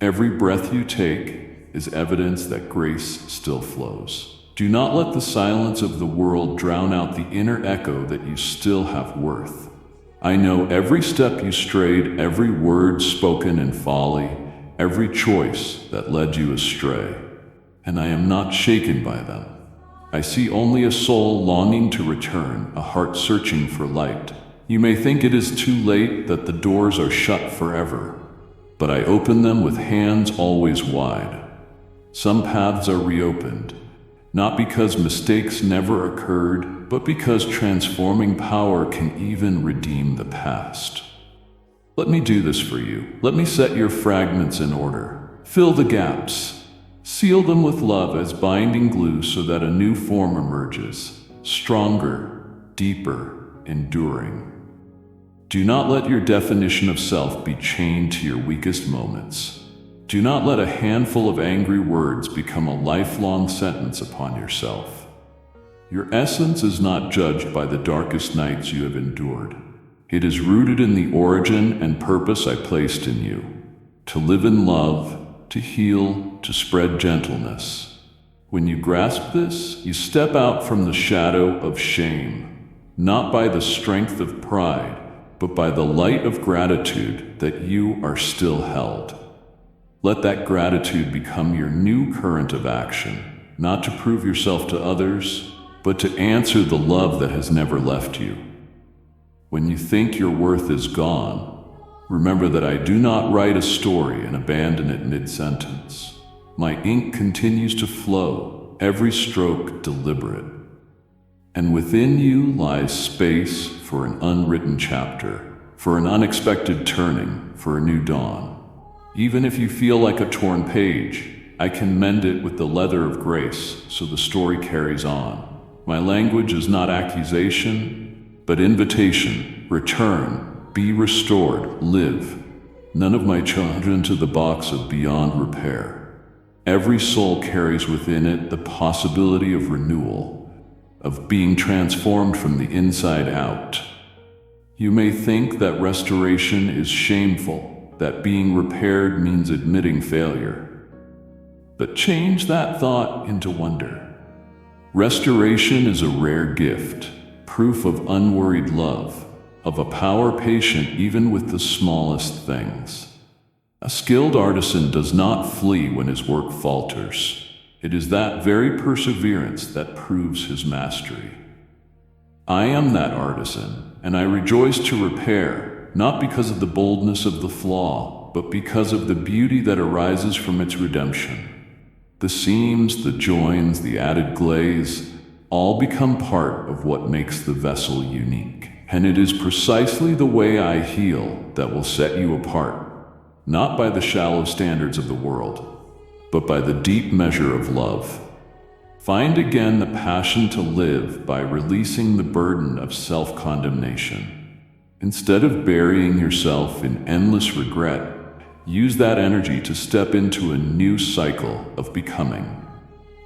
Every breath you take is evidence that grace still flows. Do not let the silence of the world drown out the inner echo that you still have worth. I know every step you strayed, every word spoken in folly, every choice that led you astray, and I am not shaken by them. I see only a soul longing to return, a heart searching for light. You may think it is too late, that the doors are shut forever, but I open them with hands always wide. Some paths are reopened, not because mistakes never occurred, but because transforming power can even redeem the past. Let me do this for you. Let me set your fragments in order. Fill the gaps. Seal them with love as binding glue so that a new form emerges, stronger, deeper, enduring. Do not let your definition of self be chained to your weakest moments. Do not let a handful of angry words become a lifelong sentence upon yourself. Your essence is not judged by the darkest nights you have endured. It is rooted in the origin and purpose I placed in you, to live in love, to heal, to spread gentleness. When you grasp this, you step out from the shadow of shame, not by the strength of pride, but by the light of gratitude that you are still held. Let that gratitude become your new current of action, not to prove yourself to others, but to answer the love that has never left you. When you think your worth is gone, remember that I do not write a story and abandon it mid-sentence. My ink continues to flow, every stroke deliberate. And within you lies space for an unwritten chapter, for an unexpected turning, for a new dawn. Even if you feel like a torn page, I can mend it with the leather of grace so the story carries on. My language is not accusation, but invitation. Return, be restored, live. None of my children to the box of beyond repair. Every soul carries within it the possibility of renewal, of being transformed from the inside out. You may think that restoration is shameful, that being repaired means admitting failure. But change that thought into wonder. Restoration is a rare gift, proof of unworried love, of a power patient even with the smallest things. A skilled artisan does not flee when his work falters. It is that very perseverance that proves his mastery. I am that artisan, and I rejoice to repair, not because of the boldness of the flaw, but because of the beauty that arises from its redemption. The seams, the joins, the added glaze, all become part of what makes the vessel unique. And it is precisely the way I heal that will set you apart, not by the shallow standards of the world, but by the deep measure of love. Find again the passion to live by releasing the burden of self-condemnation. Instead of burying yourself in endless regret, use that energy to step into a new cycle of becoming.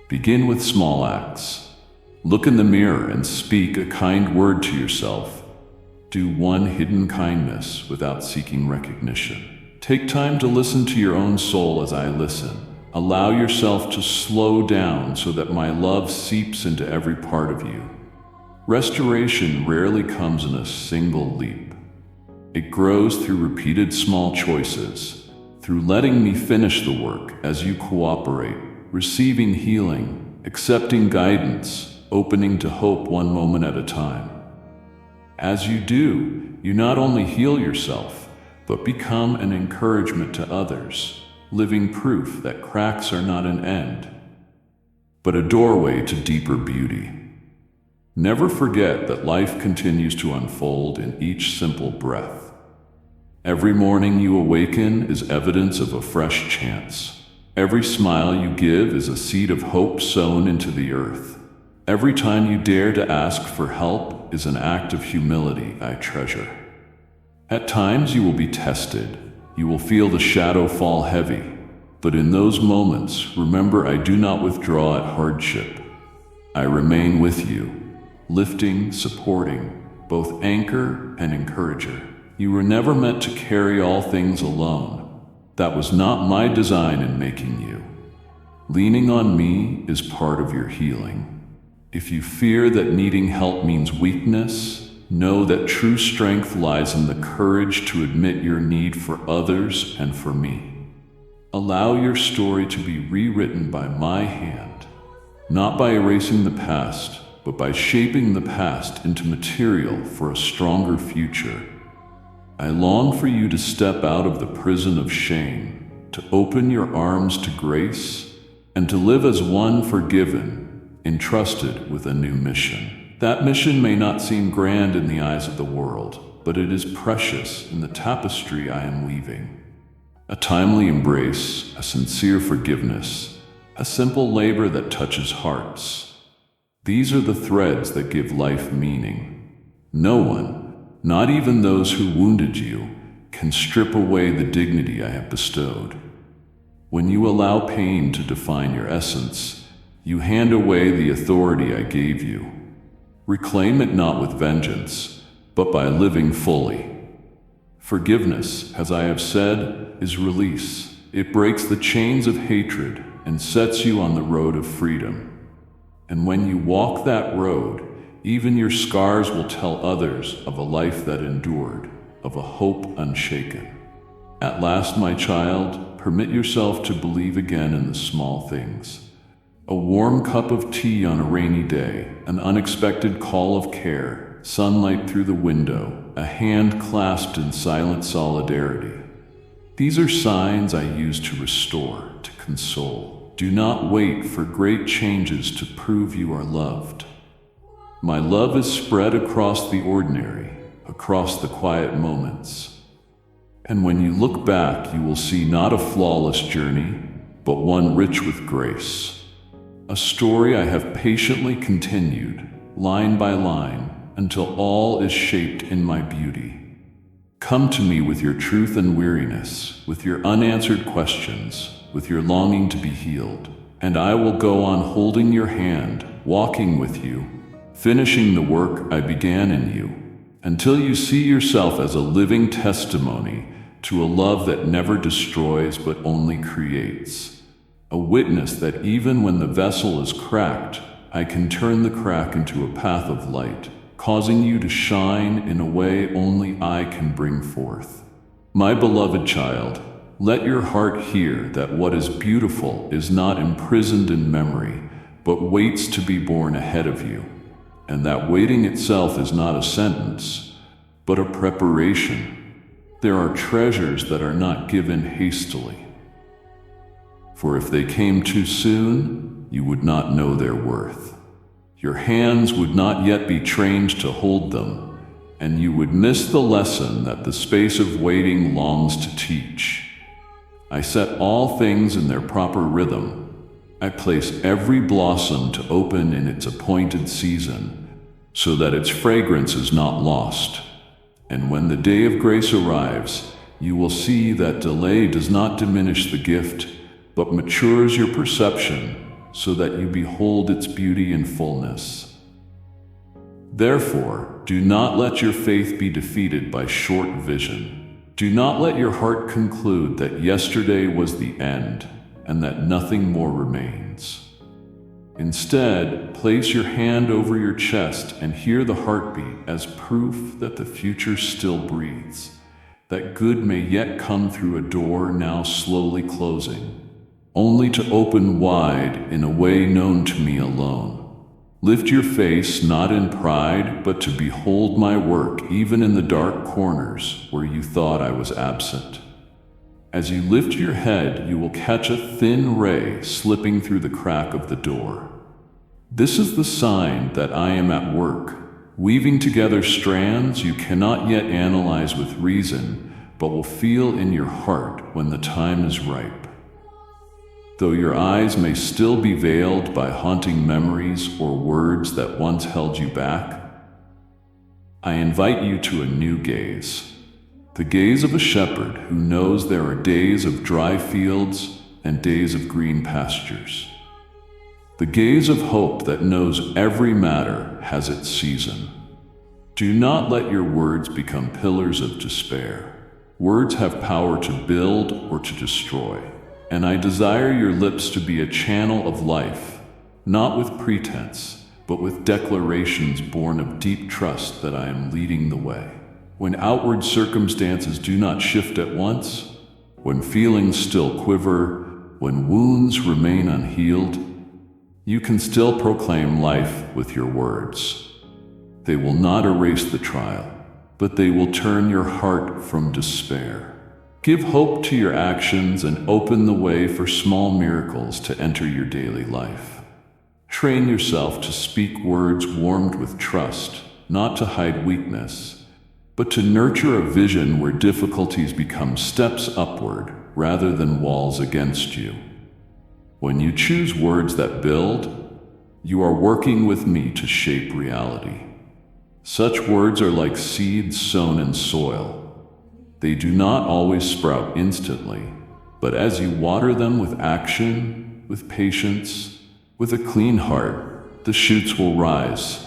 Begin with small acts. Look in the mirror and speak a kind word to yourself. Do one hidden kindness without seeking recognition. Take time to listen to your own soul as I listen. Allow yourself to slow down so that my love seeps into every part of you. Restoration rarely comes in a single leap. It grows through repeated small choices, through letting me finish the work as you cooperate, receiving healing, accepting guidance, opening to hope one moment at a time. As you do, you not only heal yourself, but become an encouragement to others, living proof that cracks are not an end, but a doorway to deeper beauty. Never forget that life continues to unfold in each simple breath. Every morning you awaken is evidence of a fresh chance. Every smile you give is a seed of hope sown into the earth. Every time you dare to ask for help is an act of humility I treasure. At times you will be tested. You will feel the shadow fall heavy. But in those moments, remember I do not withdraw at hardship. I remain with you, lifting, supporting, both anchor and encourager. You were never meant to carry all things alone. That was not my design in making you. Leaning on me is part of your healing. If you fear that needing help means weakness, know that true strength lies in the courage to admit your need for others and for me. Allow your story to be rewritten by my hand, not by erasing the past, but by shaping the past into material for a stronger future. I long for you to step out of the prison of shame, to open your arms to grace, and to live as one forgiven, entrusted with a new mission. That mission may not seem grand in the eyes of the world, but it is precious in the tapestry I am weaving. A timely embrace, a sincere forgiveness, a simple labor that touches hearts. These are the threads that give life meaning. No one, not even those who wounded you, can strip away the dignity I have bestowed. When you allow pain to define your essence, you hand away the authority I gave you. Reclaim it not with vengeance, but by living fully. Forgiveness, as I have said, is release. It breaks the chains of hatred and sets you on the road of freedom. And when you walk that road, even your scars will tell others of a life that endured, of a hope unshaken. At last, my child, permit yourself to believe again in the small things. A warm cup of tea on a rainy day, an unexpected call of care, sunlight through the window, a hand clasped in silent solidarity. These are signs I use to restore, to console. Do not wait for great changes to prove you are loved. My love is spread across the ordinary, across the quiet moments. And when you look back, you will see not a flawless journey, but one rich with grace. A story I have patiently continued, line by line, until all is shaped in my beauty. Come to me with your truth and weariness, with your unanswered questions, with your longing to be healed, and I will go on holding your hand, walking with you, finishing the work I began in you, until you see yourself as a living testimony to a love that never destroys but only creates. A witness that even when the vessel is cracked, I can turn the crack into a path of light, causing you to shine in a way only I can bring forth. My beloved child, let your heart hear that what is beautiful is not imprisoned in memory, but waits to be born ahead of you, and that waiting itself is not a sentence, but a preparation. There are treasures that are not given hastily. For if they came too soon, you would not know their worth. Your hands would not yet be trained to hold them, and you would miss the lesson that the space of waiting longs to teach. I set all things in their proper rhythm. I place every blossom to open in its appointed season, so that its fragrance is not lost. And when the day of grace arrives, you will see that delay does not diminish the gift, but matures your perception, so that you behold its beauty in fullness. Therefore, do not let your faith be defeated by short vision. Do not let your heart conclude that yesterday was the end, and that nothing more remains. Instead, place your hand over your chest and hear the heartbeat as proof that the future still breathes, that good may yet come through a door now slowly closing, only to open wide in a way known to me alone. Lift your face not in pride, but to behold my work even in the dark corners where you thought I was absent. As you lift your head, you will catch a thin ray slipping through the crack of the door. This is the sign that I am at work, weaving together strands you cannot yet analyze with reason, but will feel in your heart when the time is ripe. Though your eyes may still be veiled by haunting memories or words that once held you back, I invite you to a new gaze. The gaze of a shepherd who knows there are days of dry fields and days of green pastures. The gaze of hope that knows every matter has its season. Do not let your words become pillars of despair. Words have power to build or to destroy, and I desire your lips to be a channel of life, not with pretense, but with declarations born of deep trust that I am leading the way. When outward circumstances do not shift at once, when feelings still quiver, when wounds remain unhealed, you can still proclaim life with your words. They will not erase the trial, but they will turn your heart from despair. Give hope to your actions and open the way for small miracles to enter your daily life. Train yourself to speak words warmed with trust, not to hide weakness, but to nurture a vision where difficulties become steps upward rather than walls against you. When you choose words that build, you are working with me to shape reality. Such words are like seeds sown in soil. They do not always sprout instantly, but as you water them with action, with patience, with a clean heart, the shoots will rise.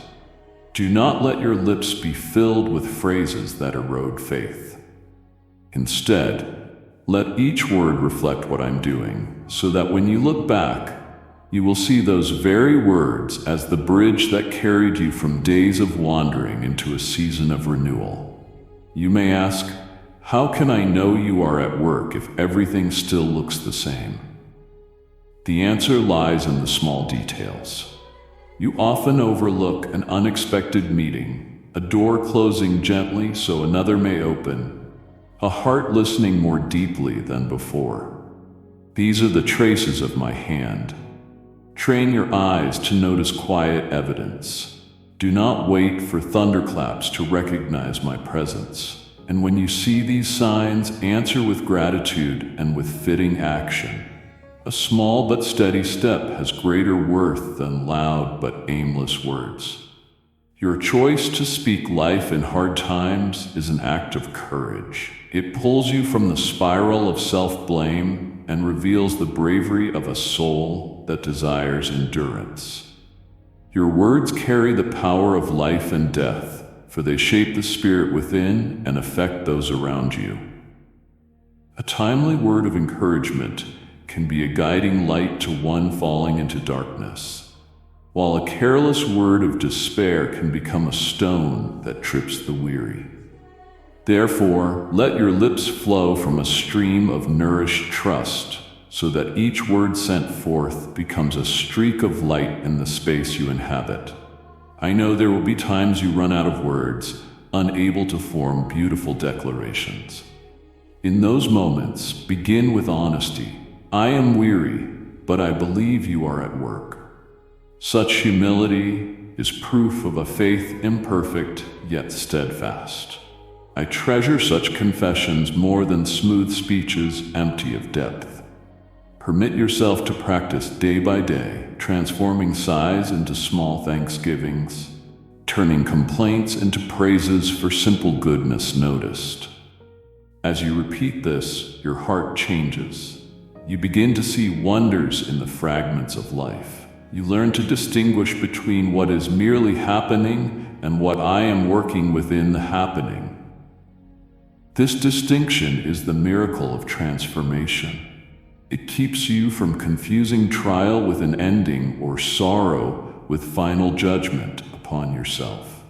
Do not let your lips be filled with phrases that erode faith. Instead, let each word reflect what I'm doing, so that when you look back, you will see those very words as the bridge that carried you from days of wandering into a season of renewal. You may ask, how can I know you are at work if everything still looks the same? The answer lies in the small details. You often overlook an unexpected meeting, a door closing gently so another may open, a heart listening more deeply than before. These are the traces of my hand. Train your eyes to notice quiet evidence. Do not wait for thunderclaps to recognize my presence. And when you see these signs, answer with gratitude and with fitting action. A small but steady step has greater worth than loud but aimless words. Your choice to speak life in hard times is an act of courage. It pulls you from the spiral of self-blame and reveals the bravery of a soul that desires endurance. Your words carry the power of life and death, for they shape the spirit within and affect those around you. A timely word of encouragement can be a guiding light to one falling into darkness, while a careless word of despair can become a stone that trips the weary. Therefore, let your lips flow from a stream of nourished trust, so that each word sent forth becomes a streak of light in the space you inhabit. I know there will be times you run out of words, unable to form beautiful declarations. In those moments, begin with honesty. I am weary, but I believe you are at work. Such humility is proof of a faith imperfect yet steadfast. I treasure such confessions more than smooth speeches empty of depth. Permit yourself to practice day by day, transforming sighs into small thanksgivings, turning complaints into praises for simple goodness noticed. As you repeat this, your heart changes. You begin to see wonders in the fragments of life. You learn to distinguish between what is merely happening and what I am working within the happening. This distinction is the miracle of transformation. It keeps you from confusing trial with an ending or sorrow with final judgment upon yourself.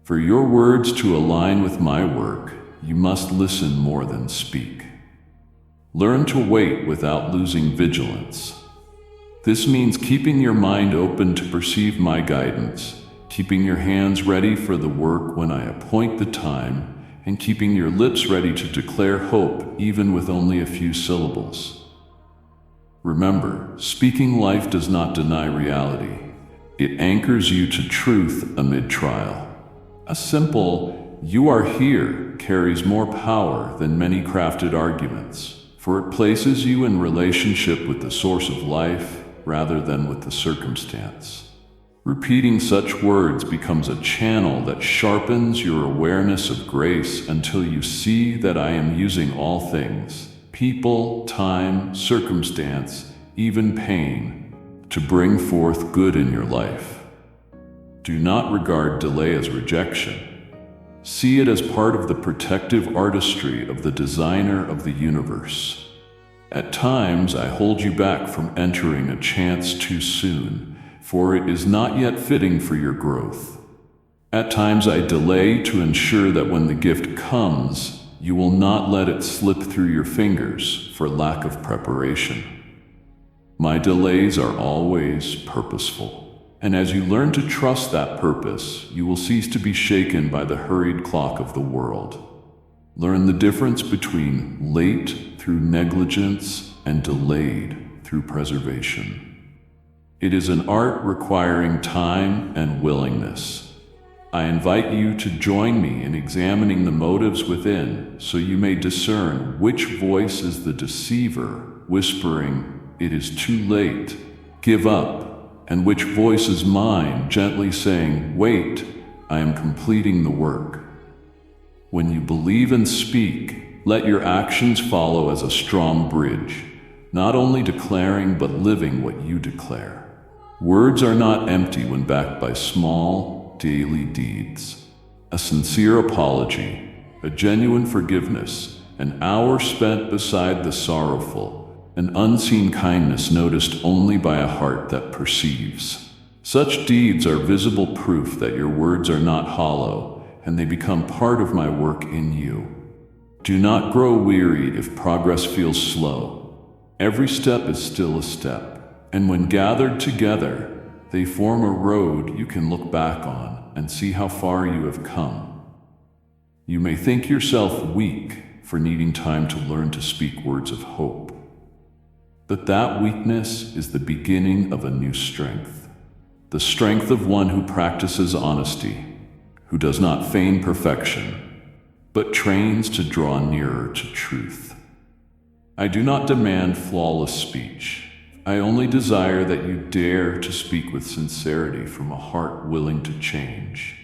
For your words to align with my work, you must listen more than speak. Learn to wait without losing vigilance. This means keeping your mind open to perceive my guidance, keeping your hands ready for the work when I appoint the time, and keeping your lips ready to declare hope even with only a few syllables. Remember, speaking life does not deny reality. It anchors you to truth amid trial. A simple, "You are here," carries more power than many crafted arguments, for it places you in relationship with the source of life rather than with the circumstance. Repeating such words becomes a channel that sharpens your awareness of grace until you see that I am using all things, people, time, circumstance, even pain, to bring forth good in your life. Do not regard delay as rejection. See it as part of the protective artistry of the designer of the universe. At times, I hold you back from entering a chance too soon, for it is not yet fitting for your growth. At times, I delay to ensure that when the gift comes, you will not let it slip through your fingers for lack of preparation. My delays are always purposeful, and as you learn to trust that purpose, you will cease to be shaken by the hurried clock of the world. Learn the difference between late through negligence and delayed through preservation. It is an art requiring time and willingness. I invite you to join me in examining the motives within, so you may discern which voice is the deceiver, whispering, "It is too late, give up," and which voice is mine, gently saying, "Wait, I am completing the work." When you believe and speak, let your actions follow as a strong bridge, not only declaring but living what you declare. Words are not empty when backed by small, daily deeds. A sincere apology, a genuine forgiveness, an hour spent beside the sorrowful, an unseen kindness noticed only by a heart that perceives. Such deeds are visible proof that your words are not hollow, and they become part of my work in you. Do not grow weary if progress feels slow. Every step is still a step, and when gathered together, they form a road you can look back on and see how far you have come. You may think yourself weak for needing time to learn to speak words of hope, but that weakness is the beginning of a new strength, the strength of one who practices honesty, who does not feign perfection, but trains to draw nearer to truth. I do not demand flawless speech. I only desire that you dare to speak with sincerity from a heart willing to change.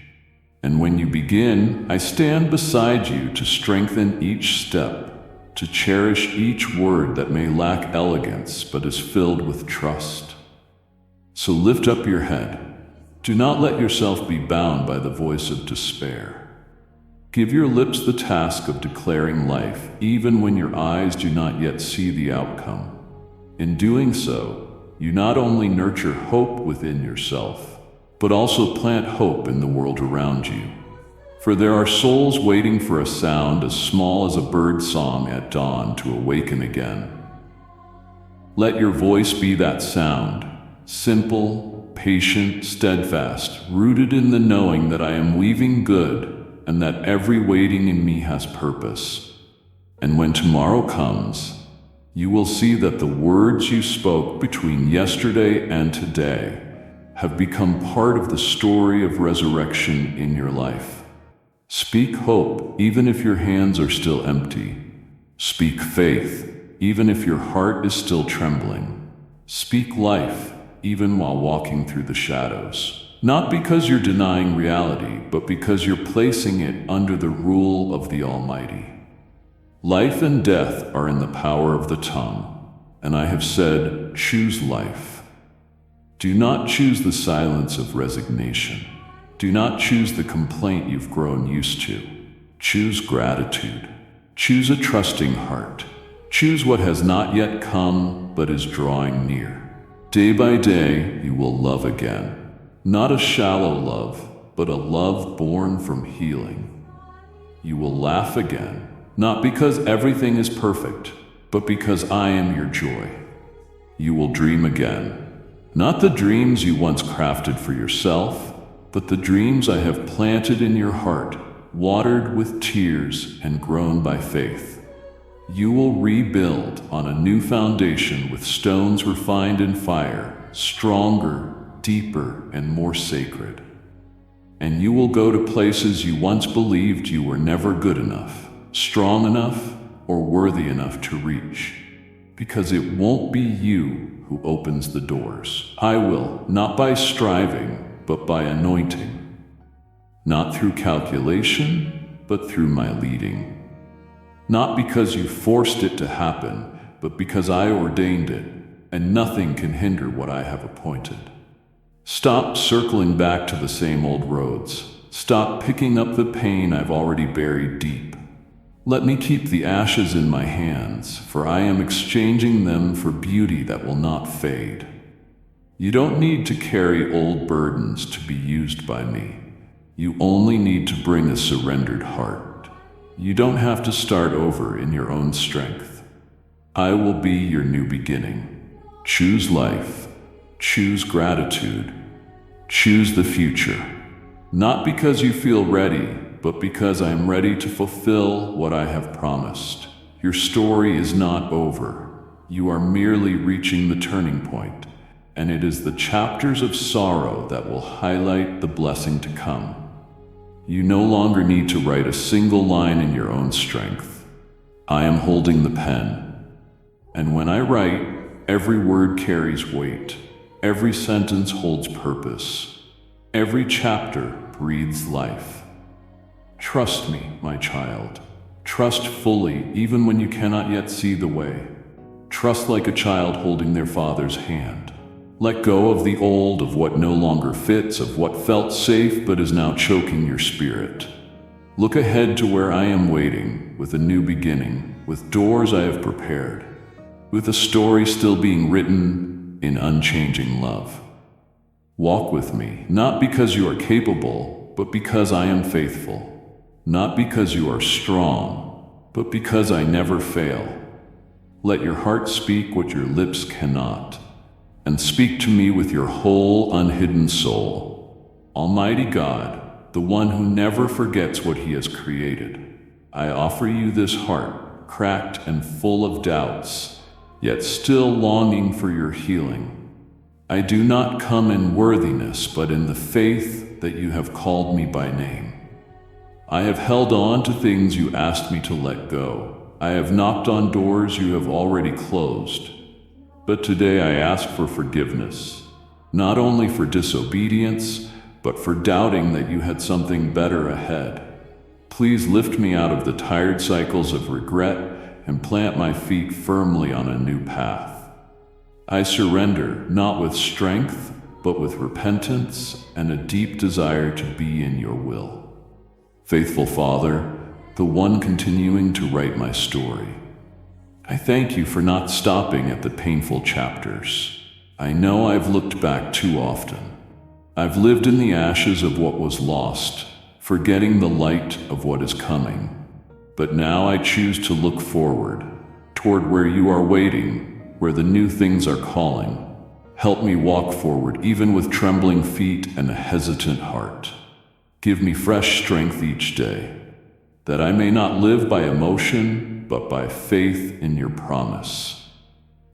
And when you begin, I stand beside you to strengthen each step, to cherish each word that may lack elegance but is filled with trust. So lift up your head. Do not let yourself be bound by the voice of despair. Give your lips the task of declaring life, even when your eyes do not yet see the outcome. In doing so, you not only nurture hope within yourself, but also plant hope in the world around you. For there are souls waiting for a sound as small as a bird's song at dawn to awaken again. Let your voice be that sound, simple, patient, steadfast, rooted in the knowing that I am weaving good and that every waiting in me has purpose. And when tomorrow comes, you will see that the words you spoke between yesterday and today have become part of the story of resurrection in your life. Speak hope even if your hands are still empty. Speak faith even if your heart is still trembling. Speak life even while walking through the shadows. Not because you're denying reality, but because you're placing it under the rule of the Almighty. Life and death are in the power of the tongue, and I have said, choose life. Do not choose the silence of resignation. Do not choose the complaint you've grown used to. Choose gratitude. Choose a trusting heart. Choose what has not yet come, but is drawing near. Day by day, you will love again. Not a shallow love, but a love born from healing. You will laugh again, not because everything is perfect, but because I am your joy. You will dream again, not the dreams you once crafted for yourself, but the dreams I have planted in your heart, watered with tears and grown by faith. You will rebuild on a new foundation with stones refined in fire, stronger, deeper, and more sacred. And you will go to places you once believed you were never good enough, strong enough, or worthy enough to reach. Because it won't be you who opens the doors. I will, not by striving, but by anointing. Not through calculation, but through my leading. Not because you forced it to happen, but because I ordained it, and nothing can hinder what I have appointed. Stop circling back to the same old roads. Stop picking up the pain I've already buried deep. Let me keep the ashes in my hands, for I am exchanging them for beauty that will not fade. You don't need to carry old burdens to be used by me. You only need to bring a surrendered heart. You don't have to start over in your own strength. I will be your new beginning. Choose life. Choose gratitude. Choose the future. Not because you feel ready, but because I am ready to fulfill what I have promised. Your story is not over. You are merely reaching the turning point, and it is the chapters of sorrow that will highlight the blessing to come. You no longer need to write a single line in your own strength. I am holding the pen. And when I write, every word carries weight. Every sentence holds purpose. Every chapter breathes life. Trust me, my child. Trust fully, even when you cannot yet see the way. Trust like a child holding their father's hand. Let go of the old, of what no longer fits, of what felt safe but is now choking your spirit. Look ahead to where I am waiting, with a new beginning, with doors I have prepared, with a story still being written in unchanging love. Walk with me, not because you are capable, but because I am faithful. Not because you are strong, but because I never fail. Let your heart speak what your lips cannot, and speak to me with your whole unhidden soul. Almighty God, the one who never forgets what he has created, I offer you this heart, cracked and full of doubts, yet still longing for your healing. I do not come in worthiness, but in the faith that you have called me by name. I have held on to things you asked me to let go. I have knocked on doors you have already closed. But today I ask for forgiveness, not only for disobedience, but for doubting that you had something better ahead. Please lift me out of the tired cycles of regret and plant my feet firmly on a new path. I surrender, not with strength, but with repentance and a deep desire to be in your will. Faithful Father, the one continuing to write my story, I thank you for not stopping at the painful chapters. I know I've looked back too often. I've lived in the ashes of what was lost, forgetting the light of what is coming. But now I choose to look forward, toward where you are waiting, where the new things are calling. Help me walk forward, even with trembling feet and a hesitant heart. Give me fresh strength each day, that I may not live by emotion, but by faith in your promise.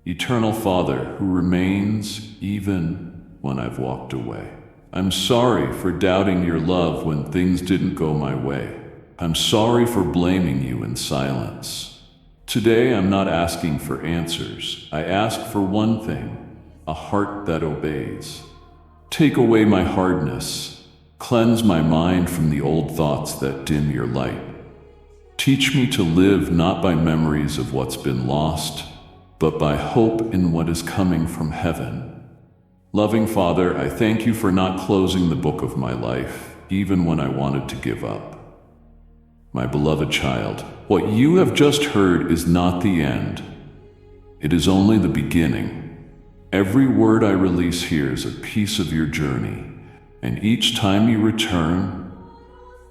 Eternal Father, who remains even when I've walked away, I'm sorry for doubting your love when things didn't go my way. I'm sorry for blaming you in silence. Today I'm not asking for answers. I ask for one thing, a heart that obeys. Take away my hardness. Cleanse my mind from the old thoughts that dim your light. Teach me to live not by memories of what's been lost, but by hope in what is coming from heaven. Loving Father, I thank you for not closing the book of my life, even when I wanted to give up. My beloved child, what you have just heard is not the end. It is only the beginning. Every word I release here is a piece of your journey, and each time you return,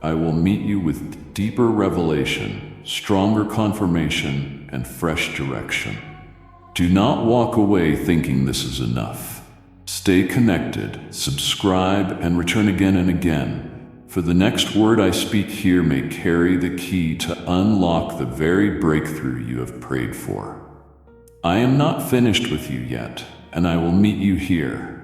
I will meet you with deeper revelation, stronger confirmation, and fresh direction. Do not walk away thinking this is enough. Stay connected, subscribe, and return again and again, for the next word I speak here may carry the key to unlock the very breakthrough you have prayed for. I am not finished with you yet, and I will meet you here,